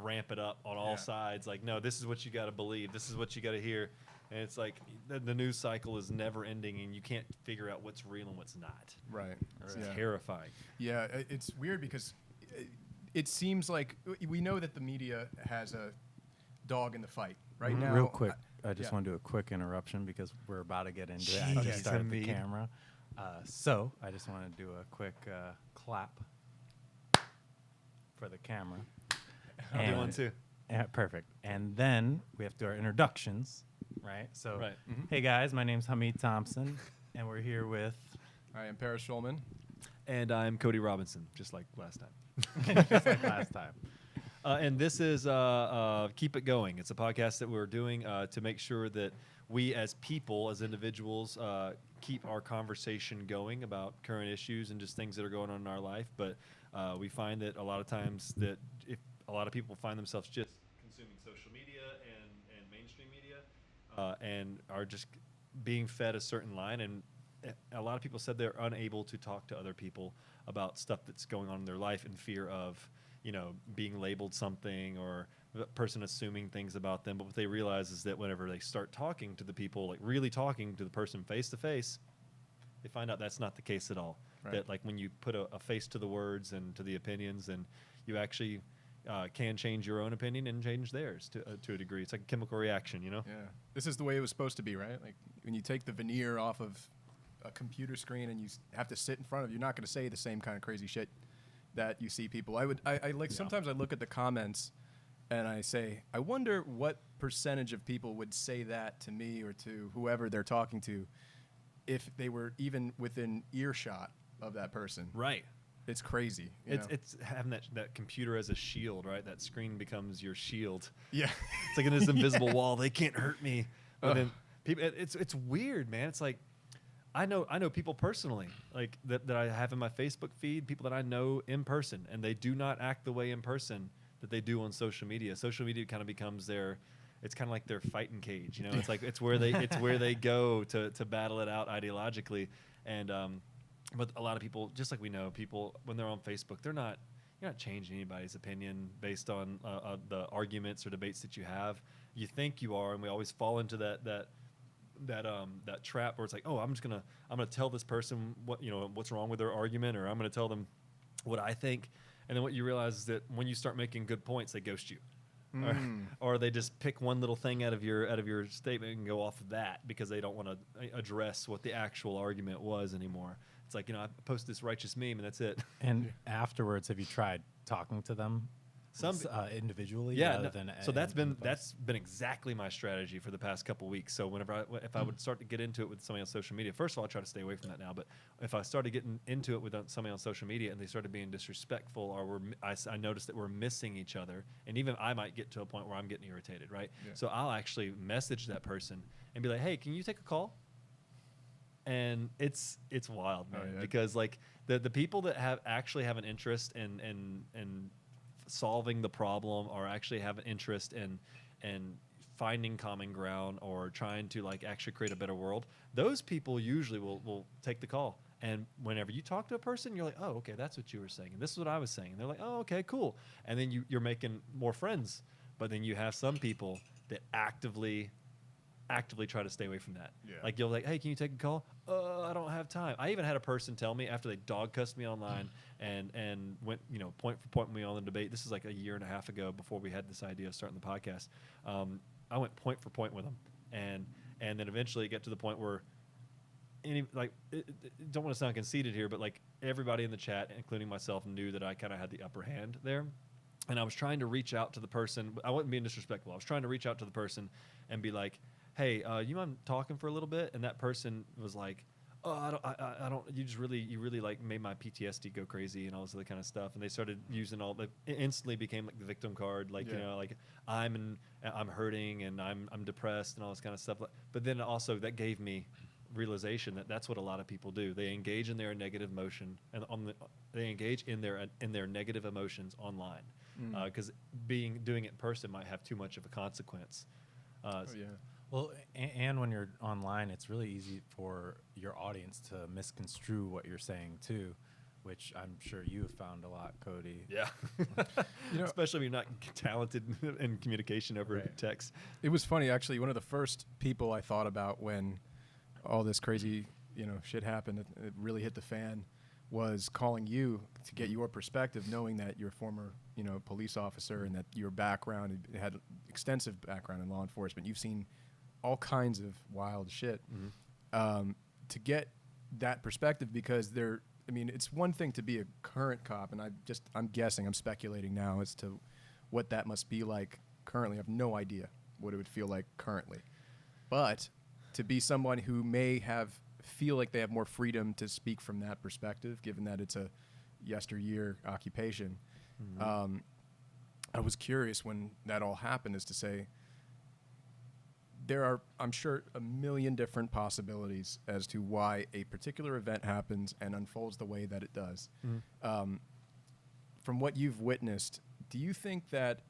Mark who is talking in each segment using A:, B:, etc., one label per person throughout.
A: ramp it up on all sides. Like, no, this is what you got to believe. This is what you got to hear. And it's like the news cycle is never ending, and you can't figure out what's real and what's not.
B: Right.
A: It's terrifying.
B: Yeah, it's weird because it seems like we know that the media has a dog in the fight right now.
C: Real quick, I just want to do a quick interruption because we're about to get into it. I just started the camera. So I just want to do a quick clap for the camera.
A: I'll do one too.
C: Yeah, perfect. And then we have to do our introductions, right? So, hey guys, my name's Hamid Thompson, and we're here with...
B: I am Paris Schulman.
A: And I'm Cody Robinson, just like last time. And this is Keep It Going. It's a podcast that we're doing to make sure that we as people, as individuals, keep our conversation going about current issues and just things that are going on in our life. But we find that a lot of times that if a lot of people find themselves just consuming social media and mainstream media and are just being fed a certain line, and a lot of people said they're unable to talk to other people about stuff that's going on in their life in fear of, you know, being labeled something or a person assuming things about them. But what they realize is that whenever they start talking to the people, like really talking to the person face to face, they find out that's not the case at all.
B: Right.
A: That like when you put a face to the words and to the opinions, and you actually can change your own opinion and change theirs to a degree. It's like a chemical reaction, you know?
B: Yeah. This is the way it was supposed to be, right? Like when you take the veneer off of a computer screen and you have to sit in front of, you're not going to say the same kind of crazy shit that you see people. Sometimes I look at the comments and I say, I wonder what percentage of people would say that to me or to whoever they're talking to if they were even within earshot of that person.
A: Right.
B: It's crazy.
A: It's having that computer as a shield, right? That screen becomes your shield.
B: Yeah.
A: It's like this invisible wall. They can't hurt me. But then people, it's weird, man. It's like I know people personally, like that I have in my Facebook feed, people that I know in person, and they do not act the way in person that they do on social media. Social media kind of becomes it's kind of like their fighting cage, you know. It's like it's where they go to battle it out ideologically, and but a lot of people, just like we know, people when they're on Facebook, you're not changing anybody's opinion based on the arguments or debates that you have. You think you are, and we always fall into that trap where it's like, oh, I'm gonna tell this person what's wrong with their argument, or I'm gonna tell them what I think. And then what you realize is that when you start making good points, they ghost you. Or they just pick one little thing out of your statement and go off of that because they don't want to address what the actual argument was anymore. It's like, I post this righteous meme and that's it.
C: And afterwards, have you tried talking to them individually?
A: Yeah. So that's been exactly my strategy for the past couple weeks. So if I would start to get into it with somebody on social media, first of all, I try to stay away from that now. But if I started getting into it with somebody on social media and they started being disrespectful, or I noticed that we're missing each other, and even I might get to a point where I'm getting irritated, right? Yeah. So I'll actually message that person and be like, hey, can you take a call? And it's wild, man, because like the people that actually have an interest in solving the problem, or actually have an interest in finding common ground, or trying to like actually create a better world, those people usually will take the call. And whenever you talk to a person, you're like, oh, okay, that's what you were saying, and this is what I was saying, and they're like, oh, okay, cool. And then you're making more friends. But then you have some people that actively try to stay away from that. Yeah. Like you'll like, hey, can you take a call? I don't have time. I even had a person tell me after they dog cussed me online and went, point for point with me on the debate. This is like a year and a half ago before we had this idea of starting the podcast. I went point for point with them, and then eventually it got to the point where don't want to sound conceited here, but like everybody in the chat, including myself, knew that I kind of had the upper hand there. And I was trying to reach out to the person. I wasn't being disrespectful. I was trying to reach out to the person and be like, hey, you mind talking for a little bit? And that person was like, oh, I don't, you really like made my PTSD go crazy and all this other kind of stuff. And they started using it instantly became like the victim card, like, like I'm hurting and I'm depressed and all this kind of stuff. But then also that gave me realization that that's what a lot of people do. They engage in their negative emotion, and they engage in their negative emotions online, because doing it in person might have too much of a consequence.
C: Well, and when you're online, it's really easy for your audience to misconstrue what you're saying too, which I'm sure you have found a lot, Cody.
A: Yeah. Especially when you're not talented in communication over text.
B: It was funny, actually. One of the first people I thought about when all this crazy, shit happened, it really hit the fan, was calling you to get your perspective, knowing that you're a former, police officer and that your background had extensive background in law enforcement. You've seen all kinds of wild shit. To get that perspective, because it's one thing to be a current cop, and I'm guessing, I'm speculating now as to what that must be like currently. I have no idea what it would feel like currently. But to be someone who may feel like they have more freedom to speak from that perspective, given that it's a yesteryear occupation, I was curious when that all happened as to say, there are, I'm sure, a million different possibilities as to why a particular event happens and unfolds the way that it does. From what you've witnessed, do you think that,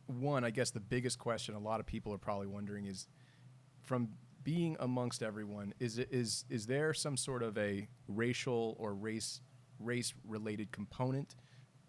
B: one, I guess the biggest question a lot of people are probably wondering is, from being amongst everyone, is there some sort of a racial or race-related component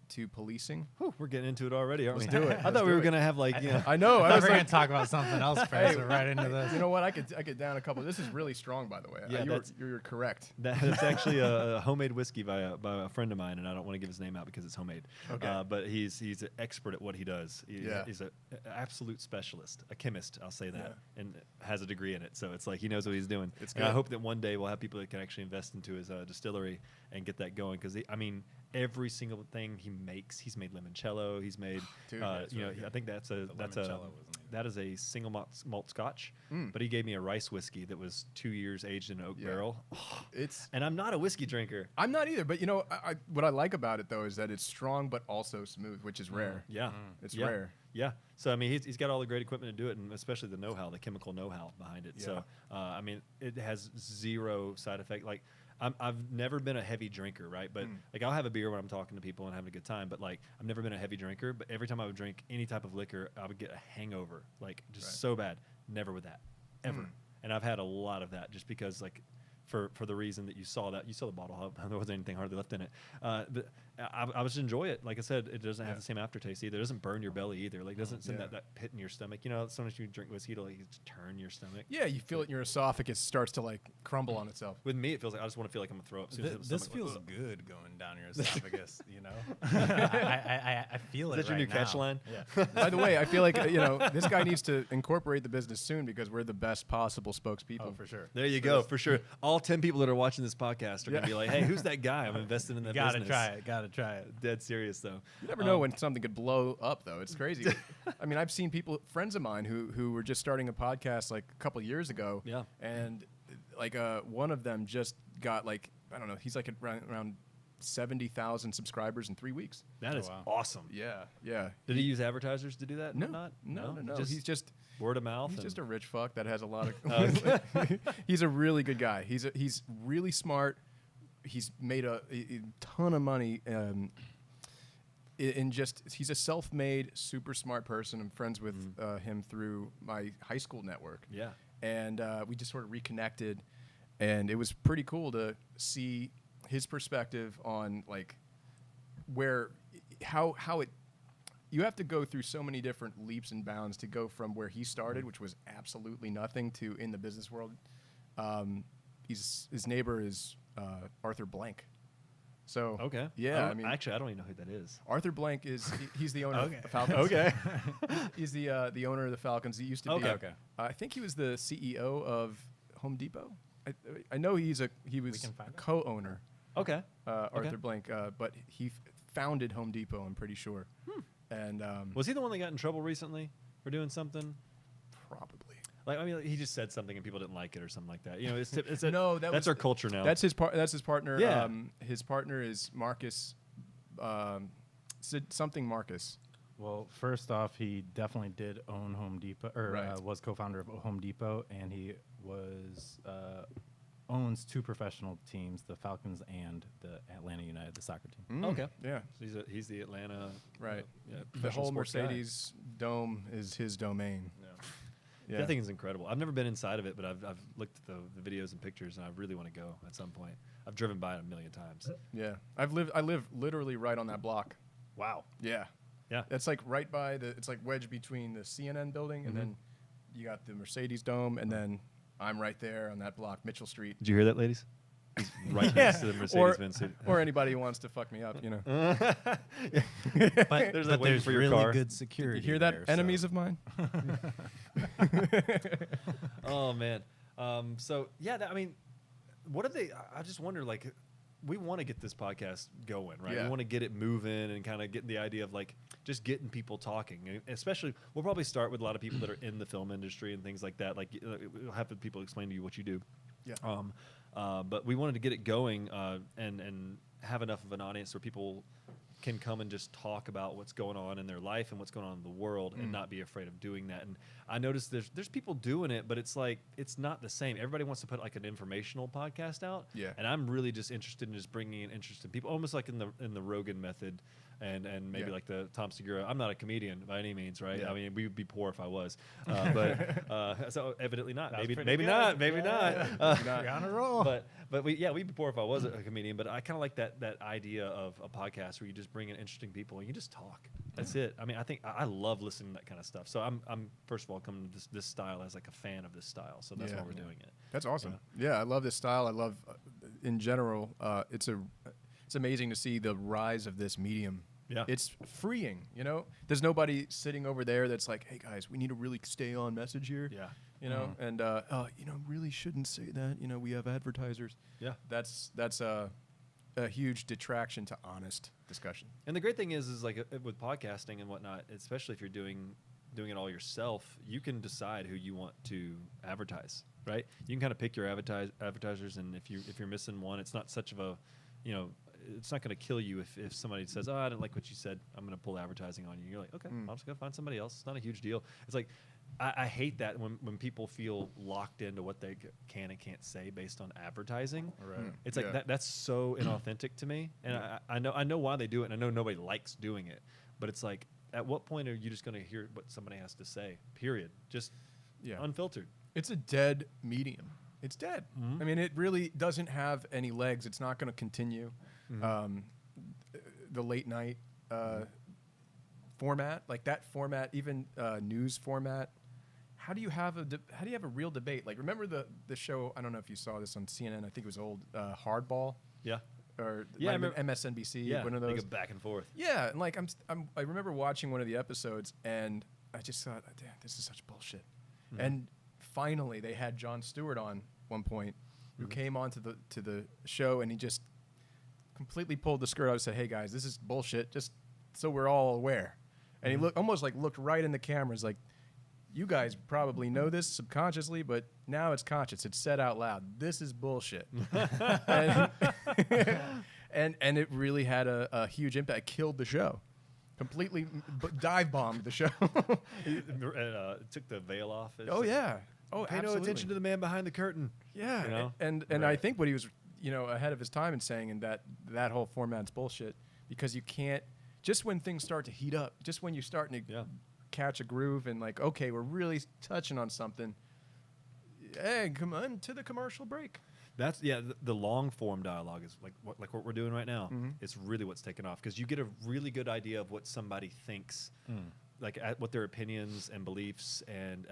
B: to policing?
A: Whew, we're getting into it already, aren't we?
B: Let's do it.
A: I thought we were going to have
B: I know.
C: I was going to talk about something else first. Right into this.
B: You know what? I could down a couple. This is really strong, by the way.
A: Yeah,
B: you're correct.
A: That's actually a homemade whiskey by a friend of mine, and I don't want to give his name out because it's homemade.
B: Okay.
A: But he's an expert at what he does.
B: Yeah.
A: He's an absolute specialist, a chemist, I'll say that,
B: Yeah.
A: and has a degree in it. So it's like he knows what he's doing.
B: It's
A: and I
B: good.
A: hope that one day we'll have people that can actually invest into his distillery and get that going, because every single thing he makes, he's made limoncello. He's made,
B: Dude, that's really good.
A: I think that is a single malt Scotch. But he gave me a rice whiskey that was 2 years aged in an oak barrel. And I'm not a whiskey drinker.
B: I'm not either. But what I like about it though is that it's strong but also smooth, which is rare.
A: Yeah,
B: It's rare.
A: Yeah. So he's got all the great equipment to do it, and especially the know-how, the chemical know-how behind it.
B: Yeah.
A: So it has zero side effect. Like, I've never been a heavy drinker, right? But like, I'll have a beer when I'm talking to people and having a good time. But like, I've never been a heavy drinker. But every time I would drink any type of liquor, I would get a hangover, like just so bad. Never with that, ever. And I've had a lot of that just because, like, for the reason that you saw the bottle, there wasn't anything hardly left in it. But I just enjoy it. Like I said, it doesn't have the same aftertaste either. It doesn't burn your belly either. Like, it doesn't send that pit in your stomach. Sometimes you drink whiskey to like turn your stomach.
B: Yeah, you feel it in your esophagus starts to like crumble on itself.
A: With me, it feels like I just want to feel like I'm gonna throw up.
C: This feels good going down your esophagus. I feel it.
A: Is that your new catch line?
C: Yeah.
B: By the way, I feel like this guy needs to incorporate the business soon because we're the best possible spokespeople.
C: Oh, for sure.
A: There you go, for sure. All 10 people that are watching this podcast are gonna be like, "Hey, who's that guy? I'm invested in that
C: Gotta
A: business."
C: Gotta try it.
A: Dead serious though.
B: You never know when something could blow up, though. It's crazy. I've seen friends of mine who were just starting a podcast like a couple years ago.
A: Yeah.
B: And like one of them just got like, I don't know, he's like around 70,000 subscribers in 3 weeks.
A: That is
C: wow.
A: awesome.
B: Yeah.
A: Did he use advertisers to do that? and
B: No.
A: whatnot?
B: No. He's just
A: word of mouth.
B: He's just a rich fuck that has a lot of. He's a really good guy. He's really smart. He's made a ton of money. He's a self-made, super smart person. I'm friends with him through my high school network.
A: Yeah.
B: And we just sort of reconnected, and it was pretty cool to see his perspective on like how it. You have to go through so many different leaps and bounds to go from where he started, which was absolutely nothing, to in the business world. His neighbor is Arthur Blank. So
A: Okay.
B: yeah,
A: actually, I don't even know who that is.
B: Arthur Blank he's the owner of the Falcons.
A: Okay.
B: He's the owner of the Falcons. He used to be.
C: Okay.
B: I think he was the CEO of Home Depot. I know he was a co-owner.
A: Okay.
B: Arthur Blank, but he founded Home Depot. I'm pretty sure. And
A: Was he the one that got in trouble recently for doing something?
B: probably.
A: Like, he just said something and people didn't like it or something like that.
B: No,
A: that's our culture now.
B: That's his partner.
A: Yeah.
B: His partner is Marcus. Something Marcus.
C: Well, first off, he definitely did own Home Depot, or
B: Right.
C: was co-founder of Home Depot, and he owns two professional teams, the Falcons and the Atlanta United, the soccer team.
A: Okay.
B: Yeah.
A: So he's the Atlanta.
B: Right. The
A: professional
B: whole
A: sports guy.
B: Mercedes dome is his domain. Yeah.
A: I think it's incredible. I've never been inside of it, but I've looked at the videos and pictures, and I really want to go at some point. I've driven by it a million times.
B: Yeah. I live literally right on that block.
A: Wow.
B: Yeah.
A: Yeah.
B: It's like right by it's like wedged between the CNN building and then you got the Mercedes Dome, and then I'm right there on that block, Mitchell Street.
A: Did you hear that, ladies? He's right next to the Mercedes-Benz.
B: Or anybody who wants to fuck me up, you know.
C: But
A: There's
C: there's,
A: like waiting for your
C: really
A: car.
C: good security.
B: You hear that,
C: there,
B: enemies
C: so.
B: of mine?
A: Oh man. So yeah, I mean, what if they? I just wonder. Like, we want to get this podcast going, right?
B: Yeah.
A: We want to get it moving and kind of get the idea of like just getting people talking. And especially, we'll probably start with a lot of people that are in the film industry and things like that. Like, we'll have people explain to you what you do.
B: Yeah.
A: But we wanted to get it going and have enough of an audience where people can come and just talk about what's going on in their life and what's going on in the world and not be afraid of doing that. And I noticed there's people doing it, but it's like it's not the same. Everybody wants to put like an informational podcast out.
B: Yeah.
A: And I'm really just interested in just bringing in interested people, almost like in the Rogan method. And maybe like the Tom Segura. I'm not a comedian by any means, right?
B: Yeah.
A: I mean, we would be poor if I was, but so evidently not.
C: That was
A: Maybe
C: pretty
A: not.
C: good.
A: Maybe
C: Yeah.
A: not.
C: You're on a roll.
A: But we'd be poor if I was a comedian. But I kind of like that idea of a podcast where you just bring in interesting people and you just talk. That's it. I mean, I think I love listening to that kind of stuff. So I'm first of all coming to this style as like a fan of this style. So that's why we're doing it.
B: That's awesome. Yeah, I love this style. I love, in general, it's amazing to see the rise of this medium.
A: Yeah.
B: It's freeing, you know? There's nobody sitting over there that's like, hey, guys, we need to really stay on message here.
A: Yeah.
B: You know? And, you know, really shouldn't say that. You know, we have advertisers.
A: Yeah.
B: That's a huge detraction to honest discussion.
A: And the great thing is like with podcasting and whatnot, especially if you're doing it all yourself, you can decide who you want to advertise, right? You can kind of pick your advertisers, and if you're missing one, it's not such of a, you know, it's not going to kill you if somebody says, oh, I didn't like what you said, I'm going to pull advertising on you. You're like, okay, I'll just go find somebody else. It's not a huge deal. It's like, I hate that when people feel locked into what they can and can't say based on advertising.
B: Right.
A: It's like that's so inauthentic to me. And I know why they do it, and I know nobody likes doing it. But it's like, at what point are you just going to hear what somebody has to say, period? Just unfiltered.
B: It's a dead medium. It's dead. I mean, it really doesn't have any legs. It's not going to continue. The late night format, like that format, even news format. How do you have a real debate? Like, remember the show? I don't know if you saw this on CNN. I think it was old Hardball.
A: Yeah.
B: Or
A: Yeah, I remember
B: MSNBC.
A: Yeah,
B: one of
A: they
B: those.
A: go back and forth.
B: Yeah, and like I remember watching one of the episodes, and I just thought, damn, this is such bullshit. And finally, they had Jon Stewart on one point, who came on to the show, and he just completely pulled the skirt out and said, "Hey guys, this is bullshit. Just so we're all aware." And he looked right in the cameras, like, "You guys probably know this subconsciously, but now it's conscious. It's said out loud. This is bullshit." and it really had a huge impact. It killed the show. Completely dive bombed the show.
A: It took the veil off.
B: Oh yeah. Oh,
A: Pay
B: absolutely.
A: no attention to the man behind the curtain.
B: Yeah,
A: You know?
B: and I think what he was, you know, ahead of his time in saying, and that whole format's bullshit, because you can't, just when things start to heat up, just when you're starting to catch a groove and like, okay, we're really touching on something, hey, come on to the commercial break.
A: That's the long form dialogue is like what we're doing right now. It's really what's taken off, because you get a really good idea of what somebody thinks, like what their opinions and beliefs and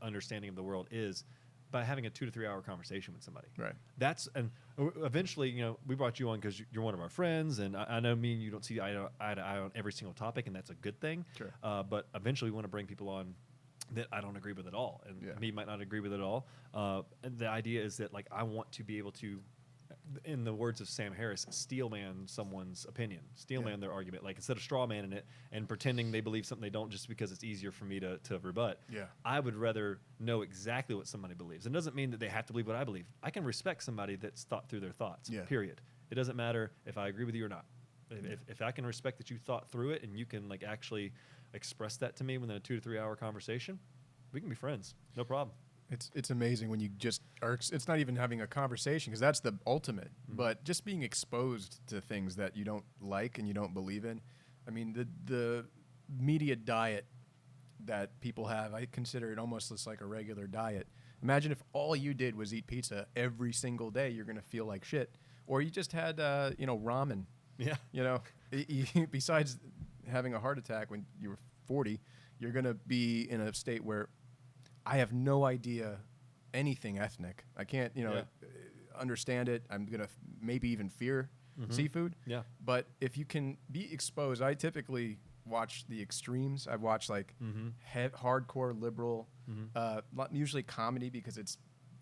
A: understanding of the world is, by having a 2 to 3 hour conversation with somebody.
B: Right.
A: That's, and eventually, you know, we brought you on because you're one of our friends, and I know me and you don't see eye to eye on every single topic, and that's a good thing.
B: Sure.
A: But eventually, we want to bring people on that I don't agree with at all, and me might not agree with at all. And the idea is that, like, I want to be able to, in the words of Sam Harris, steel man someone's opinion, steel man their argument, like, instead of straw man in it and pretending they believe something they don't just because it's easier for me to rebut.
B: Yeah.
A: I would rather know exactly what somebody believes. It doesn't mean that they have to believe what I believe. I can respect somebody that's thought through their thoughts, period. It doesn't matter if I agree with you or not. If I can respect that you thought through it and you can, like, actually express that to me within a 2 to 3 hour conversation, we can be friends. No problem.
B: It's amazing when you just are. It's not even having a conversation, because that's the ultimate. But just being exposed to things that you don't like and you don't believe in. I mean, the media diet that people have. I consider it almost just like a regular diet. Imagine if all you did was eat pizza every single day. You're going to feel like shit. Or you just had, ramen.
A: Yeah.
B: You know, besides having a heart attack when you were 40, you're going to be in a state where I have no idea anything ethnic. I can't, understand it. I'm going to maybe even fear seafood.
A: Yeah.
B: But if you can be exposed, I typically watch the extremes. I watch like hardcore liberal, usually comedy because it's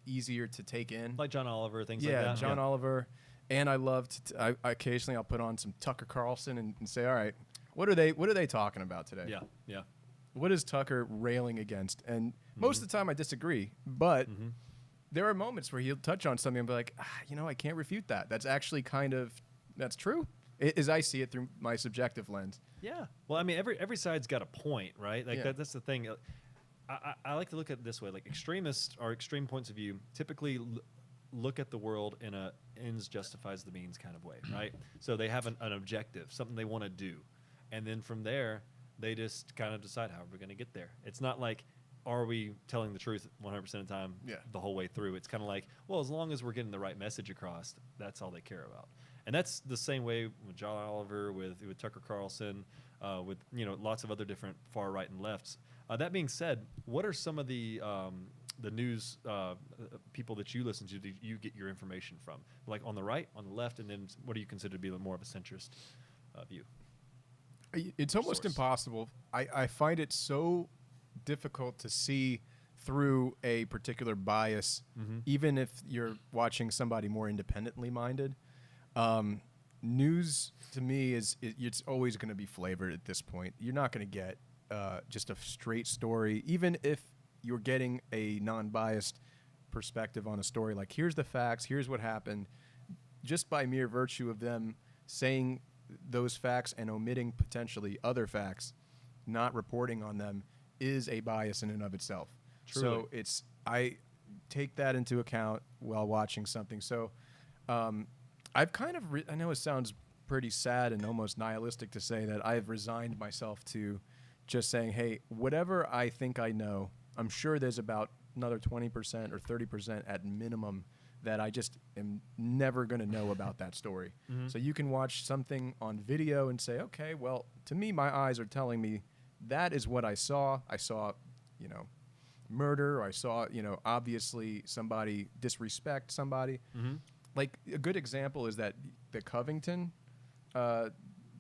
B: easier to take in.
A: Like John Oliver, things like that.
B: Yeah, John Oliver. And I love I occasionally I'll put on some Tucker Carlson and say, all right, what are they talking about today?
A: Yeah, yeah.
B: What is Tucker railing against? And most of the time I disagree, but there are moments where he'll touch on something and be like, I can't refute that. That's actually that's true, as I see it through my subjective lens.
A: Yeah. Well, I mean, every side's got a point, right? Like
B: Yeah.
A: that's the thing. I like to look at it this way. Like extremists or extreme points of view typically look at the world in a ends justifies the means kind of way, right? So they have an objective, something they want to do. And then from there, they just kind of decide how we're going to get there. It's not like, are we telling the truth 100% of the time the whole way through? It's kind of like, well, as long as we're getting the right message across, that's all they care about. And that's the same way with John Oliver, with Tucker Carlson, with lots of other different far right and lefts. That being said, what are some of the news people that you listen to that you get your information from? Like on the right, on the left, and then what do you consider to be more of a centrist view?
B: It's almost
A: Source.
B: impossible. I find it so difficult to see through a particular bias, even if you're watching somebody more independently minded. News to me it's always going to be flavored at this point. You're not going to get just a straight story, even if you're getting a non-biased perspective on a story. Like, here's the facts, here's what happened. Just by mere virtue of them saying those facts and omitting potentially other facts, not reporting on them, is a bias in and of itself.
A: Truly.
B: So I take that into account while watching something. So I've kind of, I know it sounds pretty sad and almost nihilistic to say that I've resigned myself to just saying, hey, whatever I think I know, I'm sure there's about another 20% or 30% at minimum that I just am never going to know about that story. So you can watch something on video and say, okay, well, to me, my eyes are telling me that is what I saw. I saw, murder. Or I saw, obviously somebody disrespect somebody. Like a good example is that the Covington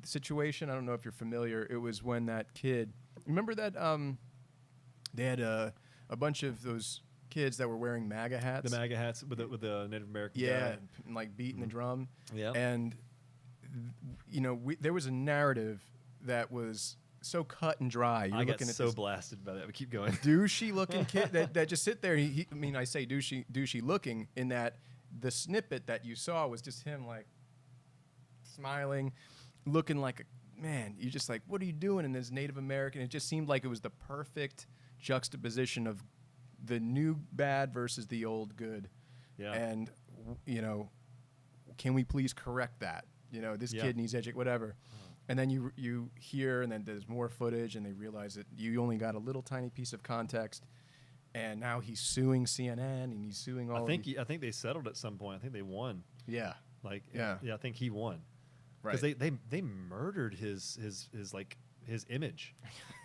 B: situation. I don't know if you're familiar. It was when that kid, remember that they had a bunch of those kids that were wearing MAGA hats.
A: The MAGA hats with the Native American
B: yeah,
A: guy.
B: and like beating the drum.
A: Yeah.
B: And there was a narrative that was so cut and dry. You're
A: I got
B: looking at
A: so
B: this
A: blasted by that. But keep going.
B: douchey looking kid that just sit there. I say douchey looking in that the snippet that you saw was just him like smiling, looking like a man. You're just like, what are you doing in this Native American? It just seemed like it was the perfect juxtaposition of the new bad versus the old good.
A: Yeah.
B: And can we please correct that? This kid needs education, whatever. And then you hear, and then there's more footage, and they realize that you only got a little tiny piece of context, and now he's suing CNN, and he's suing all.
A: I think they settled at some point. I think they won.
B: Yeah.
A: Yeah. I think he won.
B: Right.
A: Because they murdered his image,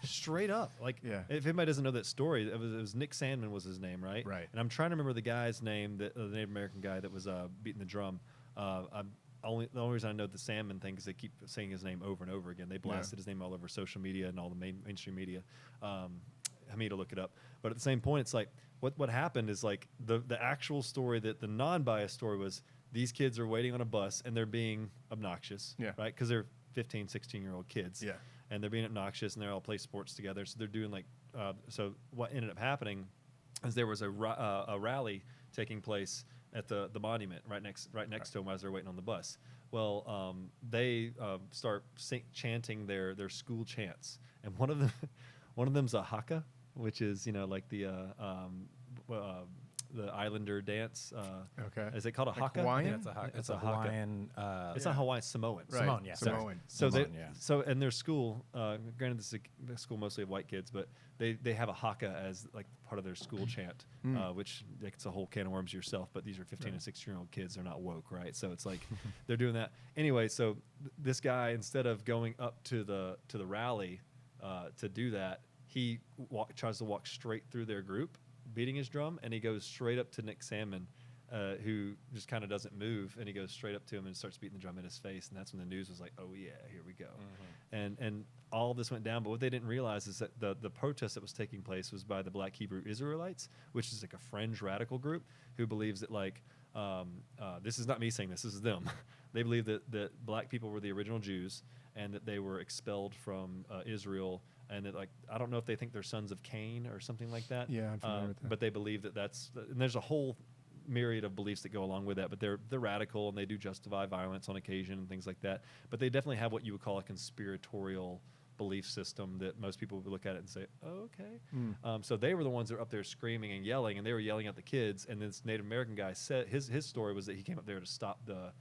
A: straight up. Like, if anybody doesn't know that story, it was Nick Sandman was his name, right?
B: Right.
A: And I'm trying to remember the guy's name, the Native American guy that was beating the drum. The only reason I know the Sandman thing is they keep saying his name over and over again. They blasted his name all over social media and all the mainstream media. I need to look it up. But at the same point, it's like what happened is like the actual story, that the non-biased story was these kids are waiting on a bus and they're being obnoxious, right? Because they're 15, 16-year-old kids.
B: Yeah.
A: And they're being obnoxious, and they all play sports together. So they're doing like so what ended up happening is there was a rally taking place at the monument right next to them as they're waiting on the bus. Well, they start chanting their school chants, and one of them's a haka, which is like the the Islander dance.
B: Okay.
A: Is it called a
B: Like
A: haka?
B: Hawaiian?
C: Yeah, it's a, haka.
A: It's
C: It's a
A: a haka.
C: Hawaiian.
A: It's not Hawaiian, Samoan.
B: Right.
C: Samoan, yeah.
B: Samoan.
A: So
C: Samoan, yeah.
A: so in their school, granted this is a school mostly of white kids, but they have a haka as like part of their school chant, which like, it's a whole can of worms yourself. But these are 15 and 16-year-old kids; they're not woke, right? So it's like they're doing that anyway. So this guy, instead of going up to the rally to do that, he tries to walk straight through their group, beating his drum, and he goes straight up to Nick Salmon, who just kind of doesn't move, and he goes straight up to him and starts beating the drum in his face, and that's when the news was like, oh yeah, here we go. And all of this went down, but what they didn't realize is that the protest that was taking place was by the Black Hebrew Israelites, which is like a fringe radical group who believes that like, this is not me saying this is them. They believe that black people were the original Jews and that they were expelled from Israel, and that like I don't know if they think they're sons of Cain or something like that.
B: Yeah, I'm familiar with that.
A: But they believe that and there's a whole myriad of beliefs that go along with that, but they're radical and they do justify violence on occasion and things like that. But they definitely have what you would call a conspiratorial belief system that most people would look at it and say, oh, okay. So they were the ones that were up there screaming and yelling, and they were yelling at the kids. And this Native American guy said his story was that he came up there to stop the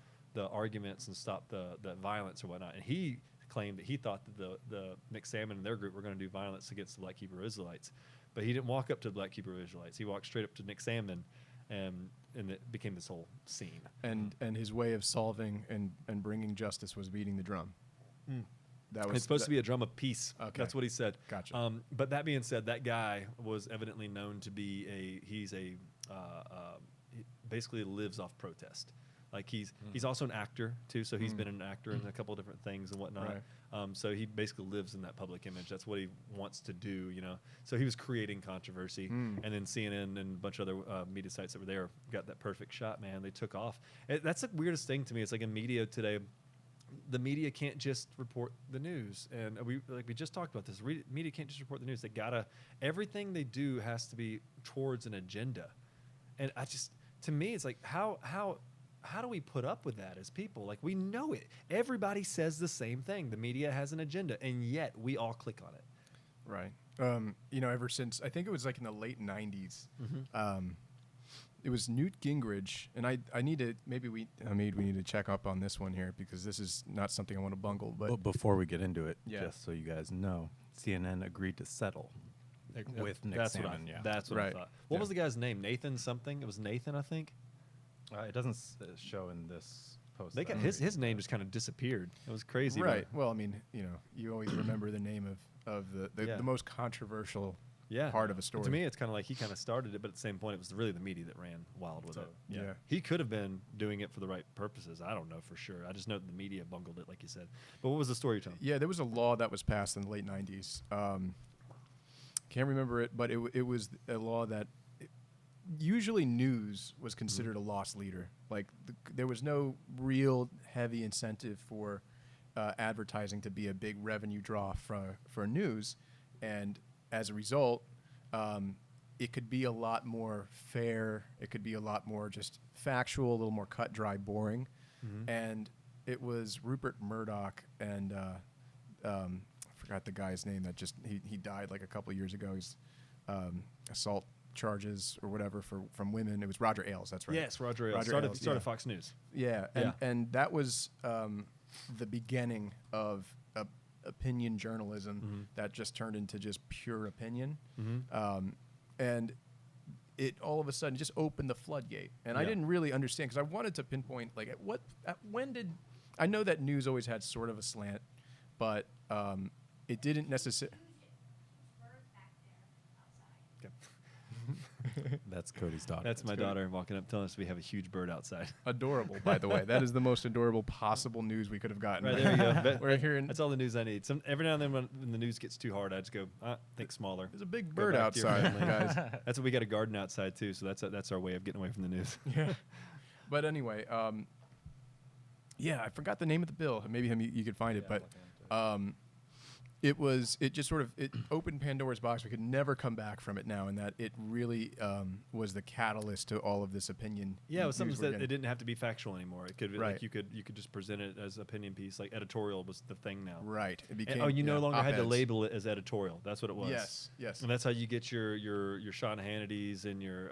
A: arguments and stop the violence or whatnot. And he claimed that he thought that the Nick Salmon and their group were going to do violence against the Black Hebrew Israelites. But he didn't walk up to the Black Hebrew Israelites. He walked straight up to Nick Salmon, and it became this whole scene.
B: And his way of solving and bringing justice was beating the drum. That was
A: It's supposed to be a drum of peace.
B: Okay.
A: That's what he said.
B: Gotcha.
A: But that being said, that guy was evidently known to be he basically lives off protest. Like he's also an actor too, so he's been an actor in a couple of different things and whatnot.
B: Right.
A: So he basically lives in that public image. That's what he wants to do, you know. So he was creating controversy, and then CNN and a bunch of other media sites that were there got that perfect shot. Man, they took off. That's the weirdest thing to me. It's like in media today, the media can't just report the news, and we just talked about this. Media can't just report the news. They gotta everything they do has to be towards an agenda, and to me, it's like how do we put up with that as people? Like, we know it. Everybody says the same thing. The media has an agenda, and yet we all click on it.
B: Right. Ever since, I think it was like in the late 90s, it was Newt Gingrich, and I need to, we need to check up on this one here because this is not something I want to bungle. But
C: Before we get into it,
B: Yeah.
C: just so you guys know, CNN agreed to settle with Nick Salmon.
A: That's what I
B: Right.
A: thought. What
B: Yeah.
A: was the guy's name? Nathan something? It was Nathan, I think.
C: It doesn't show in this post.
A: They got his name just kind of disappeared. It was crazy.
B: right. Well, I mean, you always remember the name of the
A: Yeah.
B: most controversial
A: Yeah.
B: part of a story.
A: To me, it's kind of like he kind of started it, but at the same point, it was really the media that ran wild with it.
B: yeah.
A: He could have been doing it for the right purposes. I don't know for sure. I just know that the media bungled it, like you said. But what was the story you're telling?
B: Yeah, there was a law that was passed in the late 90s. Can't remember it, but it was a law that usually news was considered a loss leader. Like there was no real heavy incentive for advertising to be a big revenue draw for news, and as a result, it could be a lot more fair. It could be a lot more just factual, a little more cut, dry, boring. And it was Rupert Murdoch and I forgot the guy's name that just he died like a couple of years ago. He's assault charges or whatever from women. It was Roger Ailes. That's right.
A: Yes, Roger Ailes.
B: Roger
A: Started
B: Ailes, yeah.
A: Fox News.
B: Yeah, and that was the beginning of opinion journalism that just turned into just pure opinion, and it all of a sudden just opened the floodgate. And I didn't really understand because I wanted to pinpoint like when did I know that news always had sort of a slant, but it didn't necessarily.
C: That's Cody's daughter.
A: That's my
B: Cody.
A: daughter walking up telling us we have a huge bird outside.
B: Adorable, by the way. That is the most adorable possible news we could have gotten.
A: Right, there you go. That-
B: We're hearing
A: That's all the news I need. Every now and then when the news gets too hard, I just go, think smaller.
B: there's a big
A: Go
B: bird
A: back to your
B: outside,
A: family.
B: guys.
A: That's what we got a garden outside too, so that's our way of getting away from the news.
B: Yeah. But anyway, I forgot the name of the bill. Maybe you could find it, but it just sort of it opened Pandora's box. We could never come back from it now, and that it really was the catalyst to all of this opinion.
A: Yeah, it was something
B: news we're
A: that it
B: getting.
A: didn't have to be factual anymore. It could
B: Right.
A: like you could just present it as opinion piece. Like editorial was the thing now.
B: Right. It
A: And,
B: became
A: you no longer had to
B: op-eds.
A: label it as editorial. That's what it was.
B: Yes. Yes.
A: And that's how you get your Sean Hannity's and your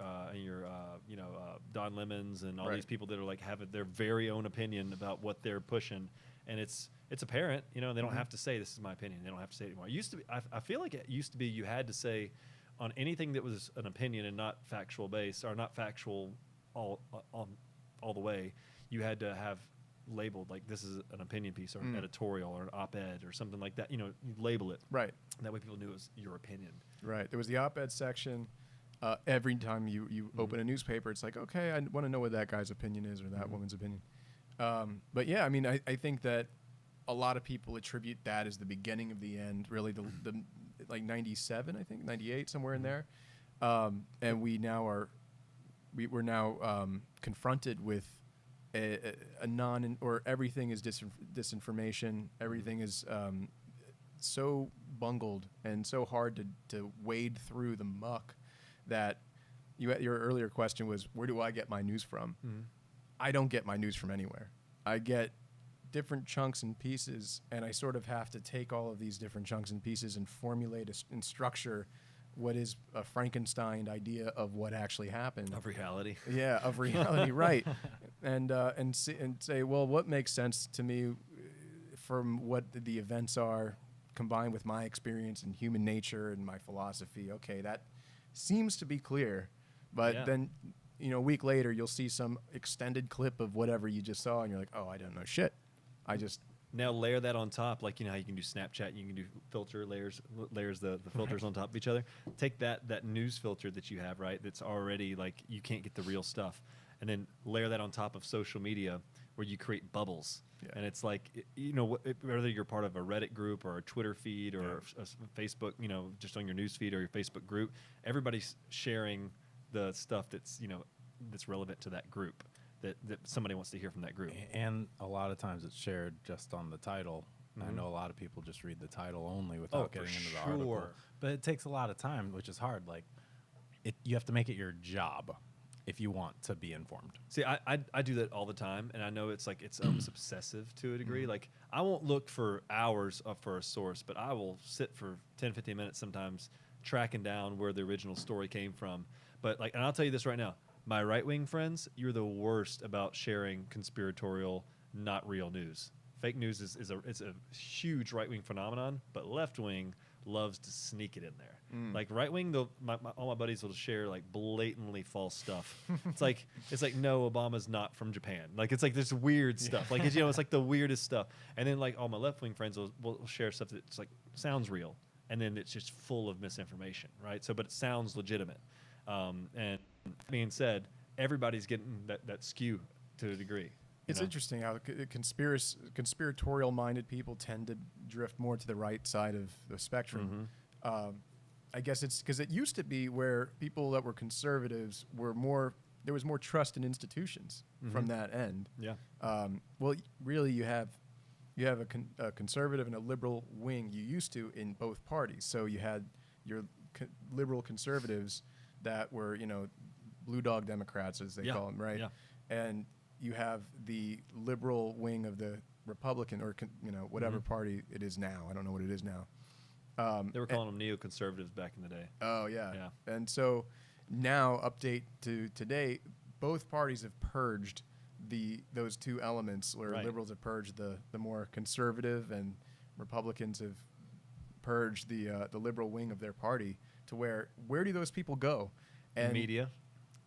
A: Don Lemons and all
B: Right.
A: these people that are like having their very own opinion about what they're pushing, and it's apparent, they don't
B: Mm-hmm.
A: have to say this is my opinion. They don't have to say it anymore. It used to be, I feel like it used to be you had to say on anything that was an opinion and not factual based or not factual all the way. You had to have labeled like this is an opinion piece or an editorial or an op-ed or something like that. You label it.
B: Right.
A: That way people knew it was your opinion.
B: Right. There was the op-ed section. Every time you open a newspaper, it's like, okay, I want to know what that guy's opinion is or that woman's opinion. But yeah, I mean, I think that a lot of people attribute that as the beginning of the end. Really, the like 97, I think 98, somewhere in there. And we're now confronted with a or everything is disinformation. Everything is so bungled and so hard to wade through the muck that your earlier question was, where do I get my news from? I don't get my news from anywhere. I get different chunks and pieces, and I sort of have to take all of these different chunks and pieces and formulate and structure what is a Frankenstein idea of what actually happened.
A: Of reality.
B: Yeah, of reality, right. And say, well, what makes sense to me from what the events are combined with my experience in human nature and my philosophy. Okay, that seems to be clear. But then, a week later, you'll see some extended clip of whatever you just saw, and you're like, oh, I don't know shit. I just...
A: Now layer that on top, like how you can do Snapchat, you can do filter layers the filters on top of each other. Take that news filter that you have, right? That's already like you can't get the real stuff, and then layer that on top of social media where you create bubbles.
B: Yeah.
A: And it's like whether you're part of a Reddit group or a Twitter feed or a Facebook, just on your news feed or your Facebook group, everybody's sharing the stuff that's that's relevant to that group. That somebody wants to hear from that group.
C: And a lot of times it's shared just on the title. And I know a lot of people just read the title only without getting into the article. But it takes a lot of time, which is hard. Like, you have to make it your job if you want to be informed.
A: See, I do that all the time, and I know it's almost obsessive to a degree. Like, I won't look for hours for a source, but I will sit for 10, 15 minutes sometimes tracking down where the original story came from. But, and I'll tell you this right now. My right-wing friends, you're the worst about sharing conspiratorial, not real news. Fake news is a huge right-wing phenomenon, but left-wing loves to sneak it in there. Like right-wing, all my buddies will share like blatantly false stuff. It's like no, Obama's not from Japan. Like it's like this weird stuff. Like it's like the weirdest stuff. And then like all my left-wing friends will share stuff that's like sounds real, and then it's just full of misinformation, right? So, but it sounds legitimate. And being said, everybody's getting that skew to a degree.
B: It's interesting how conspiratorial-minded people tend to drift more to the right side of the spectrum. I guess it's because it used to be where people that were conservatives there was more trust in institutions from that end.
A: Yeah.
B: Well, really, you have a conservative and a liberal wing. You used to in both parties. So you had your liberal conservatives that were, blue dog Democrats, as they call them, right? Yeah. And you have the liberal wing of the Republican or, whatever party it is now. I don't know what it is now.
A: They were calling them neoconservatives back in the day.
B: Oh, yeah. And so now, update to today, both parties have purged those two elements, where liberals have purged the more conservative and Republicans have purged the liberal wing of their party, to where do those people go? And
A: media?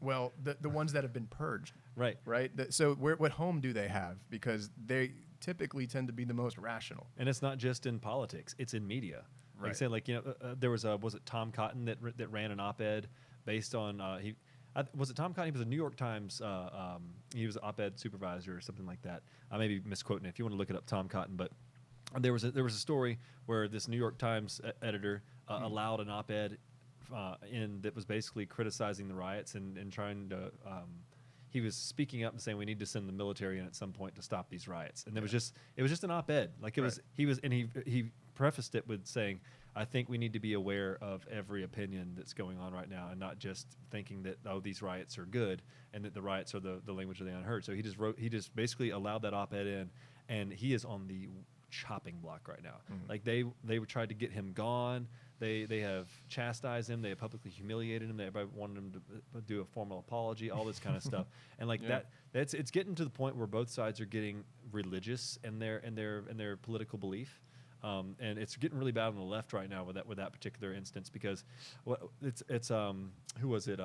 B: Well, the ones that have been purged.
A: Right.
B: Right? So what home do they have? Because they typically tend to be the most rational.
A: And it's not just in politics. It's in media. Like I said, there was it Tom Cotton that ran an op-ed based on, was it Tom Cotton? He was a New York Times, he was an op-ed supervisor or something like that. I may be misquoting it if you want to look it up, Tom Cotton. But there was a story where this New York Times editor allowed an op-ed that was basically criticizing the riots and trying to he was speaking up and saying we need to send the military in at some point to stop these riots. And it was just an op-ed. Like he prefaced it with saying, I think we need to be aware of every opinion that's going on right now, and not just thinking that, oh, these riots are good and that the riots are the language of the unheard. So he just basically allowed that op-ed in, and he is on the chopping block right now. Like they tried to get him gone. They have chastised him. They have publicly humiliated him. They wanted him to do a formal apology, all this kind of stuff. And like it's getting to the point where both sides are getting religious in their political belief. And it's getting really bad on the left right now with that particular instance, because who was it?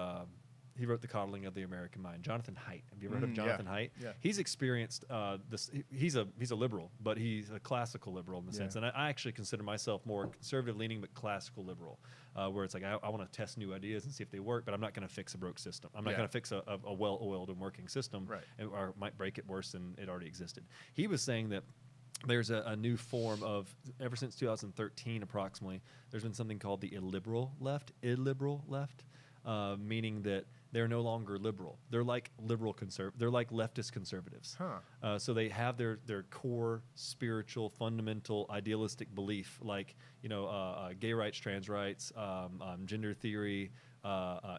A: He wrote The Coddling of the American Mind. Jonathan Haidt. Have you ever heard of Jonathan Haidt?
B: Yeah.
A: He's experienced this. He's a liberal, but he's a classical liberal in the sense. And I actually consider myself more conservative leaning, but classical liberal, where it's like I want to test new ideas and see if they work, but I'm not going to fix a broke system. I'm not going to fix a well-oiled and working system, or might break it worse than it already existed. He was saying that there's a new form of, ever since 2013 approximately, there's been something called the illiberal left, meaning that they're no longer liberal. They're like they're like leftist conservatives. So they have their core spiritual, fundamental, idealistic belief, like gay rights, trans rights, gender theory,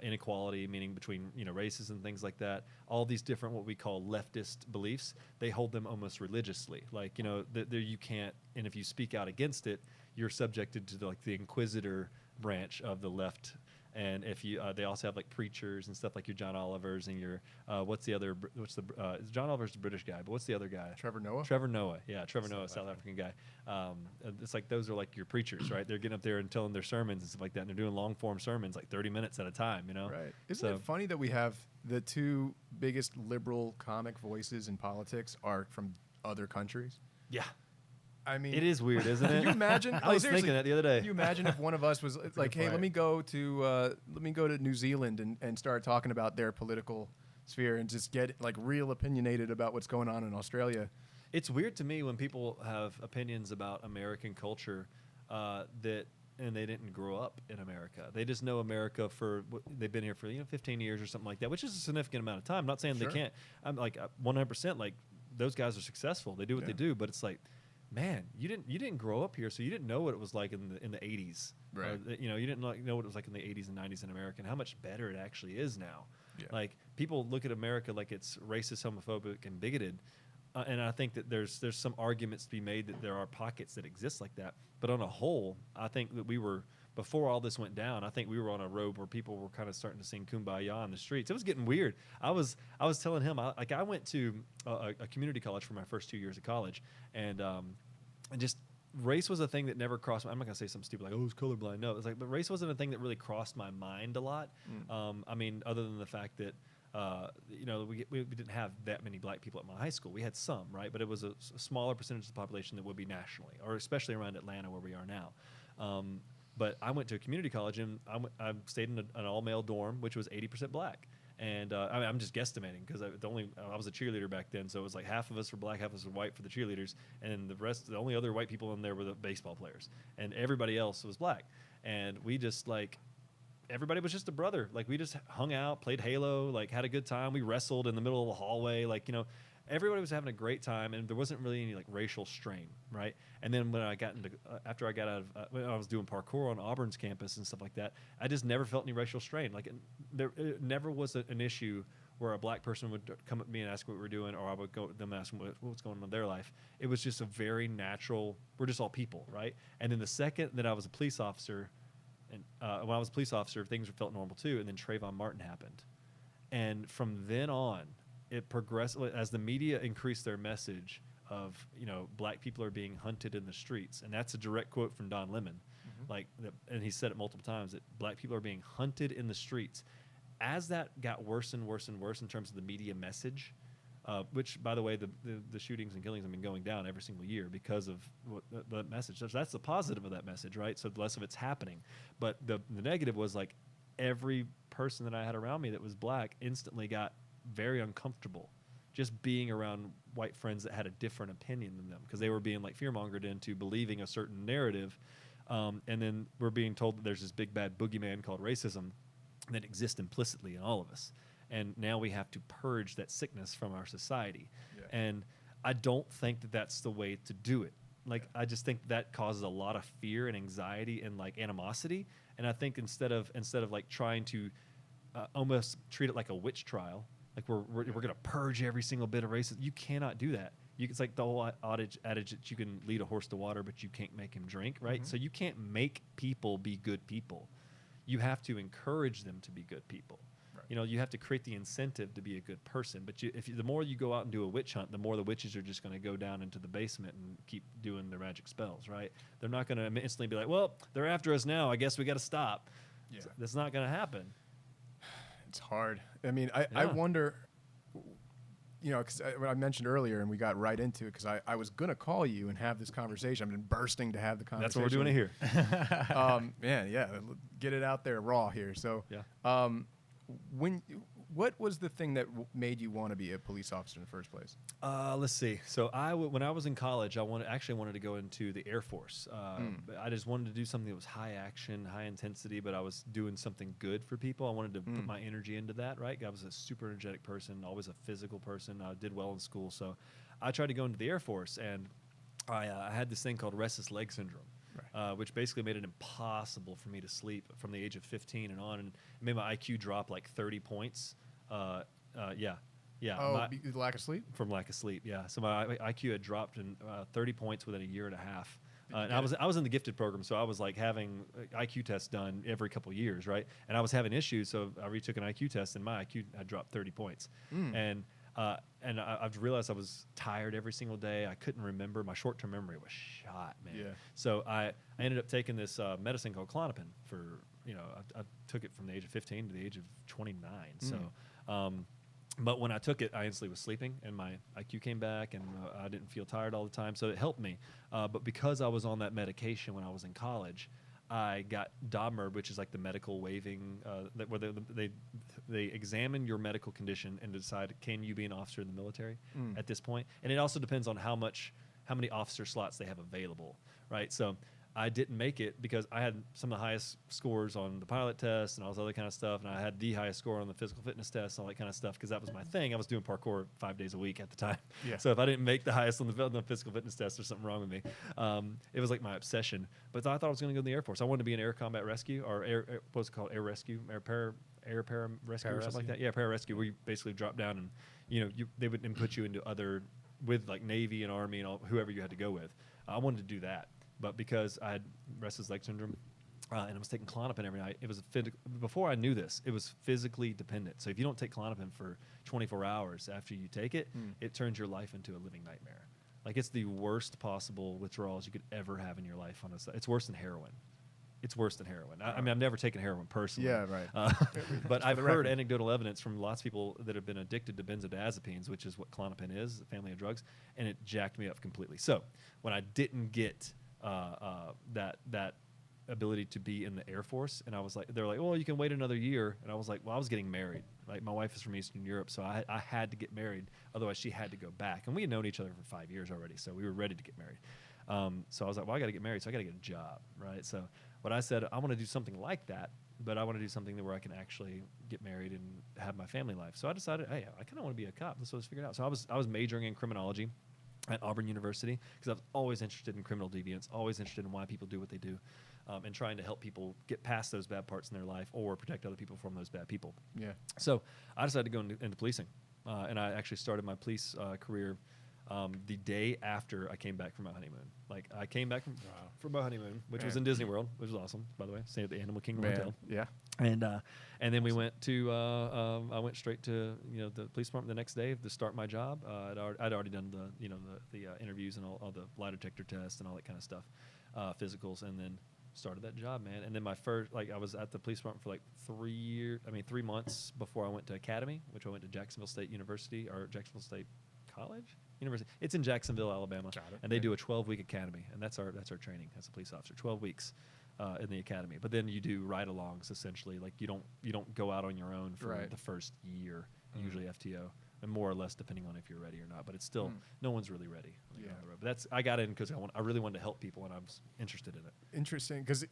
A: inequality, meaning between races and things like that. All these different what we call leftist beliefs, they hold them almost religiously. Like you can't, and if you speak out against it, you're subjected to the inquisitor branch of the left. And if you, they also have like preachers and stuff like your John Olivers and your John Oliver's the British guy, but what's the other guy?
B: Trevor Noah.
A: Trevor Noah, South African guy. It's like those are like your preachers, right? They're getting up there and telling their sermons and stuff like that, and they're doing long form sermons, like 30 minutes at a time,
B: Right. Isn't it funny that we have the two biggest liberal comic voices in politics are from other countries?
A: Yeah.
B: I mean,
A: it is weird, isn't it?
B: Can you imagine?
A: I was thinking that the other day.
B: Can you imagine if one of us was like, "Hey, let me go to New Zealand and start talking about their political sphere and just get like real opinionated about what's going on in Australia."
A: It's weird to me when people have opinions about American culture and they didn't grow up in America. They just know America they've been here for 15 years or something like that, which is a significant amount of time. I'm not saying they can't. I'm like 100% like those guys are successful. They do what they do, but it's like, man, you didn't grow up here, so you didn't know what it was like in the 80s.
B: Right.
A: You didn't know what it was like in the 80s and 90s in America, and how much better it actually is now.
B: Yeah.
A: Like, people look at America like it's racist, homophobic, and bigoted, and I think that there's some arguments to be made that there are pockets that exist like that. But on a whole, I think that before all this went down, I think we were on a road where people were kind of starting to sing Kumbaya in the streets. It was getting weird. I was telling him, I went to a community college for my first 2 years of college, and just race was a thing that never crossed. I'm not gonna say something stupid like, "Oh, it's colorblind." No, it's like, but race wasn't a thing that really crossed my mind a lot. I mean, other than the fact that we didn't have that many black people at my high school. We had some, right, but it was a smaller percentage of the population that would be nationally, or especially around Atlanta where we are now. But I went to a community college, and I stayed in an all-male dorm, which was 80% black. And I'm just guesstimating because I was a cheerleader back then, so it was like half of us were black, half of us were white for the cheerleaders, and the only other white people in there were the baseball players, and everybody else was black. And we just everybody was just a brother. Like, we just hung out, played Halo, like had a good time. We wrestled in the middle of the hallway, everybody was having a great time, and there wasn't really any racial strain, right? And then when I got after I got out of when I was doing parkour on Auburn's campus and stuff like that, I just never felt any racial strain. Like, it never was an issue where a black person would come at me and ask what we were doing, or I would go to them and ask them what's going on in their life. It was just a very natural. We're just all people, right? And then the second that I was a police officer, and when I was a police officer, things felt normal too. And then Trayvon Martin happened, and from then on, it progressed as the media increased their message of black people are being hunted in the streets, and that's a direct quote from Don Lemon, and he said it multiple times that black people are being hunted in the streets. As that got worse and worse and worse in terms of the media message, which, by the way, the shootings and killings have been going down every single year because of the message. So that's the positive of that message, right? So less of it's happening, but the negative was like every person that I had around me that was black instantly got very uncomfortable just being around white friends that had a different opinion than them, because they were being fear-mongered into believing a certain narrative, and then we're being told that there's this big bad boogeyman called racism that exists implicitly in all of us, and now we have to purge that sickness from our society. And I don't think that that's the way to do it. Like I just think that causes a lot of fear and anxiety and like animosity. And I think instead of like trying to almost treat it like a witch trial, like we're going to purge every single bit of racism. You cannot do that. It's like the whole adage that you can lead a horse to water, but you can't make him drink, right? So you can't make people be good people. You have to encourage them to be good people. Right. You know, you have to create the incentive to be a good person. But the more you go out and do a witch hunt, the more the witches are just going to go down into the basement and keep doing their magic spells, right? They're not going to instantly be like, well, they're after us now. I guess we got to stop. Yeah. That's not going to happen.
B: It's hard. I mean, I wonder, you know, because I mentioned earlier, and we got right into it, because I was going to call you and have this conversation. I've been bursting to have the conversation.
A: That's what we're doing it here.
B: Man, yeah, get it out there raw here. So, what was the thing that made you want to be a police officer in the first place?
A: Let's see. So when I was in college, I wanted to go into the Air Force. I just wanted to do something that was high action, high intensity, but I was doing something good for people. I wanted to put my energy into that, right? I was a super energetic person, always a physical person. I did well in school. So I tried to go into the Air Force, and I had this thing called restless leg syndrome. Right. Which basically made it impossible for me to sleep from the age of 15 and on, and it made my IQ drop like 30 points. Yeah.
B: Oh, lack of sleep?
A: From lack of sleep, yeah. So my IQ had dropped in 30 points within a year and a half. And I was in the gifted program, so I was like having IQ tests done every couple of years, right? And I was having issues, so I retook an IQ test, and my IQ had dropped 30 points. And I've realized I was tired every single day. I couldn't remember. My short-term memory was shot, man. Yeah. So I ended up taking this medicine called Klonopin for, I took it from the age of 15 to the age of 29. So, but when I took it, I instantly was sleeping, and my IQ came back, and I didn't feel tired all the time. So it helped me. But because I was on that medication when I was in college, I got DOMER, which is like the medical waiving, where they examine your medical condition and decide, can you be an officer in the military at this point? And it also depends on how many officer slots they have available, right? So I didn't make it because I had some of the highest scores on the pilot test and all this other kind of stuff, and I had the highest score on the physical fitness test and all that kind of stuff because that was my thing. I was doing parkour 5 days a week at the time. Yeah. So if I didn't make the highest on the physical fitness test, there's something wrong with me. It was like my obsession. But I thought I was going to go in the Air Force. I wanted to be an air combat rescue, or what's it called, air rescue, air para rescue or something like that. Yeah, pararescue, where you basically drop down and they would input you into with like Navy and Army and whoever you had to go with. I wanted to do that. But because I had restless leg syndrome and I was taking Klonopin every night, it was before I knew this, it was physically dependent. So if you don't take Klonopin for 24 hours after you take it, it turns your life into a living nightmare. Like, it's the worst possible withdrawals you could ever have in your life. It's worse than heroin. It's worse than heroin. I mean, I've never taken heroin personally.
B: Yeah, right.
A: But I've heard anecdotal evidence from lots of people that have been addicted to benzodiazepines, which is what Klonopin is, a family of drugs, and it jacked me up completely. So when I didn't get that ability to be in the Air Force, and I was like, they're like, well, you can wait another year, and I was like, well, I was getting married. Like, my wife is from Eastern Europe, so I had to get married, otherwise she had to go back, and we had known each other for 5 years already, so we were ready to get married. So I was like, well, I got to get married, so I got to get a job, right? So what I said, I want to do something like that, but I want to do something where I can actually get married and have my family life. So I decided, hey, I kind of want to be a cop. Let's figure it out. So I was majoring in criminology at Auburn University because I was always interested in criminal deviance, always interested in why people do what they do, and trying to help people get past those bad parts in their life or protect other people from those bad people. Yeah. So I decided to go into policing, and I actually started my police career the day after I came back from my honeymoon. Like, I came back from my honeymoon, which was in Disney World, which was awesome, by the way. Stayed at the Animal Kingdom Hotel. Yeah. And then we went to I went straight to the police department the next day to start my job. I'd already done the interviews and all the lie detector tests and all that kind of stuff, physicals, and then started that job, man. And then my first, I was at the police department for 3 months before I went to academy, which I went to Jacksonville State University, or Jacksonville State College? University. It's in Jacksonville, Alabama. And they do a 12-week academy, and that's our training as a police officer, 12 weeks in the academy. But then you do ride-alongs, essentially. Like, you don't go out on your own for the first year, usually FTO, and more or less depending on if you're ready or not. But it's still, no one's really ready. But I got in because I really wanted to help people, and I was interested in it.
B: Interesting, because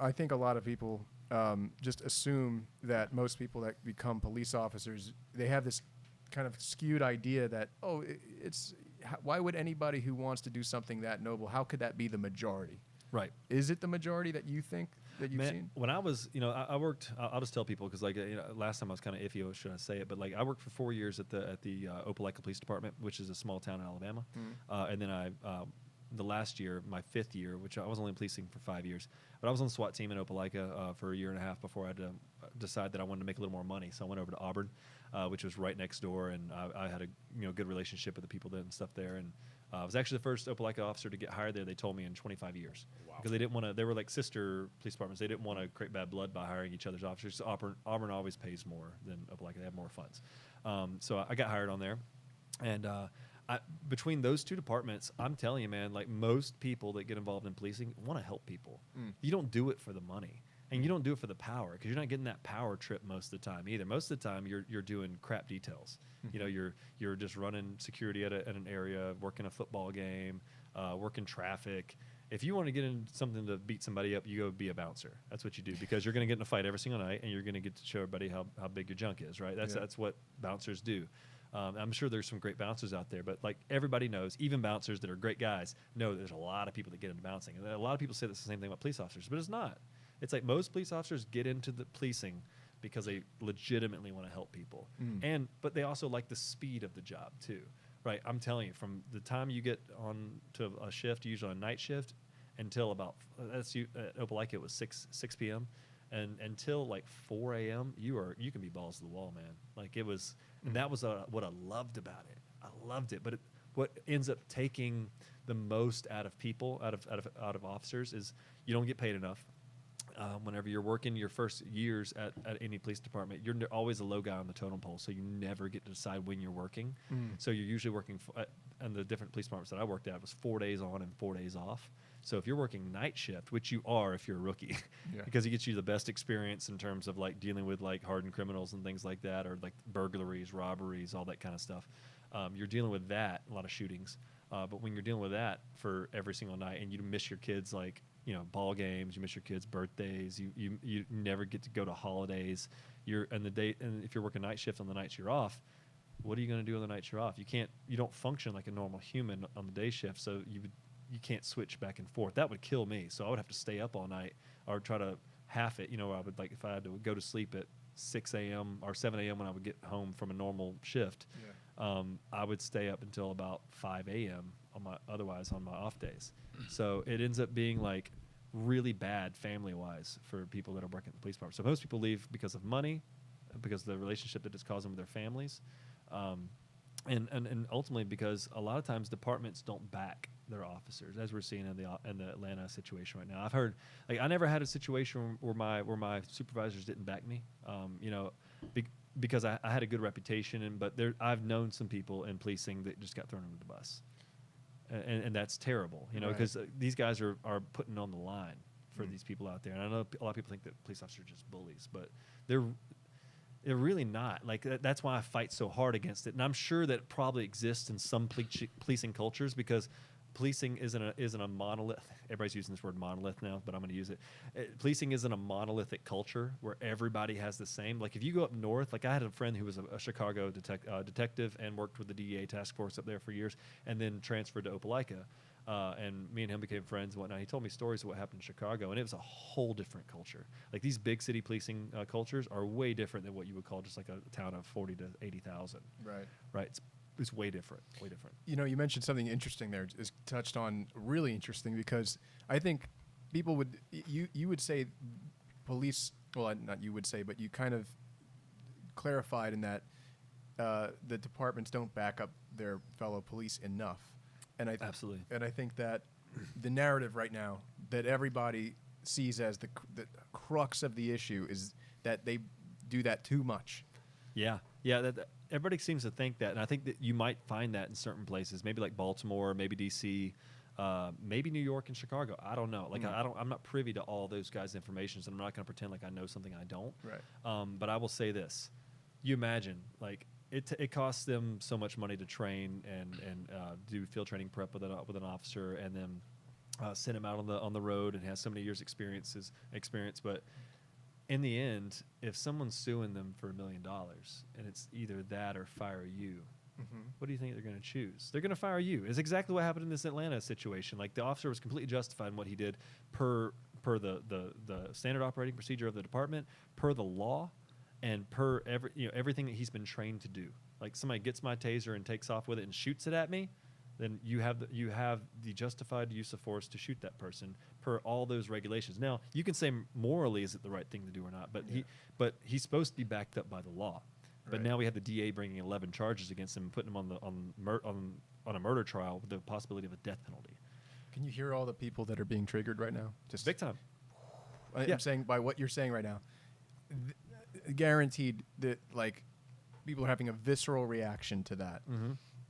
B: I think a lot of people just assume that most people that become police officers, they have this kind of skewed idea that, it's why would anybody who wants to do something that noble, how could that be the majority?
A: Right.
B: Is it the majority that you think that you've seen?
A: When I was, I worked. I'll just tell people because, like, last time I was kind of iffy. Or should I say it? But like, I worked for 4 years at the Opelika Police Department, which is a small town in Alabama. And then the last year, my 5th year, which I was only policing for 5 years, but I was on the SWAT team in Opelika for a year and a half before I had to decide that I wanted to make a little more money. So I went over to Auburn, which was right next door, and I had a good relationship with the people there and stuff there. And I was actually the first Opelika officer to get hired there. They told me in 25 years because they didn't want to. They were like sister police departments. They didn't want to create bad blood by hiring each other's officers. Auburn always pays more than Opelika. They have more funds. So I got hired on there, and between those two departments, I'm telling you, man, like most people that get involved in policing want to help people. You don't do it for the money. And you don't do it for the power because you're not getting that power trip most of the time either. Most of the time, you're doing crap details. You're just running security at an area, working a football game, working traffic. If you want to get in something to beat somebody up, you go be a bouncer. That's what you do because you're going to get in a fight every single night, and you're going to get to show everybody how big your junk is. Right? That's what bouncers do. I'm sure there's some great bouncers out there, but like everybody knows, even bouncers that are great guys know there's a lot of people that get into bouncing, and a lot of people say that's the same thing about police officers, but it's not. It's like most police officers get into the policing because they legitimately want to help people. But they also like the speed of the job too, right? I'm telling you, from the time you get on to a shift, usually a night shift, until about, at Opelika it was 6 p.m., and until like 4 a.m., you can be balls to the wall, man. Like it was, and that was what I loved about it. I loved it, but what ends up taking the most out of people, out of officers, is you don't get paid enough. Whenever you're working your first years at any police department, you're always a low guy on the totem pole, so you never get to decide when you're working. So you're usually working, and the different police departments that I worked at was 4 days on and 4 days off. So if you're working night shift, which you are if you're a rookie, because it gets you the best experience in terms of like dealing with like hardened criminals and things like that, or like burglaries, robberies, all that kind of stuff. You're dealing with that, a lot of shootings. But when you're dealing with that for every single night, and you miss your kids like, ball games, you miss your kids' birthdays, you never get to go to holidays. And if you're working night shift on the nights you're off, what are you going to do on the nights you're off? You don't function like a normal human on the day shift, so you can't switch back and forth. That would kill me. So I would have to stay up all night or try to half it. I would, like, if I had to go to sleep at 6 a.m. or 7 a.m. when I would get home from a normal shift, I would stay up until about 5 a.m. otherwise on my off days. So it ends up being like really bad family-wise for people that are working at the police department. So most people leave because of money, because of the relationship that it's causing with their families, and ultimately because a lot of times departments don't back their officers, as we're seeing in the Atlanta situation right now. I've heard, like, I never had a situation where my supervisors didn't back me, because I had a good reputation, but I've known some people in policing that just got thrown under the bus. And that's terrible, because these guys are putting on the line for these people out there. And I know a lot of people think that police officers are just bullies, but they're really not. Like, that's why I fight so hard against it. And I'm sure that it probably exists in some policing cultures, because policing isn't a monolith. Everybody's using this word monolith now, but I'm going to use it. Policing isn't a monolithic culture where everybody has the same. Like, if you go up north, like I had a friend who was a Chicago detective and worked with the DEA task force up there for years, and then transferred to Opelika. And me and him became friends and whatnot. He told me stories of what happened in Chicago, and it was a whole different culture. Like, these big city policing cultures are way different than what you would call just like a town of 40 to 80,000. Right. It's way different.
B: You mentioned something interesting there. It's touched on really interesting, because I think people would you would say police. Well, not you would say, but you kind of clarified in that the departments don't back up their fellow police enough. And
A: Absolutely.
B: And I think that the narrative right now that everybody sees as the crux of the issue is that they do that too much.
A: Yeah. Everybody seems to think that, and I think that you might find that in certain places, maybe like Baltimore, maybe DC, maybe New York and Chicago. I don't know. Like, I'm not privy to all those guys' information, so I'm not going to pretend like I know something I don't.
B: Right.
A: But I will say this: you imagine, like, it costs them so much money to train and do field training prep with an officer, and then send him out on the road and has so many years experience, but in the end, if someone's suing them for $1 million and it's either that or fire you, What do you think they're going to choose? They're going to fire you. It's exactly what happened in this Atlanta situation. Like, the officer was completely justified in what he did per the standard operating procedure of the department, per the law, and per everything that he's been trained to do. Like, somebody gets my taser and takes off with it and shoots it at me, then you have the justified use of force to shoot that person per all those regulations. Now, you can say morally is it the right thing to do or not, but he's supposed to be backed up by the law. But now we have the DA bringing 11 charges against him and putting him on a murder trial with the possibility of a death penalty.
B: Can you hear all the people that are being triggered right now? Just
A: Big time.
B: I'm saying by what you're saying right now, guaranteed that like people are having a visceral reaction to that.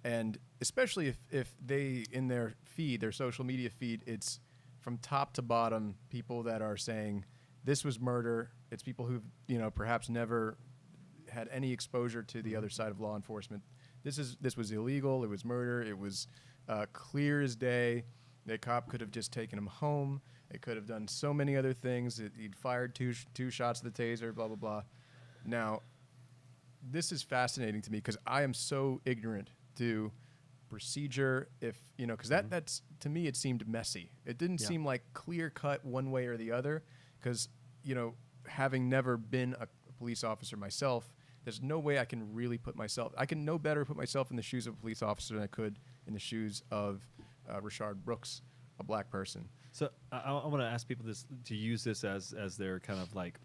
B: And especially if they, in their feed, their social media feed, it's from top to bottom people that are saying this was murder. It's people who've, perhaps never had any exposure to the other side of law enforcement. This was illegal. It was murder. It was clear as day. The cop could have just taken him home. It could have done so many other things. He'd fired two shots of the taser, blah, blah, blah. Now, this is fascinating to me because I am so ignorant to procedure. Because that's, to me, it seemed messy. It didn't seem like clear cut one way or the other because, having never been a police officer myself, there's no way I can really I can no better put myself in the shoes of a police officer than I could in the shoes of Rashard Brooks, a black person.
A: So I want to ask people to use this as their kind of like,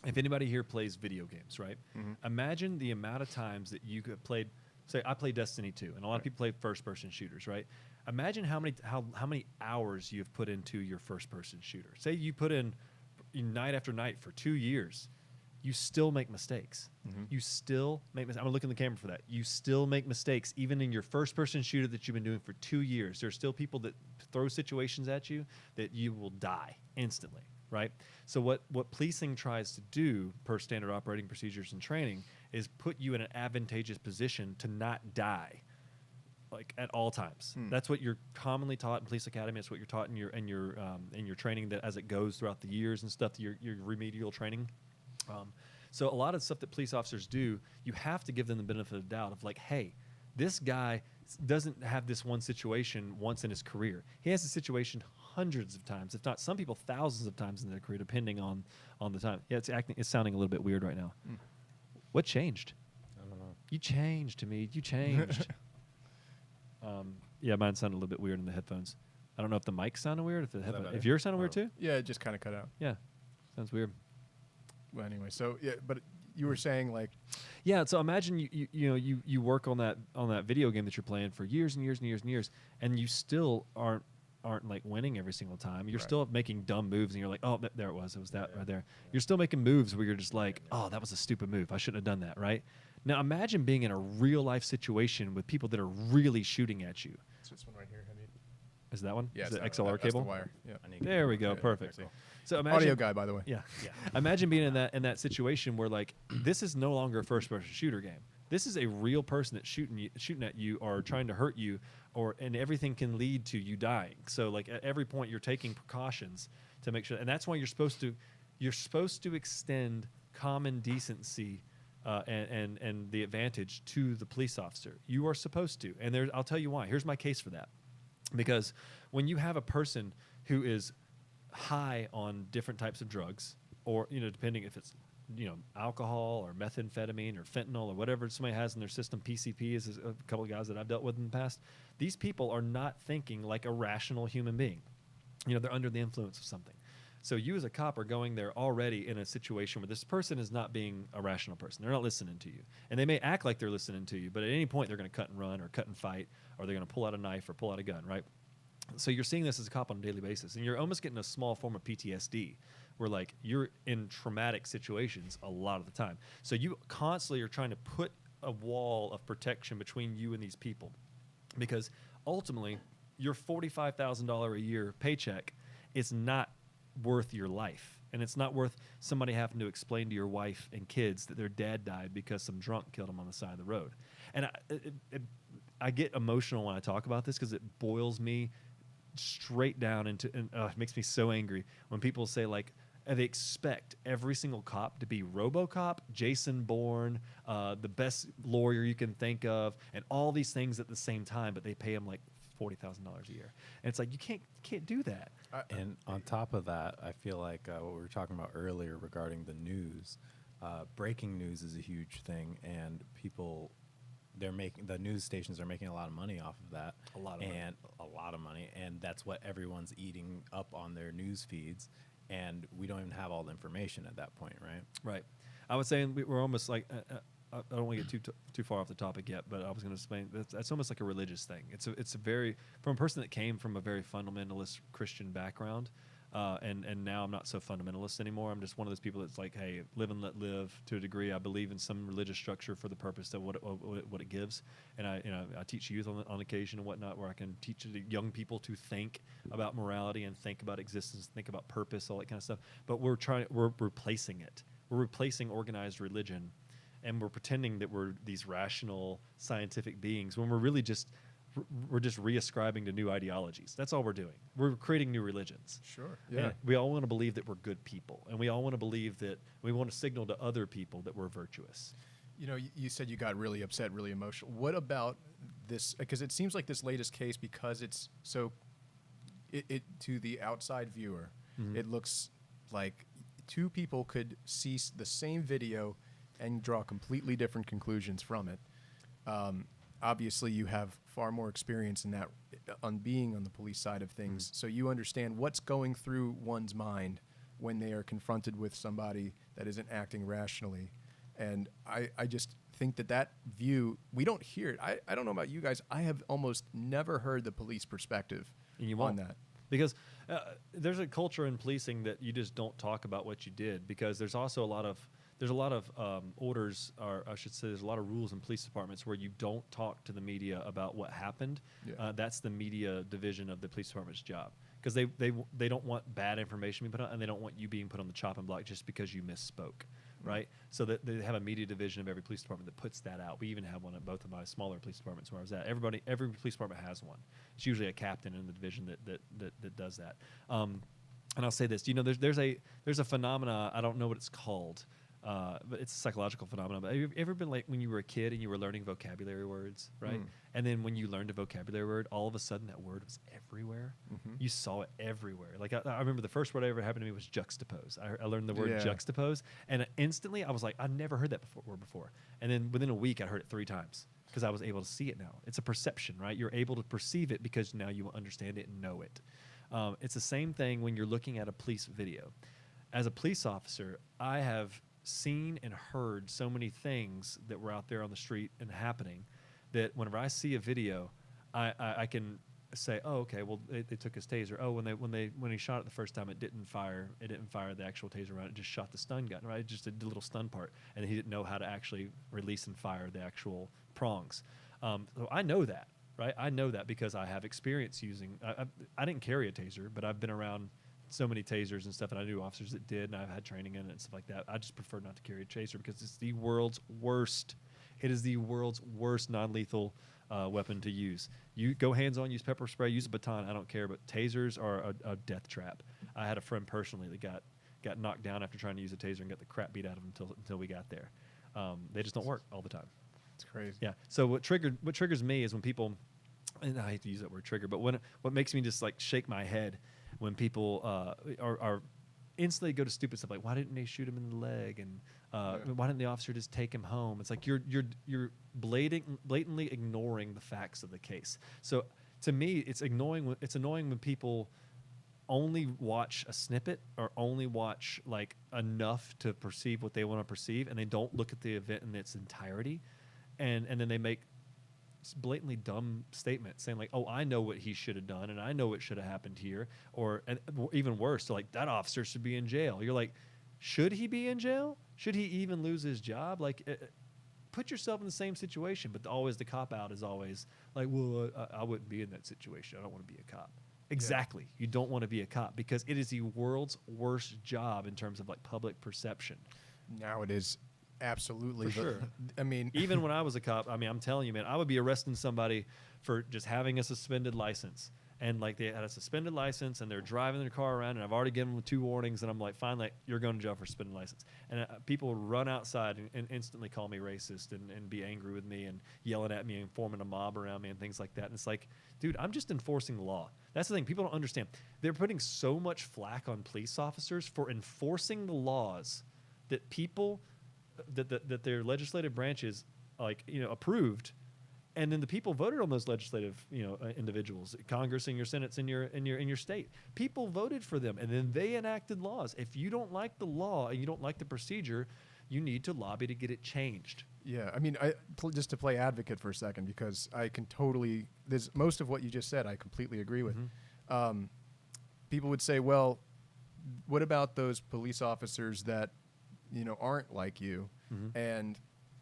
A: if anybody here plays video games, right? Imagine the amount of times that you could played. Say I play Destiny 2, and a lot of people play first-person shooters, right? Imagine how many hours you've put into your first-person shooter. Say you put in night after night for 2 years. You still make mistakes. You still make mistakes. I'm going to look in the camera for that. You still make mistakes, even in your first-person shooter that you've been doing for 2 years. There's still people that throw situations at you that you will die instantly, right? So what policing tries to do, per standard operating procedures and training, is put you in an advantageous position to not die, like at all times. That's what you're commonly taught in police academy. That's what you're taught in your training that as it goes throughout the years and stuff. Your remedial training. So a lot of stuff that police officers do, you have to give them the benefit of the doubt of like, hey, this guy doesn't have this one situation once in his career. He has a situation hundreds of times, if not some people thousands of times in their career, depending on the time. Yeah, it's sounding a little bit weird right now. What changed?
C: I don't know.
A: You changed to me. You changed. Yeah, mine sounded a little bit weird in the headphones. I don't know if the mic sounded weird. If yours sounded weird too.
B: Yeah, it just kind of cut out.
A: Yeah, sounds weird.
B: Well, anyway, so yeah, but you were saying like,
A: yeah. So imagine you work on that video game that you're playing for years and years and years and years, and you still aren't like winning every single time. You're still making dumb moves, and you're like, oh, there it was that right there. You're still making moves where you're just like, oh, that was a stupid move. I shouldn't have done that, right? Now imagine being in a real life situation with people that are really shooting at you.
B: it's this one right here.
A: Is that one?
B: Yeah,
A: is it
B: that's
A: XLR cable?
B: The wire. Yeah.
A: There we go. Perfect.
B: Cool.
A: So imagine,
B: audio guy, by the way.
A: Yeah. Imagine being in that situation where like this is no longer a first-person shooter game. This is a real person that's shooting at you or trying to hurt you, and everything can lead to you dying. So like at every point you're taking precautions to make sure, and that's why you're supposed to extend common decency and the advantage to the police officer. You are supposed to, and I'll tell you why. Here's my case for that. Because when you have a person who is high on different types of drugs, or depending if it's alcohol or methamphetamine or fentanyl or whatever somebody has in their system, PCP is a couple of guys that I've dealt with in the past. These people are not thinking like a rational human being. They're under the influence of something. So you as a cop are going there already in a situation where this person is not being a rational person. They're not listening to you. And they may act like they're listening to you, but at any point they're going to cut and run or cut and fight, or they're going to pull out a knife or pull out a gun, right? So you're seeing this as a cop on a daily basis, and you're almost getting a small form of PTSD where like you're in traumatic situations a lot of the time. So you constantly are trying to put a wall of protection between you and these people, because ultimately your $45,000 a year paycheck is not worth your life, and it's not worth somebody having to explain to your wife and kids that their dad died because some drunk killed him on the side of the road. And I get emotional when I talk about this because it boils me straight down into, and it makes me so angry when people say like, and they expect every single cop to be RoboCop, Jason Bourne, the best lawyer you can think of, and all these things at the same time, but they pay them like $40,000 a year. And it's like, you can't do that.
C: And on top of that, I feel like what we were talking about earlier regarding the news, breaking news is a huge thing, and people, the news stations are making a lot of money off of that.
A: A lot of money,
C: and that's what everyone's eating up on their news feeds, and we don't even have all the information at that point, right?
A: Right. I was saying we're almost like I don't want to get too far off the topic yet, but I was going to explain that's almost like a religious thing. It's a very, from a person that came from a very fundamentalist Christian background, and now I'm not so fundamentalist anymore. I'm just one of those people that's like, hey, live and let live to a degree. I believe in some religious structure for the purpose of what it gives, and I teach youth on occasion and whatnot, where I can teach the young people to think about morality and think about existence, think about purpose, all that kind of stuff. But we're replacing it. We're replacing organized religion, and we're pretending that we're these rational scientific beings when we're really just reascribing to new ideologies. That's all we're doing. We're creating new religions.
B: Sure. Yeah.
A: And we all want to believe that we're good people, and we all want to believe that we want to signal to other people that we're virtuous.
B: You know, you said you got really upset, really emotional. What about this? Because it seems like this latest case, because it's so, it to the outside viewer, it looks like two people could see the same video and draw completely different conclusions from it. Obviously, you have far more experience in that, on being on the police side of things, so you understand what's going through one's mind when they are confronted with somebody that isn't acting rationally. And I just think that view, we don't hear it. I don't know about you guys. I have almost never heard the police perspective on that.
A: Because there's a culture in policing that you just don't talk about what you did, because there's also a lot of orders, or I should say there's a lot of rules in police departments where you don't talk to the media about what happened.
B: Yeah.
A: That's the media division of the police department's job, because they don't want bad information being put out, and they don't want you being put on the chopping block just because you misspoke. Right, so that they have a media division of every police department that puts that out. We even have one at both of my smaller police departments where I was at. Every police department has one. It's usually a captain in the division that does that. And I'll say this: there's a phenomena, I don't know what it's called, but it's a psychological phenomenon. But have you ever been like when you were a kid and you were learning vocabulary words, right? And then when you learned a vocabulary word, all of a sudden that word was everywhere. You saw it everywhere. Like I remember the first word that ever happened to me was juxtapose. I learned the word juxtapose, and instantly I was like, I've never heard that word before. And then within a week, I heard it 3 times because I was able to see it now. It's a perception, right? You're able to perceive it because now you understand it and know it. It's the same thing when you're looking at a police video. As a police officer, I have seen and heard so many things that were out there on the street and happening that whenever I see a video, I can say, oh, okay, well, they took his taser. Oh, when he shot it the first time, it didn't fire the actual taser round. It just shot the stun gun, right? It just did the little stun part, and he didn't know how to actually release and fire the actual prongs. So I know that, right? I know that because I have experience using. I didn't carry a taser, but I've been around so many tasers and stuff, and I knew officers that did, and I've had training in it and stuff like that. I just prefer not to carry a taser because it's the world's worst. It is the world's worst non-lethal weapon to use. You go hands-on, use pepper spray, use a baton, I don't care, but tasers are a death trap. I had a friend personally that got knocked down after trying to use a taser and got the crap beat out of him until we got there. They just don't work all the time.
B: It's crazy.
A: Yeah. So what triggers me is when people, and I hate to use that word trigger, but what makes me just like shake my head when people are instantly go to stupid stuff like, why didn't they shoot him in the leg, and why didn't the officer just take him home? It's like you're blatantly ignoring the facts of the case. So to me, it's annoying when people only watch a snippet or only watch like enough to perceive what they want to perceive, and they don't look at the event in its entirety, and then they make blatantly dumb statements saying like, oh, I know what he should have done, and I know what should have happened here, or and even worse, so like that officer should be in jail. You're like, should he be in jail? Should he even lose his job? Like, put yourself in the same situation. But always the cop out is always like, well, I wouldn't be in that situation. I don't want to be a cop. Exactly. You don't want to be a cop because it is the world's worst job in terms of like public perception.
B: Now it is. Absolutely.
A: For sure.
B: I mean,
A: even when I was a cop, I mean, I'm telling you, man, I would be arresting somebody for just having a suspended license. and like they had a suspended license and they're driving their car around, and I've already given them 2 warnings, and I'm like, fine, like you're going to jail for suspended license. And people would run outside and instantly call me racist and be angry with me and yelling at me and forming a mob around me and things like that. And it's like, dude, I'm just enforcing the law. That's the thing. People don't understand. They're putting so much flack on police officers for enforcing the laws that people that their legislative branches approved, and then the people voted on those legislative individuals, Congress and your senates in your state. People voted for them, and then they enacted laws. If you don't like the law and you don't like the procedure, you need to lobby to get it changed.
B: Yeah, I mean, just to play advocate for a second, because I can totally. There's most of what you just said I completely agree with. People would say, well, what about those police officers that aren't like you and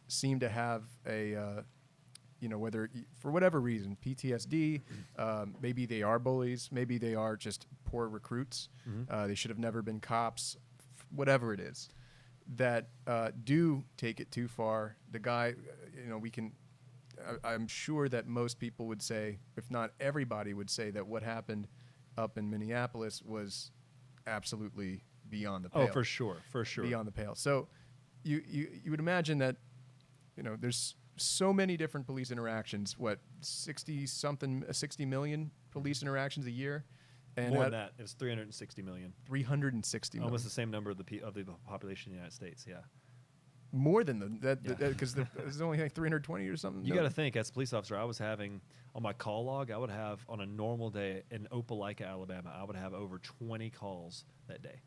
B: seem to have a, whether for whatever reason, PTSD, maybe they are bullies, maybe they are just poor recruits, they should have never been cops, whatever it is, that do take it too far. The guy, I'm sure that most people would say, if not everybody would say, that what happened up in Minneapolis was absolutely beyond the pale.
A: Oh, for sure.
B: Beyond the pale. So you would imagine that, there's so many different police interactions, 60 million police interactions a year? And
A: more than that. It was 360 million.
B: 360 million.
A: Almost the same number of the population in the United States, yeah.
B: More than that, because there's only like 320 or something.
A: You got to think, as a police officer, I was having, on my call log, I would have, on a normal day in Opelika, Alabama, I would have over 20 calls that day.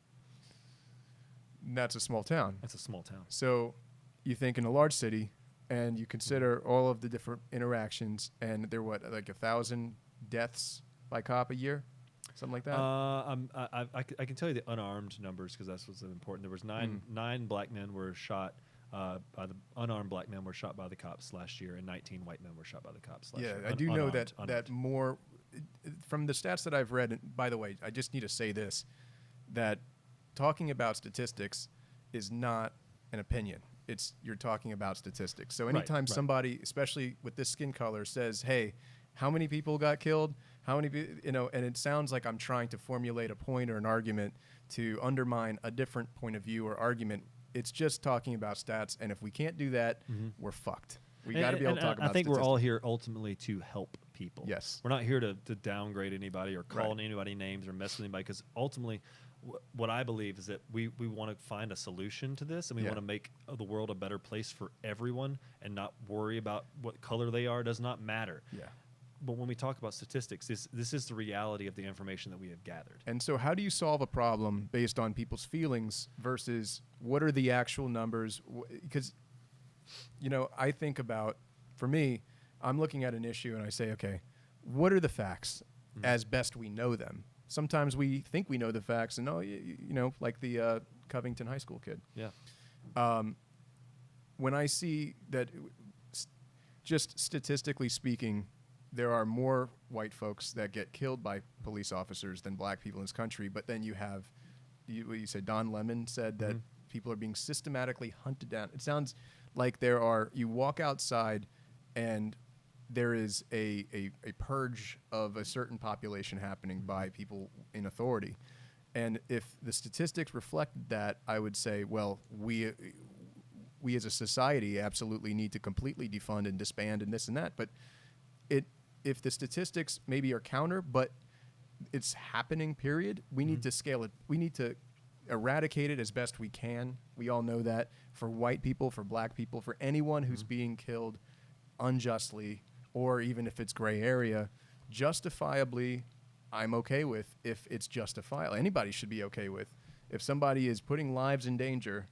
B: That's a small town.
A: That's a small town.
B: So you think in a large city, and you consider all of the different interactions, and there were like 1,000 deaths by cop a year? Something like that?
A: I can tell you the unarmed numbers, because that's what's important. There was nine black men were shot by the unarmed black men were shot by the cops last year, and 19 white men were shot by the cops last year.
B: Yeah, I do know that more from the stats that I've read. And by the way, I just need to say this, that talking about statistics is not an opinion. You're talking about statistics. So anytime somebody, especially with this skin color, says, "Hey, how many people got killed? How many, and it sounds like I'm trying to formulate a point or an argument to undermine a different point of view or argument. It's just talking about stats, and if we can't do that, we're fucked. We got to be able to talk about
A: I think
B: statistics.
A: we're all here ultimately to help people.
B: Yes.
A: We're not here to downgrade anybody or call anybody names or mess with anybody, because ultimately what I believe is that we want to find a solution to this, and we want to make the world a better place for everyone and not worry about what color they are. It does not matter.
B: Yeah.
A: But when we talk about statistics, this is the reality of the information that we have gathered.
B: And so how do you solve a problem based on people's feelings versus what are the actual numbers? Because, I think about, for me, I'm looking at an issue and I say, okay, what are the facts as best we know them? Sometimes we think we know the facts, and like the Covington High School kid.
A: Yeah.
B: When I see that, just statistically speaking, there are more white folks that get killed by police officers than black people in this country. But then you have, you said Don Lemon said that people are being systematically hunted down. It sounds like you walk outside and there is a purge of a certain population happening by people in authority. And if the statistics reflect that, I would say, well, we as a society absolutely need to completely defund and disband and this and that. But if the statistics maybe are counter, but it's happening, period, we need to scale it. We need to eradicate it as best we can. We all know that. For white people, for black people, for anyone who's being killed unjustly, or even if it's gray area, justifiably, I'm okay with if it's justifiable. Anybody should be okay with. If somebody is putting lives in danger,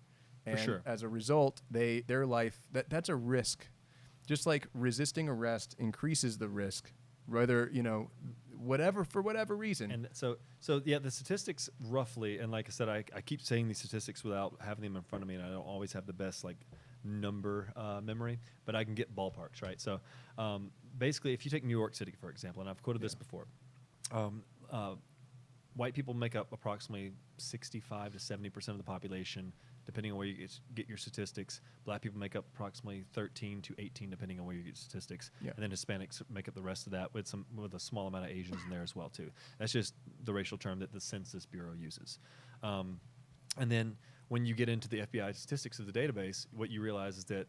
B: and as a result, their life, that's a risk. Just like resisting arrest increases the risk, whether, for whatever reason.
A: And so yeah, the statistics roughly, and like I said, I keep saying these statistics without having them in front of me, and I don't always have the best number memory, but I can get ballparks, right? So basically, if you take New York City, for example, and I've quoted this before, white people make up approximately 65 to 70% of the population. depending on where you get your statistics. Black people make up approximately 13 to 18, depending on where you get statistics.
B: Yeah.
A: And then Hispanics make up the rest of that with a small amount of Asians in there as well too. That's just the racial term that the Census Bureau uses. And then when you get into the FBI statistics of the database, what you realize is that,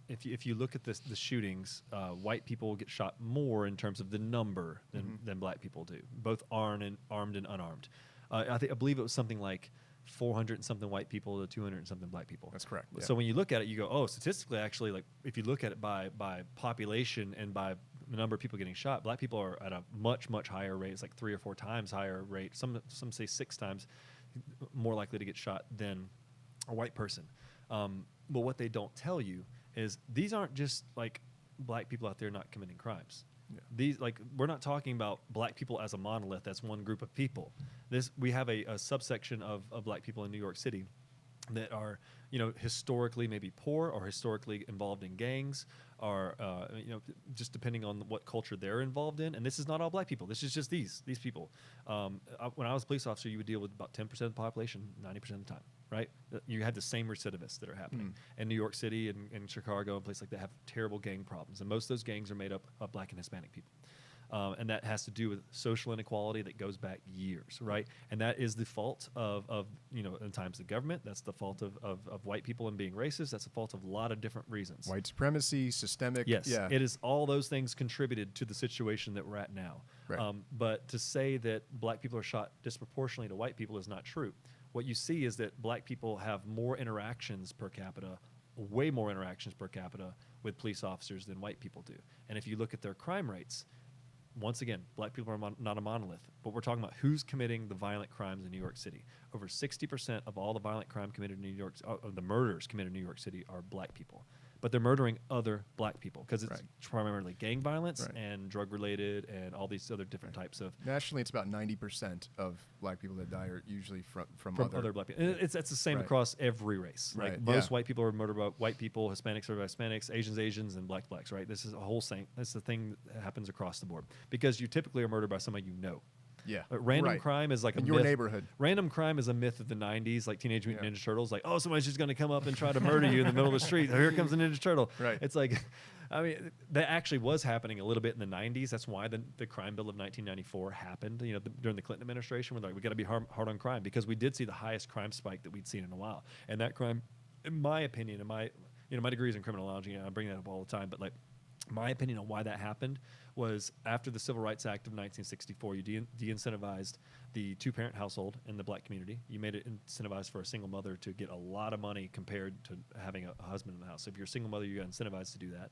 A: if you look at the shootings, white people get shot more in terms of the number than black people do, both armed and unarmed. I believe it was something like 400 and something white people to 200 and something black people.
B: That's correct. Yeah.
A: So when you look at it, you go, oh, statistically, actually, like if you look at it by population and by the number of people getting shot, black people are at a much, much higher rate. It's like 3 or 4 times higher rate. Some say 6 times more likely to get shot than a white person. But what they don't tell you is these aren't just like black people out there not committing crimes. Yeah. These, like, we're not talking about black people as a monolith, as one group of people. We have a subsection of black people in New York City that are, historically maybe poor or historically involved in gangs or, just depending on what culture they're involved in. And this is not all black people. This is just these people. When I was a police officer, you would deal with about 10% of the population, 90% of the time, right? You had the same recidivists that are happening. And New York City and Chicago and places like that have terrible gang problems. And most of those gangs are made up of black and Hispanic people. And that has to do with social inequality that goes back years, right? And that is the fault of in times the government. That's the fault of white people and being racist. That's the fault of a lot of different reasons.
B: White supremacy, systemic.
A: Yes,
B: yeah.
A: It is all those things contributed to the situation that we're at now.
B: Right.
A: But to say that black people are shot disproportionately to white people is not true. What you see is that black people have more interactions per capita, way more interactions per capita with police officers than white people do. And if you look at their crime rates, once again, black people are not a monolith, but we're talking about who's committing the violent crimes in New York City. Over 60% of all the violent crime committed in New York, the murders committed in New York City are black people. But they're murdering other black people because it's primarily gang violence and drug-related and all these other different types of...
B: Nationally, it's about 90% of black people that die are usually from
A: other black people. And it's the same across every race. Like
B: Right.
A: most white people are murdered by white people, Hispanics are by Hispanics, Asians, and blacks, right? This is a whole thing. That's the thing that happens across the board. Because you typically are murdered by somebody you know.
B: Yeah.
A: Random crime is like
B: in
A: a
B: your
A: myth.
B: neighborhood.
A: Random crime is a myth of the 90s, like Teenage Mutant Ninja Turtles. Like, oh, somebody's just going to come up and try to murder you in the middle of the street. Here comes the Ninja Turtle.
B: Right.
A: It's like, I mean, that actually was happening a little bit in the 90s. That's why the crime bill of 1994 happened, during the Clinton administration. We're like, we got to be hard on crime because we did see the highest crime spike that we'd seen in a while. And that crime, in my opinion, my degree is in criminology, and I bring that up all the time, but like, my opinion on why that happened was after the Civil Rights Act of 1964, you de-incentivized the 2-parent household in the black community. You made it incentivized for a single mother to get a lot of money compared to having a husband in the house. So if you're a single mother, you got incentivized to do that.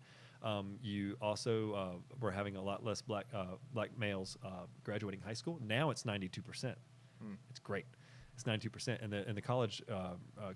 A: You also were having a lot less black males graduating high school. Now it's 92%. It's great. It's 92%, and the college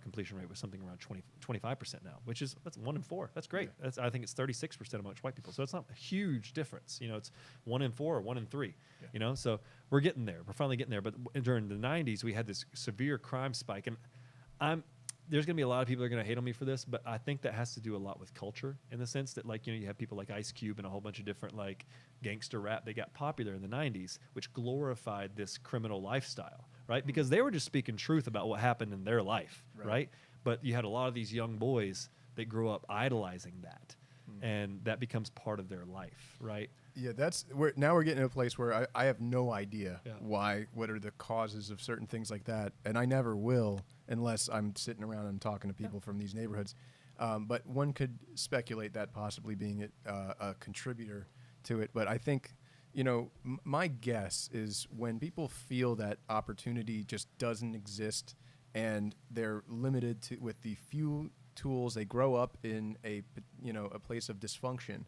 A: completion rate was something around 25% now, that's 1 in 4. That's great. I think it's 36% amongst white people, so it's not a huge difference. It's 1 in 4 or 1 in 3.
B: Yeah.
A: So we're getting there. We're finally getting there. But during the 90s, we had this severe crime spike, and there's going to be a lot of people that are going to hate on me for this, but I think that has to do a lot with culture in the sense that, like, you have people like Ice Cube and a whole bunch of different, like, gangster rap. They got popular in the 90s, which glorified this criminal lifestyle, right? Because they were just speaking truth about what happened in their life, right? But you had a lot of these young boys that grew up idolizing that, and that becomes part of their life, right?
B: Yeah, now we're getting to a place where I have no idea what are the causes of certain things like that, and I never will unless I'm sitting around and talking to people from these neighborhoods. But one could speculate that possibly being a contributor to it. But I think, my guess is when people feel that opportunity just doesn't exist and they're limited with the few tools, they grow up in a place of dysfunction,